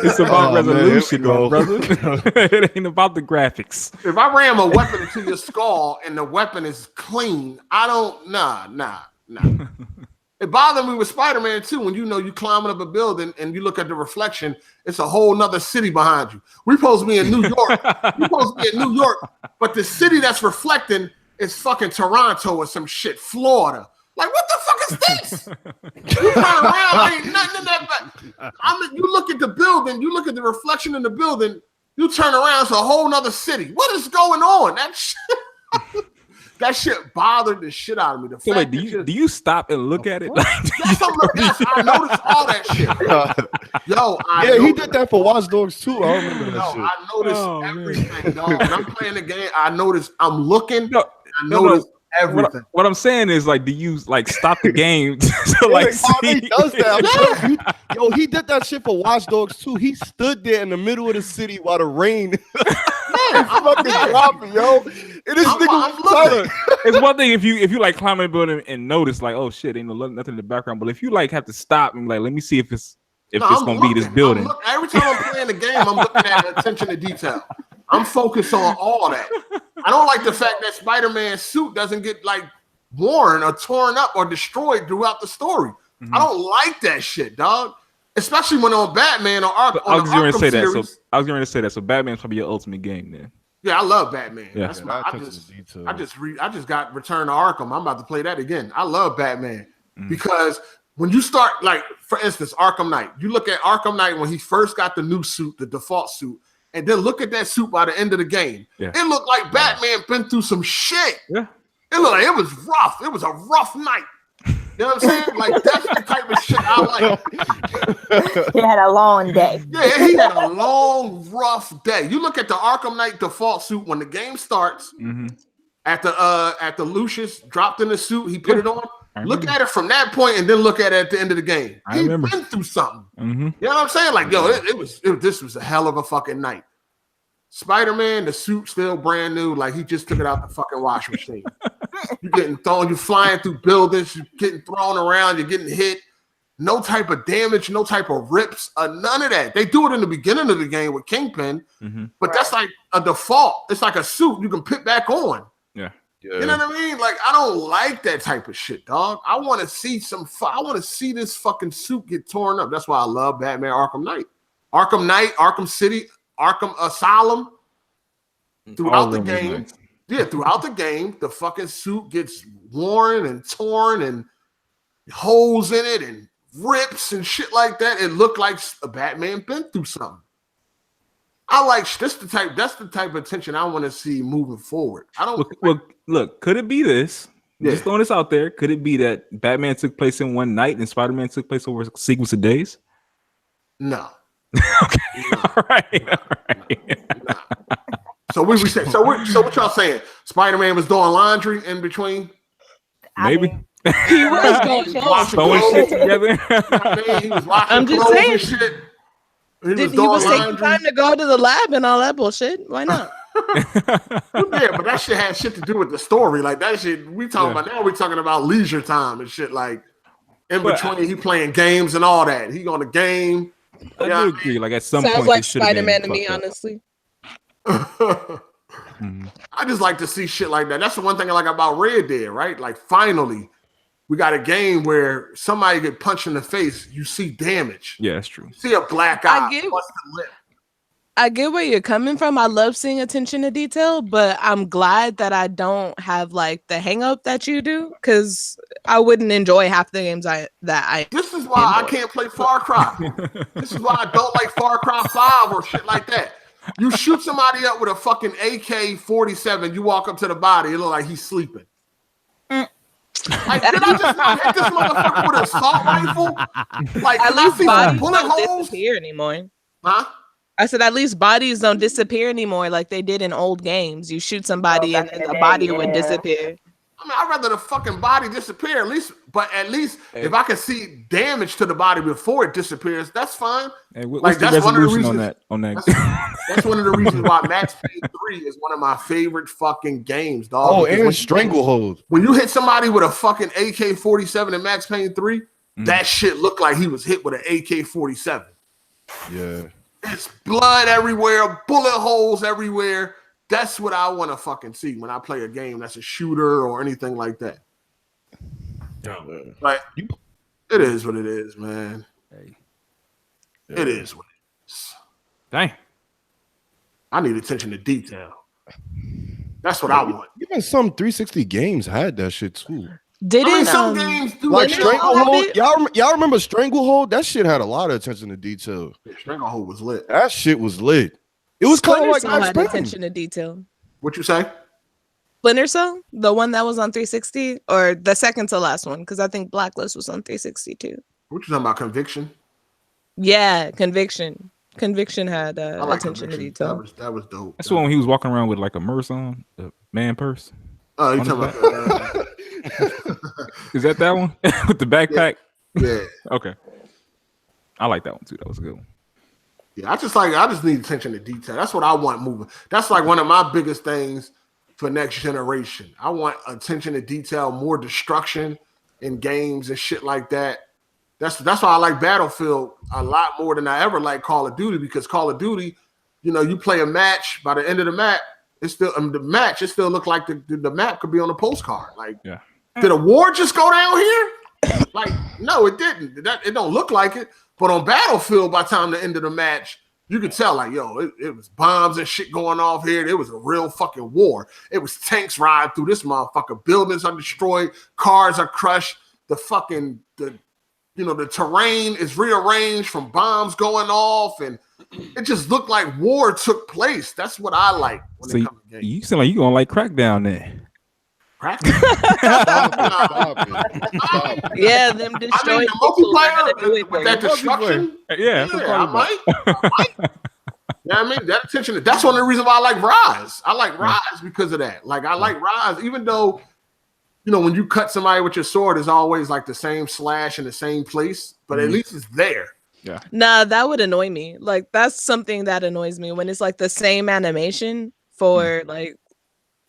It's about resolution, brother. It ain't about the graphics. If I ram a weapon into your skull and the weapon is clean, I don't. Nah. It bothered me with Spider-Man too. When you climbing up a building and you look at the reflection, it's a whole nother city behind you. We supposed to be in New York. But the city that's reflecting is fucking Toronto or some shit, Florida. Like, what the fuck is this? You turn around, ain't nothing in that. You look at the building, you look at the reflection in the building, you turn around, it's a whole nother city. What is going on? That shit bothered the shit out of me. So wait, do you stop and look at it? Yes, I noticed all that shit. He did that for Watch Dogs too. I remember that shit. I noticed everything, dog. When I'm playing the game, I notice I'm looking. I notice everything. What I'm saying is, like, do you like stop the game to like see? He does that. He did that shit for Watch Dogs too. He stood there in the middle of the city while the rain I'm fucking dropping, yo. And this nigga it's one thing if you like climb a building and notice like, oh shit, ain't nothing in the background. But if you like have to stop and like, let me see if it's gonna be this building. Every time I'm playing the game, I'm looking at attention to detail. I'm focused on all that. I don't like the fact that Spider-Man's suit doesn't get like worn or torn up or destroyed throughout the story. I don't like that shit, dog. Especially when on Batman or Arkham. I was going to say that. So I was going to say that. So Batman's probably your ultimate game, then. Yeah, I love Batman. Yeah. That's I just got Return to Arkham. I'm about to play that again. I love Batman because when you start, like, for instance, Arkham Knight. You look at Arkham Knight when he first got the new suit, the default suit, and then look at that suit by the end of the game. Yeah. It looked like Batman been through some shit. Yeah. It looked like it was rough. It was a rough night. You know what I'm saying? Like that's the type of shit I like. He had a long day. Yeah, he had a long, rough day. You look at the Arkham Knight default suit when the game starts. After Lucius dropped in the suit, he put it on. Look at it from that point, and then look at it at the end of the game. He went through something. You know what I'm saying? Like, yo, this was a hell of a fucking night. Spider-Man, the suit still brand new, like he just took it out the fucking wash machine. You're getting thrown, you're flying through buildings, you're getting thrown around, you're getting hit. No type of damage, no type of rips, none of that. They do it in the beginning of the game with Kingpin, but that's like a default. It's like a suit you can put back on. Yeah. You know what I mean? Like, I don't like that type of shit, dog. I want to see I want to see this fucking suit get torn up. That's why I love Batman Arkham Knight. Arkham City, Arkham Asylum. Throughout the game. Yeah, throughout the game, the fucking suit gets worn and torn and holes in it and rips and shit like that. It looked like a Batman been through something. I like that's the type of attention I want to see moving forward. I don't look, could it be this? Yeah. Just throwing this out there. Could it be that Batman took place in one night and Spider-Man took place over a sequence of days? No. Okay. No. All right. No. So what we say? So what y'all saying? Spider-Man was doing laundry in between? Maybe. He was throwing shit together. He was washing I'm just clothes saying. and shit. He was taking time to go to the lab and all that bullshit. Why not? Yeah, but that shit had shit to do with the story. Like that shit we talking about now. We talking about leisure time and shit. Like in between, he playing games and all that. He on the game. I do agree. Like at some Sounds point, like Spider-Man to me, honestly. I just like to see shit like that. That's the one thing I like about Red Dead, right? Like finally, we got a game where somebody get punched in the face, you see damage. Yeah, that's true. You see a black eye. I get where you're coming from. I love seeing attention to detail, but I'm glad that I don't have like the hang up that you do, because I wouldn't enjoy half the games This is why I can't play Far Cry. This is why I don't like Far Cry 5 or shit like that. You shoot somebody up with a fucking AK-47, you walk up to the body, it look like he's sleeping. Like, did I just not hit this motherfucker with an assault rifle? Like, at least bodies bullet don't holes? disappear anymore. Huh? I said at least bodies don't disappear anymore like they did in old games. You shoot somebody and then the body would disappear. I mean, I'd rather the fucking body disappear at least if I can see damage to the body before it disappears, that's fine. Hey, what's the resolution on that? That's one of the reasons why Max Payne 3 is one of my favorite fucking games, dog. Oh, and Stranglehold. When you hit somebody with a fucking AK-47 in Max Payne 3, that shit looked like he was hit with an AK-47. Yeah. It's blood everywhere, bullet holes everywhere. That's what I want to fucking see when I play a game that's a shooter or anything like that. Like, it is what it is, man. Hey. It is what it is. Dang. I need attention to detail. That's what I want. Even some 360 games had that shit too. Some games do like Stranglehold. Y'all remember Stranglehold? That shit had a lot of attention to detail. Yeah, Stranglehold was lit. That shit was lit. It was kind of like had attention to detail. What you say? Splinter Cell, the one that was on 360, or the second to last one, because I think Blacklist was on 360 too. What you talking about? Conviction? Yeah, Conviction. Conviction had attention to detail. That was dope. That's the one he was walking around with like a purse on, the man purse. Oh, you talking about? Is that one with the backpack? Yeah. Okay. I like that one too. That was a good one. Yeah, I just need attention to detail. That's what I want moving. That's like one of my biggest things for next generation. I want attention to detail, more destruction in games and shit like that. That's why I like Battlefield a lot more than I ever like Call of Duty, because Call of Duty, you play a match, by the end of the map, it still looked like the map could be on a postcard. Like, did a war just go down here? Like, no, it didn't. It don't look like it. But on Battlefield, by the time the end of the match, you could tell, like, yo, it was bombs and shit going off here. It was a real fucking war. It was tanks riding through this motherfucker. Buildings are destroyed. Cars are crushed. The terrain is rearranged from bombs going off, and it just looked like war took place. That's what I like when it comes to games. You sound like you gonna like Crackdown then. Practice. Stop it. Yeah, them destroyed the multiplayer with that destruction. Yeah, I might. You know what I mean? That attention. That's one of the reasons why I like Rise. I like Rise because of that. Like I like Rise, even though when you cut somebody with your sword, it's always like the same slash in the same place, but at least it's there. Yeah. Nah, that would annoy me. Like that's something that annoys me when it's like the same animation for like.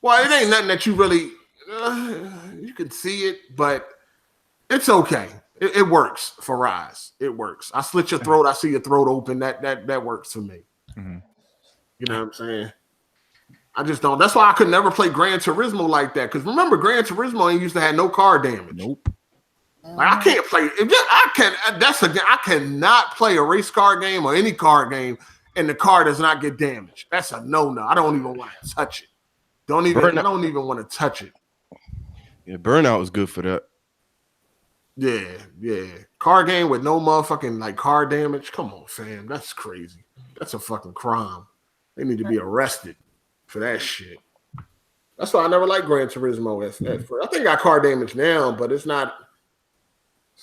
Well, it ain't nothing that you really you can see it, but it's okay. It works for Rise. It works. I slit your throat. I see your throat open. That works for me. Mm-hmm. You know what I'm saying? I just don't. That's why I could never play Gran Turismo like that. Because remember, Gran Turismo ain't used to have no car damage. Nope. Like, I can't play. I cannot play a race car game or any car game, and the car does not get damaged. That's a no. I don't even want to touch it. I don't even want to touch it. Yeah, Burnout was good for that. Yeah. Car game with no motherfucking like car damage. Come on, fam. That's crazy. That's a fucking crime. They need to be arrested for that shit. That's why I never liked Gran Turismo at first. I think I got car damage now, but it's not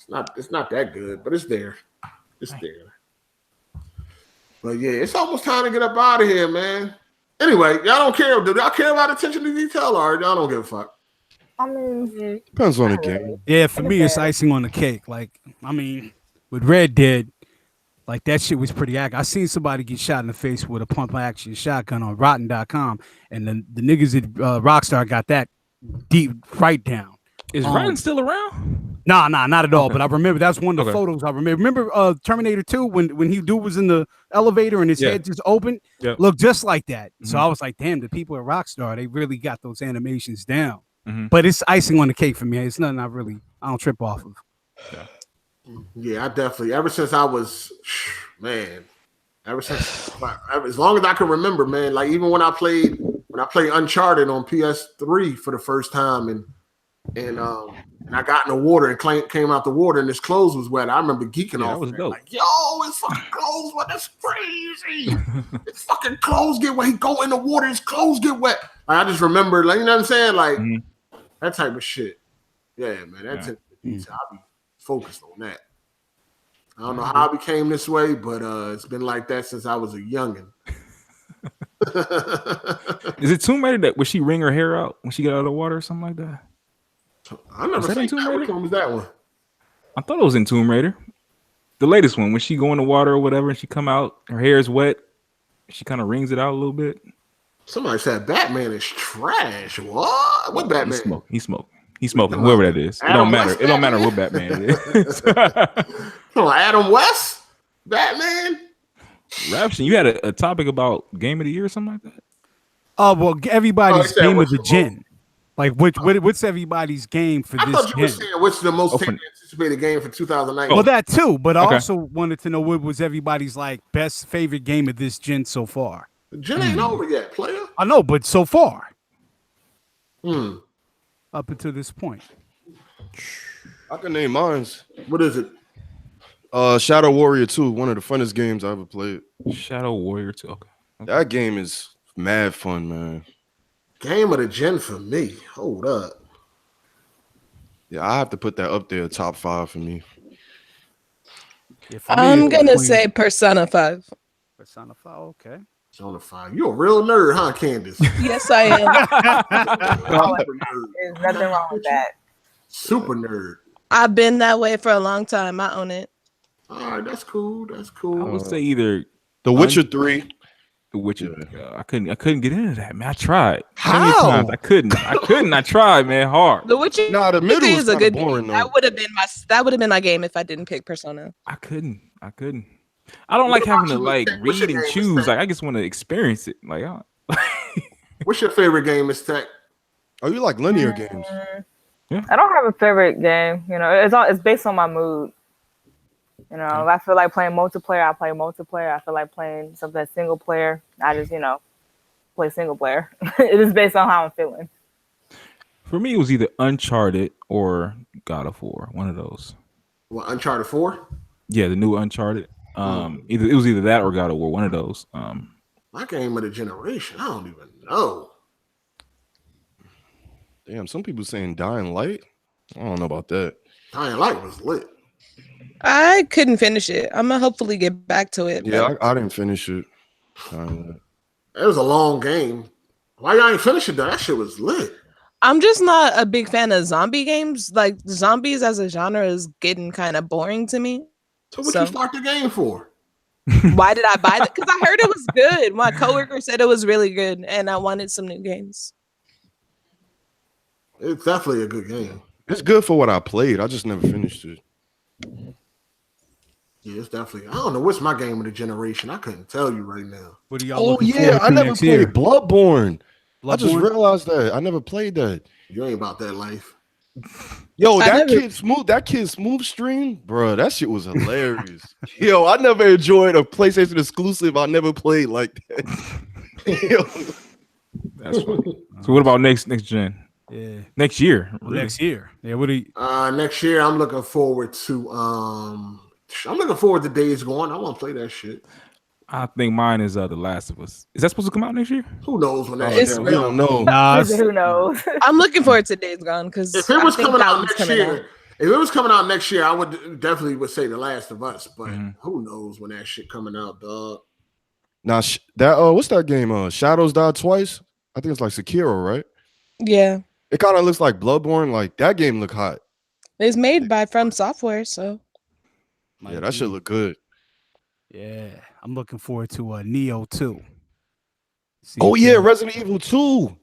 that good, but it's there. It's there. But yeah, it's almost time to get up out of here, man. Anyway, y'all don't care. Do y'all care about attention to detail, or y'all don't give a fuck? I mean, Depends on the game. Yeah, for me, it's icing on the cake. Like, I mean, with Red Dead, like that shit was pretty accurate. I seen somebody get shot in the face with a pump action shotgun on Rotten.com, and the niggas at Rockstar got that deep right down. Is Rotten still around? Nah, not at all. But I remember that's one of the photos I remember. Remember Terminator 2 when he dude was in the elevator and his head just opened? Yep. Looked just like that. So I was like, damn, the people at Rockstar, they really got those animations down. But it's icing on the cake for me. It's nothing I don't trip off of. Yeah, I definitely. Ever since I was, man, as long as I can remember, man. Like even when I played Uncharted on PS3 for the first time, and I got in the water and came out the water and his clothes was wet. I remember geeking off. That was dope. Like, yo, his fucking clothes wet. That's crazy. His fucking clothes get wet. He go in the water, his clothes get wet. Like, I just remember, like, you know what I'm saying, like that type of shit. Yeah, man. That's it. I'll be focused on that. I don't know how I became this way, but it's been like that since I was a youngin'. Is it Tomb Raider that would she wring her hair out when she got out of the water or something like that? I never seen Tomb Raider. Which one was that one? I thought it was in Tomb Raider. The latest one, when she go in the water or whatever and she come out, her hair is wet. She kind of wrings it out a little bit. Somebody said Batman is trash. What? What Batman? He's smoking, whoever that is. It don't matter. It don't matter what Batman it is. Adam West? Batman? Raption, you had a topic about game of the year or something like that? Oh, well, everybody's game of the gen. Like, what's everybody's game for this gen? I thought you were saying what's the most anticipated game for 2019. Well, that too, but I also wanted to know what was everybody's, like, best favorite game of this gen so far. The gen ain't over yet, player. I know, but so far. Up until this point. I can name mine. What is it? Shadow Warrior 2, one of the funnest games I ever played. Shadow Warrior 2. Okay. That game is mad fun, man. Game of the gen for me. Hold up. Yeah, I have to put that up there, top 5 for me. Yeah, I'm gonna say Persona 5. Persona 5, okay. Persona 5. You a real nerd, huh, Candace? Yes, I am. There's nothing wrong with that. Super nerd. I've been that way for a long time. I own it. All right, that's cool. That's cool. I would say either The Witcher 3. The Witcher. I couldn't get into that, man. I tried. How? I couldn't. I tried, man, hard. The Witcher. Nah, the middle is a good boring, game. though. That would have been my game if I didn't pick Persona. I couldn't. I don't like having to like read and choose. Like I just want to experience it. Like, what's your favorite game, Miss Tech? Oh, you like linear games? Yeah. I don't have a favorite game. You know, it's based on my mood. You know, if I feel like playing multiplayer, I play multiplayer. I feel like playing something that's single player. I just, play single player. It is based on how I'm feeling. For me, it was either Uncharted or God of War. One of those. What, Uncharted 4? Yeah, the new Uncharted. It was either that or God of War. One of those. My game of the generation. I don't even know. Damn, some people saying Dying Light. I don't know about that. Dying Light was lit. I couldn't finish it. I'm gonna hopefully get back to it. Yeah, I didn't finish it. It was a long game. Why y'all ain't finish it though? That shit was lit. I'm just not a big fan of zombie games. Like zombies as a genre is getting kind of boring to me. So what you start the game for? Why did I buy that? Because I heard it was good. My coworker said it was really good, and I wanted some new games. It's definitely a good game. It's good for what I played. I just never finished it. Yeah, it's definitely. I don't know what's my game of the generation. I couldn't tell you right now. What are y'all I never played Bloodborne. I just realized that I never played that. You ain't about that life. Yo, that kid smooth stream, bro. That shit was hilarious. Yo, I never enjoyed a PlayStation exclusive. I never played like that. That's funny. So what about next gen? Yeah, next year. Really? Next year. Yeah, what do you? Next year, I'm looking forward to. I'm looking forward to Days Gone. I want to play that shit. I think mine is The Last of Us. Is that supposed to come out next year? Who knows when that is? We don't know. Who knows? I'm looking forward to Days Gone because if it was coming out next year, if it was coming out next year, I would definitely say The Last of Us. But who knows when that shit coming out, dog? Now that what's that game? Shadows Die Twice. I think it's like Sekiro, right? Yeah. It kind of looks like Bloodborne. Like that game look hot. It's made by From Software, so yeah, that should look good. Yeah, I'm looking forward to Neo 2. Resident Evil 2.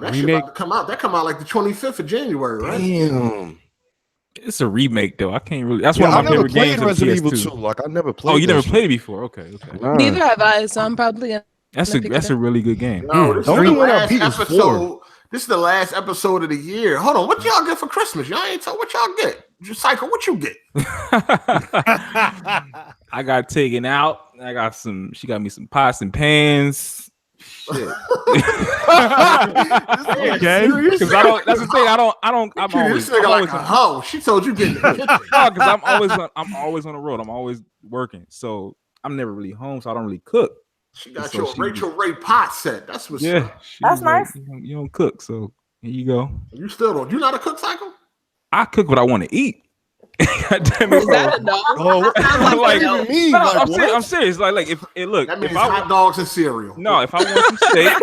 That shit about to come out. That come out like the 25th of January, right? Damn. It's a remake though. I can't really. That's one of my favorite games. Resident Evil 2. Like I never played. Oh, you never played it before? Okay. Nah. Neither have I. So I'm probably gonna. That's a really good game. No, this is the last episode. This is the last episode of the year. Hold on, what y'all get for Christmas? Y'all ain't told what y'all get. Cycle, what you get? I got taken out. I got some. She got me some pots and pans. Shit. Okay. Because I don't. That's the thing. I'm always. I'm like a hoe. She told you get. Because I'm always on the road. I'm always working. So I'm never really home. So I don't really cook. She got your Rachel Ray pot set. That's what's up. That's nice. You don't cook, so here you go. You still don't. You not a cook, Cycle? I cook what I want to eat. God damn it, is that a no? I'm serious. Like if look, that means if hot dogs and cereal. No, if I want some steak,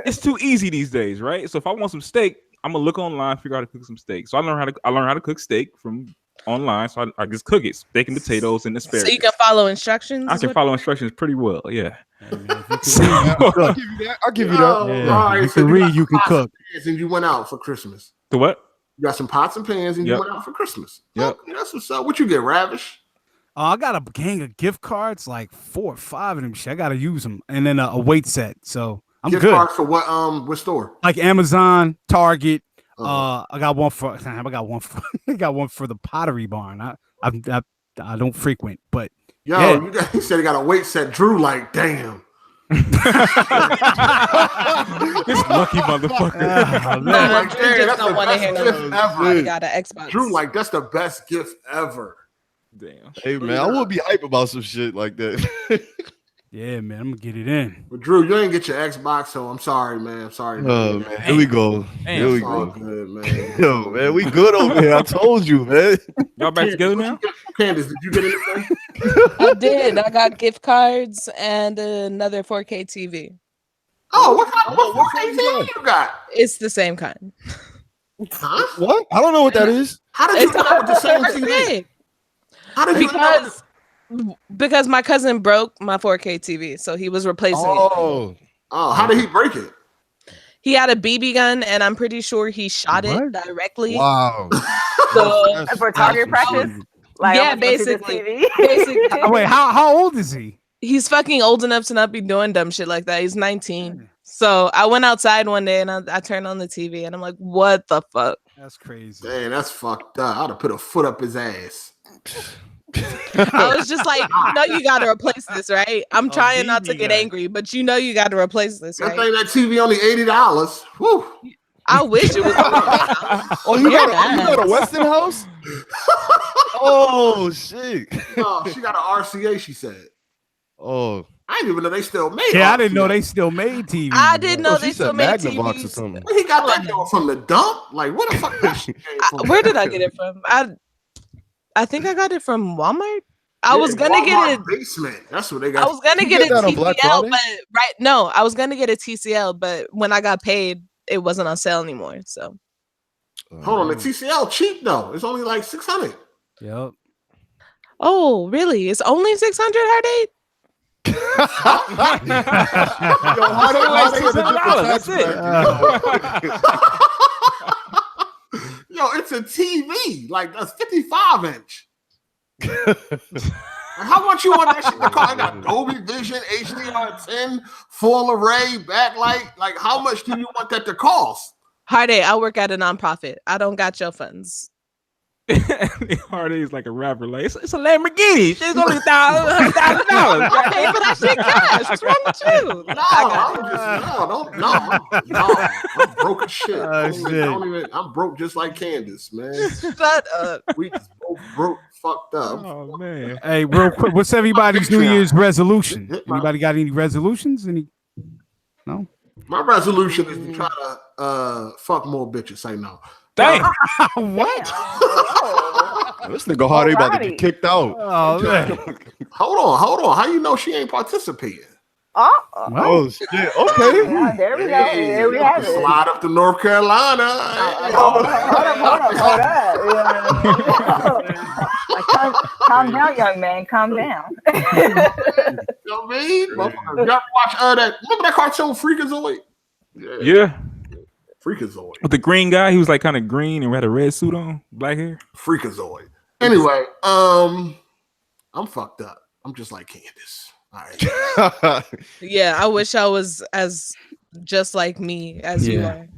it's too easy these days, right? So if I want some steak, I'm gonna look online, figure out how to cook some steak. So I learned how to cook steak from online. So I just cook it, steak and potatoes and asparagus. So you can follow instructions. I can follow instructions pretty well. Yeah. I'll give you that. Yeah. All right, You can read, you can cook. And you went out for Christmas. The what? You got some pots and pans, and you went out for Christmas. Yep. Okay, that's what's up. What you get, Ravish? I got a gang of gift cards, like 4 or 5 of them. Shit, I gotta use them, and then a weight set. So I'm gift good. Cards for what store? Like Amazon, Target. I got one for. I got one for the Pottery Barn. I don't frequent, but you said he got a weight set. Drew, like, damn. This lucky motherfucker. Drew just don't want to hear no. Got an Xbox. Drew, like, that's the best gift ever. Damn. Hey man, I would be hype about some shit like that. Yeah, man, I'm gonna get it in. But Drew, you ain't get your Xbox, so I'm sorry, man. I'm sorry. Oh man, here we go. Here we go. Good, man. Yo, man, we good over here. I told you, man. Y'all back together now? Candace, did you get anything? I did. I got gift cards and another 4K TV. Oh, what kind of 4K TV you got? It's the same kind. Huh? What? I don't know what that is. How did you come up with the same TV? How did you Because my cousin broke my 4K TV, so he was replacing it. Oh, how did he break it? He had a BB gun, and I'm pretty sure he shot it directly. Wow. So for target practice? Like, yeah, basically. Wait, how old is he? He's fucking old enough to not be doing dumb shit like that. He's 19. So I went outside one day, and I turned on the TV, and I'm like, what the fuck? That's crazy. Dang, that's fucked up. I'd have put a foot up his ass. I was just like, you got to replace this, right? I'm trying not to get angry, but you got to replace this, right? That TV only $80. Whew. I wish it was. Oh, you got a Westinghouse? Oh shit! No, she got an RCA. She said. Oh, I I didn't even know they still made. Yeah, I didn't know they still made TV. I didn't know they still made Magnavox or TVs. something. He got that deal from the dump. Like, where the fuck that shit came from? Where did I get it from? I think I got it from Walmart. I was gonna get it basement. That's what they got. I was gonna get a TCL, but I was gonna get a TCL, but when I got paid, it wasn't on sale anymore. So hold on, the TCL cheap though. It's only like 600. Yep. Oh, really? It's only 600 Hard8? That's it. Yo, it's a TV, like a 55-inch. How much you want that shit to cost? I got Dolby Vision, HDR10, full array, backlight. Like, how much do you want that to cost? Hard8, I work at a nonprofit. I don't got your funds. Hard8 is like a rapper. Like, it's a Lamborghini. It's only $1,000. I pay for that shit cash. What's wrong with you? No, I'm broke as shit. I'm broke just like Candace, man. Shut up. We just both broke, fucked up. Oh man. Hey, real quick, what's everybody's New Year's resolution? Anybody got any resolutions? No. My resolution is to try to fuck more bitches. Say no. Dang. What? This nigga Hard8 about to get kicked out. Oh man. Hold on. How you know she ain't participating? Oh shit. Okay. Yeah, there we go. There we have it. Slide up to North Carolina. Hold up. Calm down, young man. Calm down. You know what I mean? You ever watch that? Remember that cartoon Freakazoid? Yeah. Freakazoid. With the green guy, he was like kind of green and had a red suit on, black hair. Freakazoid. Anyway, I'm fucked up. I'm just like Candace. All right. Yeah, I wish I was as just like me as you are.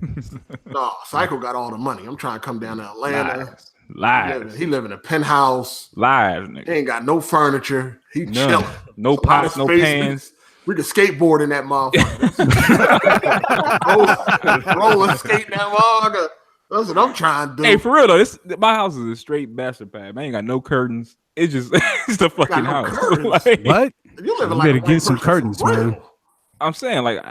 No, Psycho got all the money. I'm trying to come down to Atlanta. Live. He live in a penthouse. Live, nigga. He ain't got no furniture. He chilling. No pots, no pans. We could skateboard in that motherfucker. Roller skate that motherfucker. That's what I'm trying to do. Hey, for real though, my house is a straight bastard pad. Man, ain't got no curtains. It's just it's the fucking house. Like, what? You better get some curtains, man. I'm saying, like,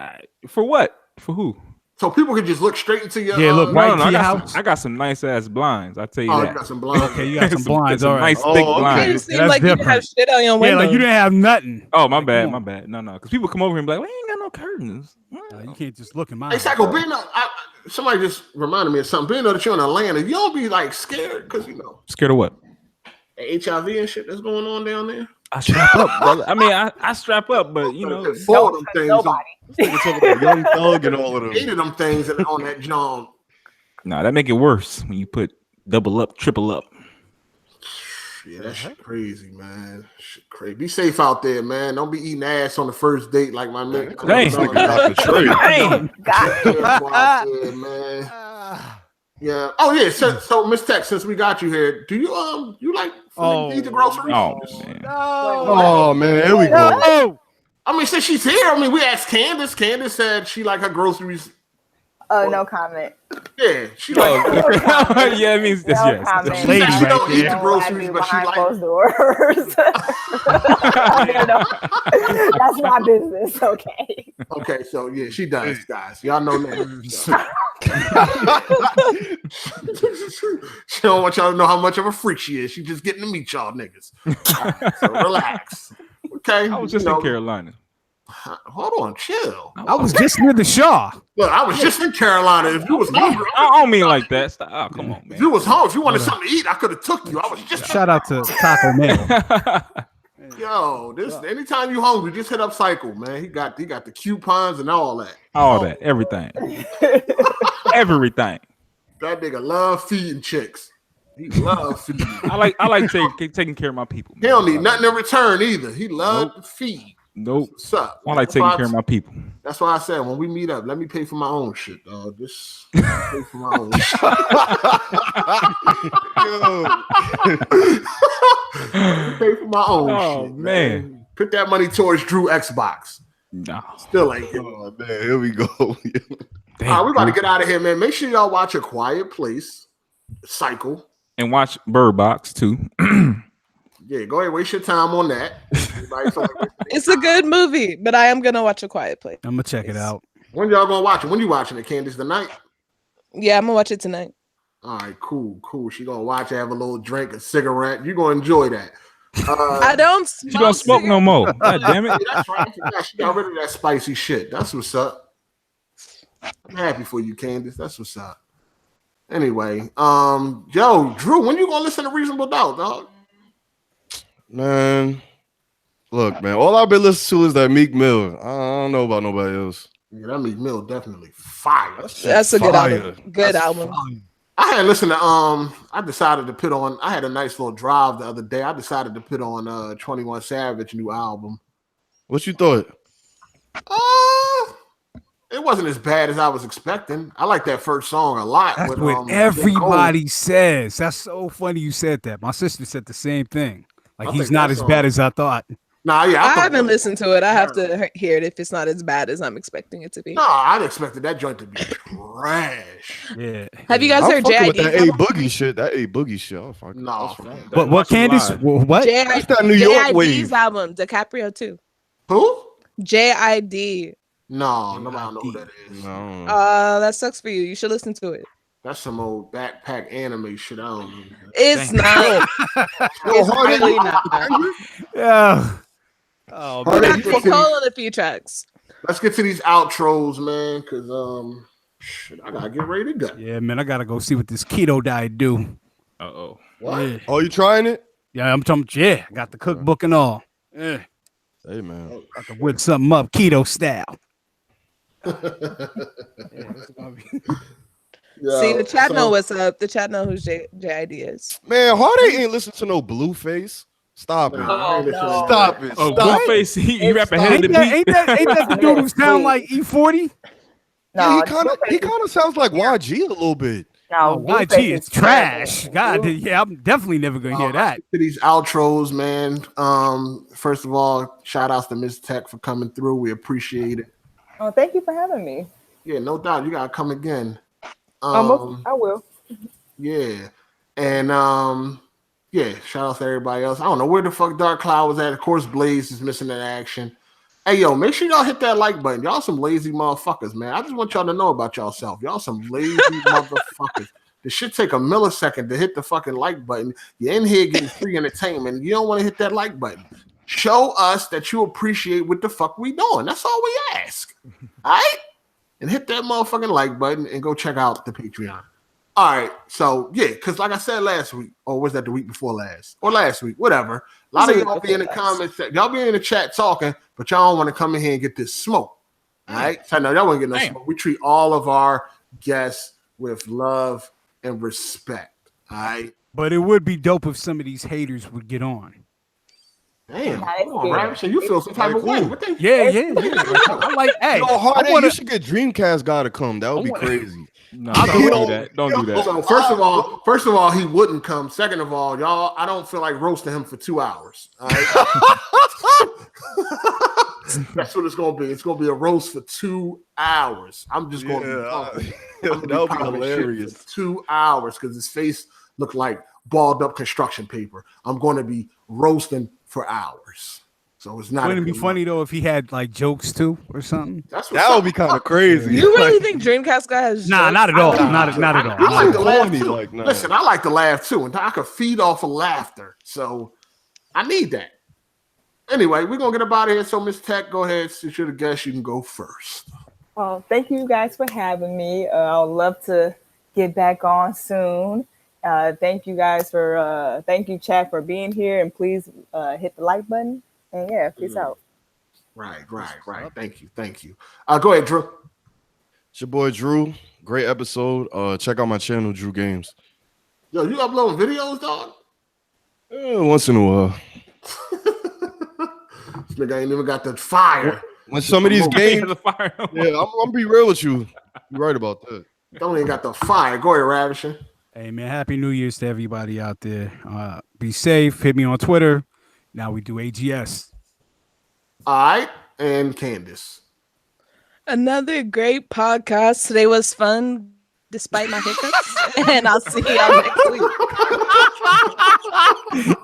for what? For who? So people can just look straight into your look right to your house. I got some nice ass blinds. I tell you that. You got some blinds. Okay, you got some blinds. All right. Nice thick blinds. You seem like you didn't have shit on your window. Yeah, like you didn't have nothing. Oh, my bad. No, because people come over here and be like, "We ain't got no curtains." You can't just look in my. Hey, Psycho, somebody just reminded me of something. Being that you're in Atlanta, you don't be like scared because scared of what? HIV and shit that's going on down there. I strap up, brother. I mean, I strap up, but you know, four of them things. Young Thug and all of them. 8 of them things on that John. Nah, that make it worse when you put double up, triple up. Yeah, that shit crazy, man. Shit crazy. Be safe out there, man. Don't be eating ass on the first date like my man. Dang. Man. Yeah. Oh yeah. So Miss Tech, since we got you here, do you like eat the groceries? Oh man. Oh man, here we go. I mean, since she's here, I mean, we asked Candace. Candace said she like her groceries. No comment. Yeah, she like. Yeah, it means yes. She don't eat the groceries, but she like closed doors. That's my business. Okay. Okay, so yeah, she does, guys. Y'all know that. She don't want y'all to know how much of a freak she is. She just getting to meet y'all niggas. Right, so relax. Okay. I was just in Carolina. Hold on, chill. I was just near the Shaw. Look, I was just in Carolina. If you was hungry, I don't mean like that. Stop. Oh, come on, man. If you was home, if you wanted something to eat, I could have took you. I was just shout out to Taco Bell. Yo, anytime you hungry, just hit up Cycle, man. He got the coupons and all that. All that, everything. Everything. That nigga love feeding chicks. He love feeding. I like taking care of my people. Man. He don't need nothing in return either. He love to feed. Nope. What's up? I like taking care of my people. That's why I said when we meet up, let me pay for my own shit, dog. Just pay for my own shit. Pay for my own shit. Man. Put that money towards Drew Xbox. No. Still ain't. Oh man, here we go. All right, we about to get out of here, man. Make sure y'all watch A Quiet Place, Cycle, and watch Bird Box too. Yeah, go ahead, waste your time on that. It's a good movie, but I am gonna watch A Quiet Place. I'm gonna check it out. When y'all gonna watch it? When you watching it, Candace? Tonight? Yeah, I'm gonna watch it tonight. All right, cool. She gonna watch it, have a little drink, a cigarette. You gonna enjoy that. I don't smoke. She don't smoke no more. God damn it. That's right. She got rid of that spicy shit. That's what's up. I'm happy for you, Candace. That's what's up. Anyway, yo, Drew, when you gonna listen to Reasonable Doubt, dog? Man, look, man. All I've been listening to is that Meek Mill. I don't know about nobody else. Yeah, that Meek Mill definitely fire. That's a good album. Good album. I had listened to I decided to put on. I had a nice little drive the other day. I decided to put on 21 Savage new album. What you thought? It wasn't as bad as I was expecting. I like that first song a lot. That's what everybody says. That's so funny you said that. My sister said the same thing. Like, he's not as bad as I thought. Nah, yeah, I haven't listened to it. I have to hear it if it's not as bad as I'm expecting it to be. No, I'd expected that joint to be trash. Yeah. Have you guys heard JID? That A Boogie shit. That A Boogie shit. No. What Candace? What? That's that New York wave. JID's album, DiCaprio too. Who? JID. No, nobody know who that is. No. That sucks for you. You should listen to it. That's some old backpack anime shit. I don't know. It's not. It's really not. Yeah. Oh, man. I can call on a few tracks. Let's get to these outros, man, because shit, I gotta get ready to go. Yeah, man, I gotta go see what this keto diet do. Uh-oh. What? Yeah. Oh, you trying it? Yeah, I'm talking. Yeah, got the cookbook and all. Yeah. Hey, man. Got to whip something up keto style. See, the chat know what's up. The chat know who JID is. Man, Hard8 ain't listen to no Blueface. Stop it. No. Stop it. Oh, Stop Blueface, he rap ahead of the beat. Ain't that the dude who sound like E40? Yeah, he kind of sounds like YG a little bit. No, YG is trash. God, yeah, I'm definitely never gonna hear that. To these outros, man. First of all, shout outs to Miss Tech for coming through. We appreciate it. Oh, thank you for having me. Yeah, no doubt. You gotta come again. I will. Yeah, and yeah. Shout out to everybody else. I don't know where the fuck Dark Cloud was at. Of course, Blaze is missing that action. Hey, yo, make sure y'all hit that like button. Y'all some lazy motherfuckers, man. I just want y'all to know about yourself. Y'all some lazy motherfuckers. This shit take a millisecond to hit the fucking like button. You're in here getting free entertainment. You don't want to hit that like button. Show us that you appreciate what the fuck we doing. That's all we ask. All right? And hit that motherfucking like button and go check out the Patreon. All right. So, yeah, because like I said last week, or was that the week before last? Or last week, whatever. A lot of y'all be in the comments. Y'all be in the chat talking, but y'all don't want to come in here and get this smoke. All right? So, no, y'all want to get no smoke. We treat all of our guests with love and respect. All right? But it would be dope if some of these haters would get on. Damn, come on, Ravishing. You feel some type of way. What Yeah. I'm like, hey, you should get Dreamcast guy to come. That would be crazy. No, don't do that. Don't do that. So first of all, he wouldn't come. Second of all, y'all, I don't feel like roasting him for 2 hours. All right? That's what it's gonna be. It's gonna be a roast for 2 hours. I'm just gonna be that would be hilarious. For 2 hours because his face looked like balled up construction paper. I'm gonna be roasting for hours. So it's not. Wouldn't it be funny though if he had like jokes too or something? That would be kind of crazy. You really think Dreamcast guy has? Nah, jokes? not at all. Not at all. I like to laugh too. Listen, I like to laugh too, and I could feed off of laughter. So I need that. Anyway, we're gonna get up out of here. So Miss Tech, go ahead. Since you're the guest, you can go first. Well, thank you guys for having me. I'd love to get back on soon. Thank you guys for thank you, chat, for being here, and please hit the like button. And yeah, peace out. Right. Thank you. Go ahead, Drew. It's your boy Drew. Great episode. Check out my channel, Drew Games. Yo, you uploading videos, dog? Once in a while. This nigga ain't even got the fire. When some of these games, yeah, I'm gonna be real with you. You're right about that. Don't even got the fire. Go ahead, Ravishing. Hey man, happy New Year's to everybody out there. Be safe. Hit me on Twitter. Now we do AGS. All right, and Candace. Another great podcast. Today was fun, despite my hiccups. And I'll see y'all next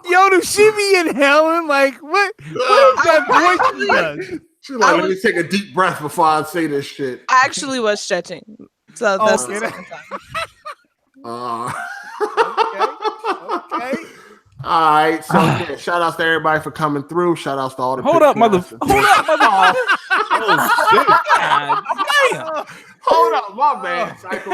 Yo, does she be inhaling? Like, what is that voice she does? She's like, let me take a deep breath before I say this shit. I actually was stretching. So that's the second time. Okay. All right. So yeah, shout outs to everybody for coming through. Shout outs to all the Hold up, mother. Oh shit! Hold up, my bad. Psycho.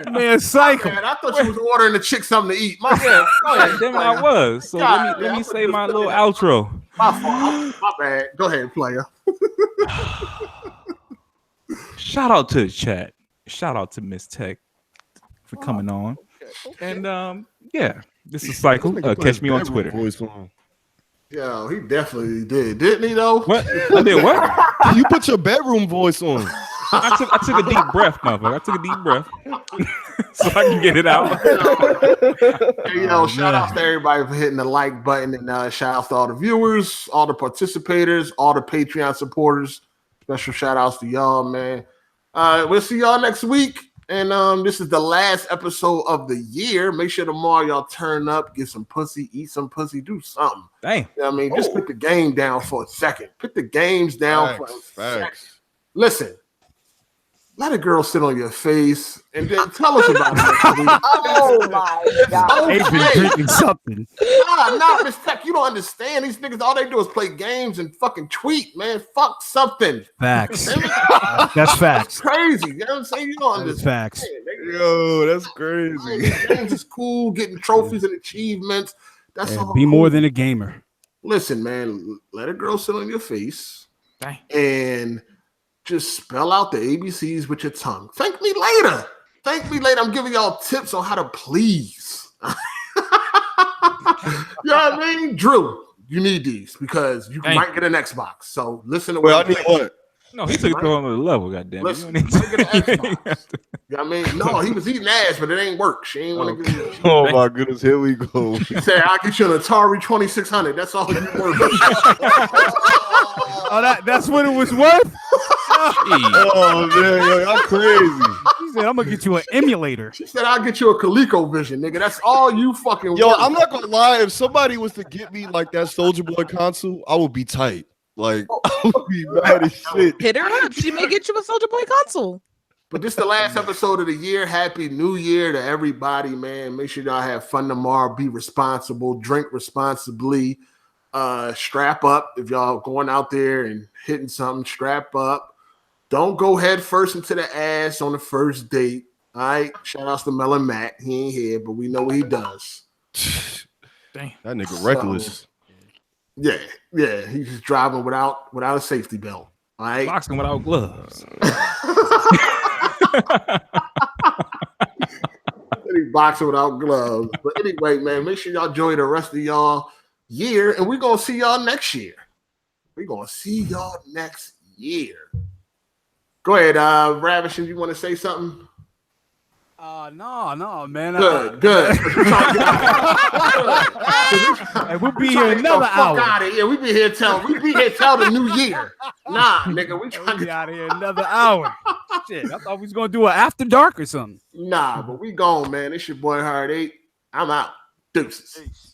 Man, psycho. Man, I thought you was ordering the chick something to eat. My bad. Go ahead. Damn it, I was. So let me say my little outro. My fault. My bad. Go ahead, player. Shout out to the chat. Shout out to Miss Tech for coming on. And yeah, this is Cycle. Catch me on Twitter. Yo, he definitely did, didn't he? Though. What? I did what? You put your bedroom voice on. I took a deep breath, motherfucker. I took a deep breath so I can get it out. Hey, shout out to everybody for hitting the like button, and shout out to all the viewers, all the participators, all the Patreon supporters. Special shout outs to y'all, man. We'll see y'all next week. And this is the last episode of the year. Make sure tomorrow y'all turn up, get some pussy, eat some pussy, do something. Dang. You know what I mean? Just put the game down for a second. Put the games down for a second. Listen. Let a girl sit on your face and then tell us about it. Oh my God. They've been drinking something. Nah, Miss Tech, you don't understand. These niggas, all they do is play games and fucking tweet, man. Fuck something. Facts. That's facts. Crazy. You know what I'm saying? You don't understand. Facts. Yo, that's crazy. Games is cool, getting trophies and achievements. That's all. Be more than a gamer. Listen, man, let a girl sit on your face. Dang. And just spell out the ABCs with your tongue. Thank me later. I'm giving y'all tips on how to please. You know what I mean? Drew, you need these because you might get an Xbox. So listen to what I need. What? No, he took it to another level, goddamn. Listen, you get an Xbox. You know what I mean? No, he was eating ass, but it ain't work. She ain't want to get it. Oh my goodness, here we go. She said, I'll get you an Atari 2600. That's all you worth. That's what it was worth? Oh man, yo, y'all crazy. She said, I'm gonna get you an emulator. She said, I'll get you a ColecoVision, nigga. That's all you fucking Yo, worth. I'm not gonna lie. If somebody was to get me like that Soldier Boy console, I would be tight. Like, I would be mad as shit. Hit her up. She may get you a Soldier Boy console. But this is the last episode of the year. Happy New Year to everybody, man. Make sure y'all have fun tomorrow. Be responsible. Drink responsibly. Strap up. If y'all going out there and hitting something, strap up. Don't go head first into the ass on the first date. All right. Shout outs to Mel and Matt. He ain't here, but we know what he does. Dang. That nigga reckless. Yeah. He's just driving without a safety belt. All right. Boxing without gloves. He boxing without gloves. But anyway, man, make sure y'all enjoy the rest of y'all year, and we're gonna see y'all next year. Go ahead, Ravish, if you want to say something. No, man. Good. And we'll be here another hour. Out of here. We be here till the new year. Nah, nigga, we trying to be out of here another hour. Shit, I thought we was gonna do an after dark or something. Nah, but we gone, man. It's your boy Hard8. I'm out. Deuces.